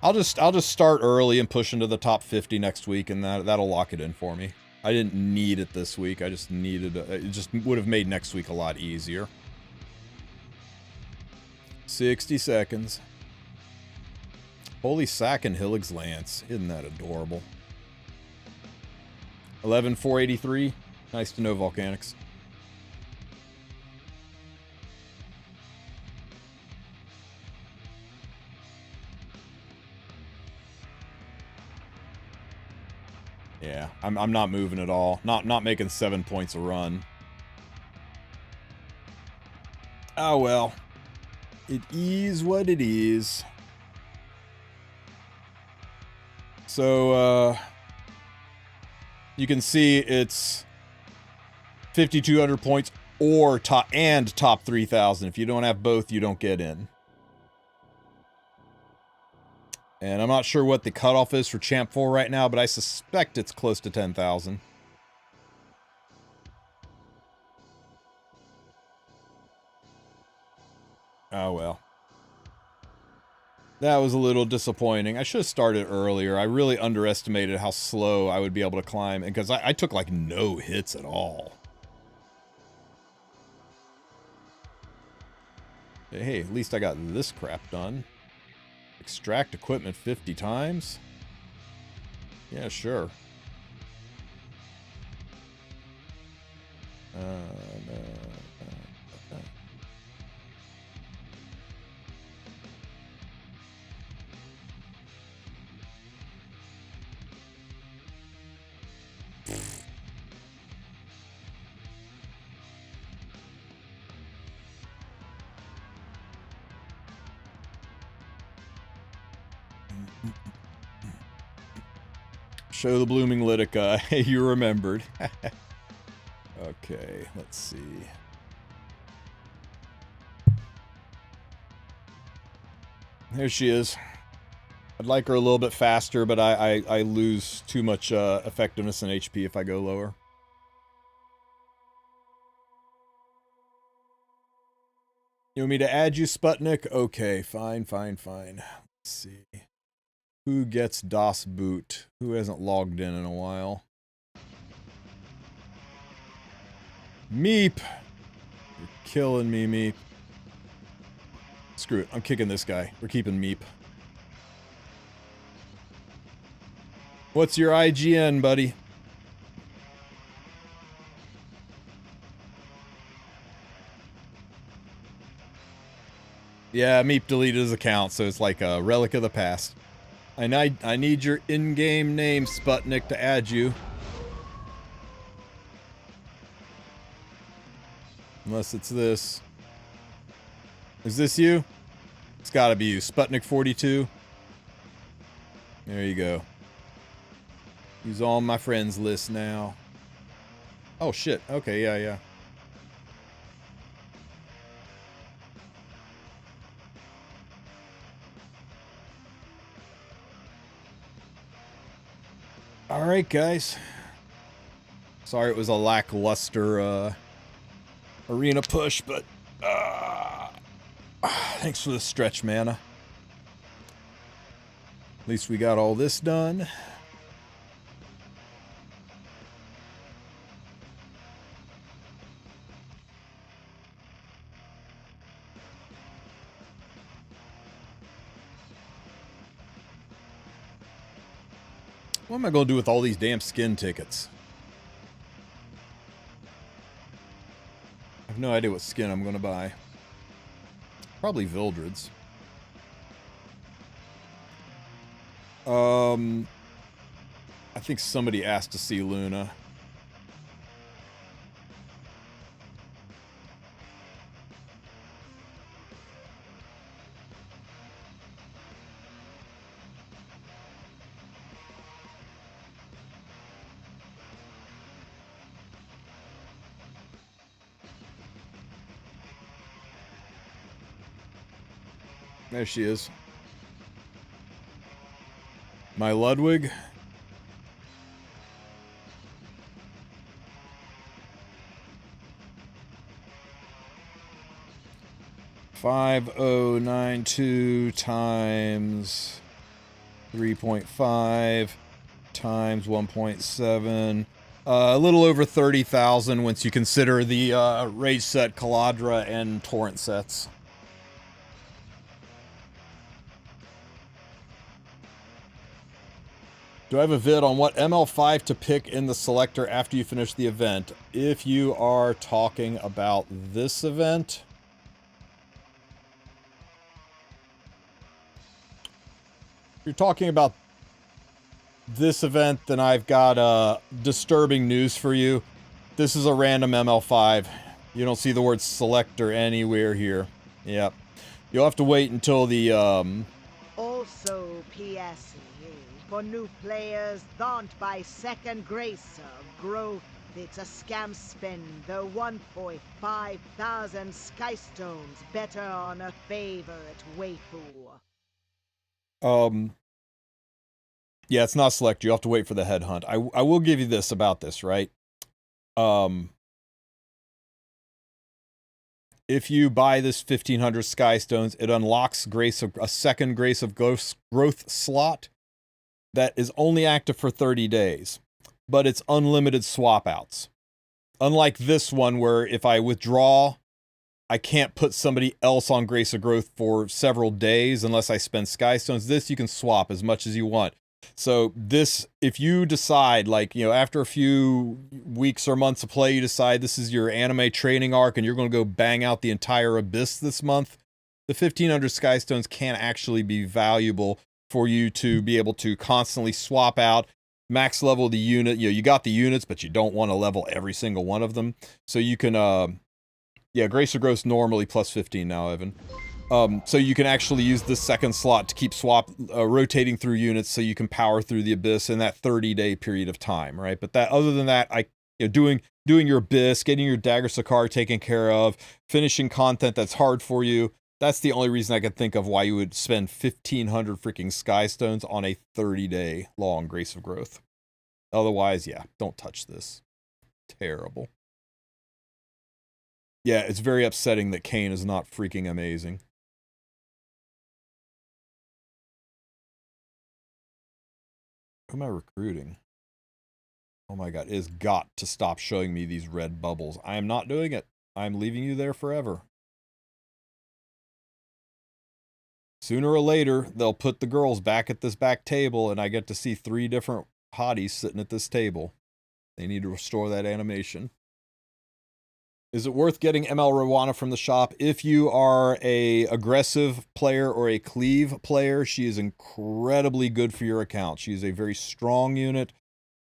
I'll just start early and push into the top 50 next week, and that'll lock it in for me. I didn't need it this week. I just needed it. Just would have made next week a lot easier. 60 seconds. Holy sack and Hillig's Lance. Isn't that adorable? 11,483. Nice to know, Volcanics. Yeah, I'm not moving at all. Not making 7 points a run. Oh well. It is what it is. So, you can see it's 5,200 points or top 3,000. If you don't have both, you don't get in. And I'm not sure what the cutoff is for Champ 4 right now, but I suspect it's close to 10,000. Oh well. That was a little disappointing. I should have started earlier. I really underestimated how slow I would be able to climb, because I took like no hits at all. Hey, at least I got this crap done. Extract equipment 50 times? Yeah, sure. Show the blooming Litica. You remembered. Okay, let's see. There she is. I'd like her a little bit faster, but I lose too much effectiveness and HP if I go lower. You want me to add you, Sputnik? Okay, fine. Let's see. Who gets DOS boot? Who hasn't logged in a while? Meep! You're killing me, Meep. Screw it. I'm kicking this guy. We're keeping Meep. What's your IGN, buddy? Yeah, Meep deleted his account, so it's like a relic of the past. I need your in-game name, Sputnik, to add you. Unless it's this. Is this you? It's gotta be you. Sputnik42. There you go. He's on my friends list now. Oh, shit. Okay, yeah. Alright, guys. Sorry it was a lackluster arena push, but thanks for the stretch, mana. At least we got all this done. What am I going to do with all these damn skin tickets? I have no idea what skin I'm going to buy. Probably Vildred's. I think somebody asked to see Luna. There she is. My Ludwig. $5092 times 3.5 times 1.7. A little over 30,000 once you consider the Rage set, Caladra, and Torrent sets. Do I have a vid on what ML5 to pick in the selector after you finish the event? If you are talking about this event, if you're talking about this event, then I've got disturbing news for you. This is a random ML5. You don't see the word selector anywhere here. Yep. You'll have to wait until the Also, PS, for new players, don't buy second grace of growth. It's a scam spend the 1.5 thousand skystones better on a favorite waifu. Yeah, it's not select. You have to wait for the headhunt. I will give you this about this, right? If you buy this 1500 skystones, it unlocks a second grace of growth slot that is only active for 30 days, but it's unlimited swap outs. Unlike this one where if I withdraw, I can't put somebody else on Grace of Growth for several days unless I spend Skystones. This you can swap as much as you want. So this, if you decide, like, you know, after a few weeks or months of play, you decide this is your anime training arc and you're going to go bang out the entire Abyss this month, the 1500 Skystones can actually be valuable for you to be able to constantly swap out, max level the unit. You know, you got the units, but you don't want to level every single one of them. So you can, yeah, Grace of Growth normally plus 15 now, Evan. So you can actually use this second slot to keep rotating through units so you can power through the Abyss in that 30-day period of time, right? But that, other than that, doing your Abyss, getting your Dagger Sakar taken care of, finishing content that's hard for you, that's the only reason I could think of why you would spend 1,500 freaking Skystones on a 30-day long Grace of Growth. Otherwise, yeah, don't touch this. Terrible. Yeah, it's very upsetting that Kane is not freaking amazing. Who am I recruiting? Oh my god, it has got to stop showing me these red bubbles. I am not doing it. I'm leaving you there forever. Sooner or later, they'll put the girls back at this back table, and I get to see 3 different hotties sitting at this table. They need to restore that animation. Is it worth getting ML Rowana from the shop? If you are a aggressive player or a cleave player, she is incredibly good for your account. She is a very strong unit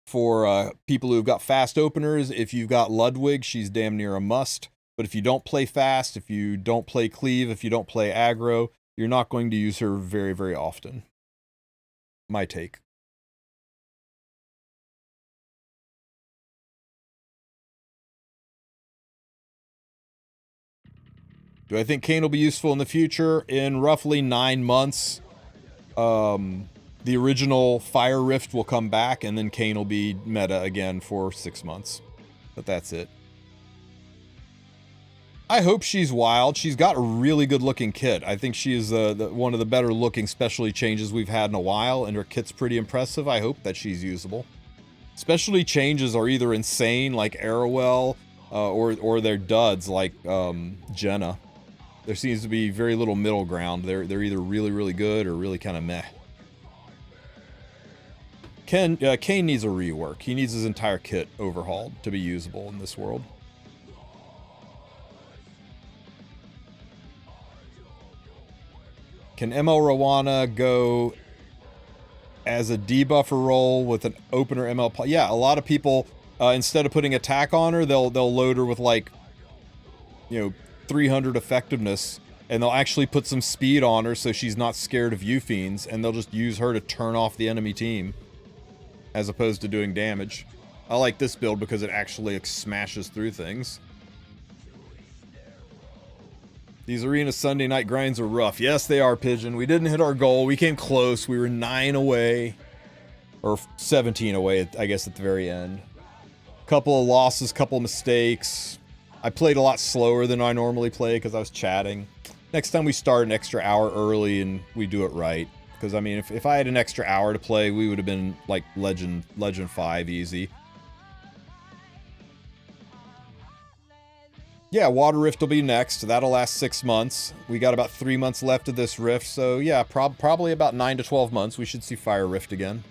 for people who've got fast openers. If you've got Ludwig, she's damn near a must. But if you don't play fast, if you don't play cleave, if you don't play aggro, you're not going to use her very, very often. My take. Do I think Kane will be useful in the future? In roughly 9 months, the original Fire Rift will come back, and then Kane will be meta again for 6 months. But that's it. I hope she's wild. She's got a really good-looking kit. I think she is one of the better-looking specialty changes we've had in a while, and her kit's pretty impressive. I hope that she's usable. Specialty changes are either insane, like Arrowell, or they're duds, like Jenna. There seems to be very little middle ground. They're either really, really good or really kind of meh. Kane needs a rework. He needs his entire kit overhauled to be usable in this world. Can ML Rowana go as a debuffer role with an opener ML. Yeah, a lot of people, instead of putting attack on her, they'll load her with like, 300 effectiveness, and they'll actually put some speed on her so she's not scared of U-Fiends, and they'll just use her to turn off the enemy team as opposed to doing damage. I like this build because it actually like, smashes through things. These arena Sunday night grinds are rough. Yes, they are, Pigeon. We didn't hit our goal. We came close. We were 9 away. Or 17 away, I guess, at the very end. Couple of losses, couple of mistakes. I played a lot slower than I normally play because I was chatting. Next time we start an extra hour early and we do it right. Because, I mean, if I had an extra hour to play, we would have been, like, Legend 5 easy. Yeah, Water Rift will be next. That'll last 6 months. We got about 3 months left of this Rift, so yeah, probably about 9 to 12 months we should see Fire Rift again.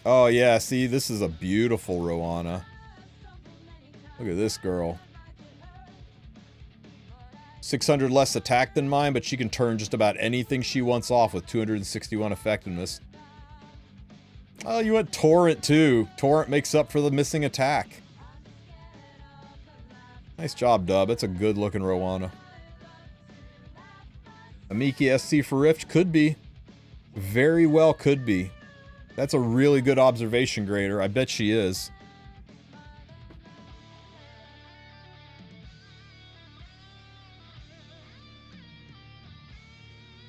Oh yeah, see, this is a beautiful Roana. Look at this girl. 600 less attack than mine, but she can turn just about anything she wants off with 261 effectiveness. Oh, you went Torrent too. Torrent makes up for the missing attack. Nice job, Dub. It's a good looking Roana. Amiki SC for Rift? Could be. Very well could be. That's a really good observation grader. I bet she is.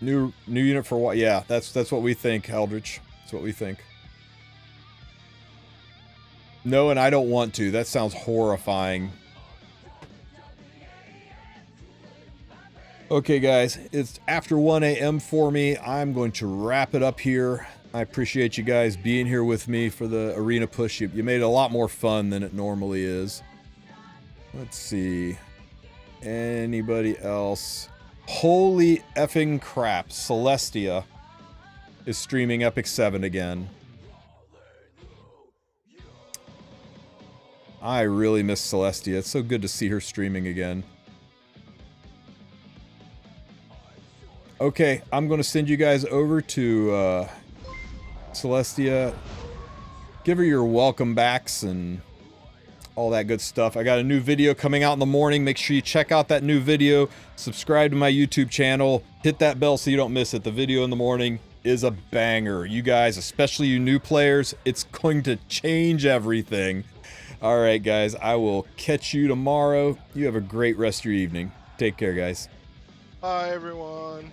New unit for what? Yeah, that's what we think, Eldritch. That's what we think. No, and I don't want to. That sounds horrifying. Okay, guys. It's after 1 a.m. for me. I'm going to wrap it up here. I appreciate you guys being here with me for the arena push. You made it a lot more fun than it normally is. Let's see. Anybody else? Holy effing crap. Celestia is streaming Epic 7 again. I really miss Celestia. It's so good to see her streaming again. Okay, I'm going to send you guys over to Celestia. Give her your welcome backs and all that good stuff. I got a new video coming out in the morning. Make sure you check out that new video. Subscribe to my YouTube channel. Hit that bell so you don't miss it. The video in the morning is a banger. You guys, especially you new players, it's going to change everything. Alright guys, I will catch you tomorrow. You have a great rest of your evening. Take care, guys. Bye, everyone.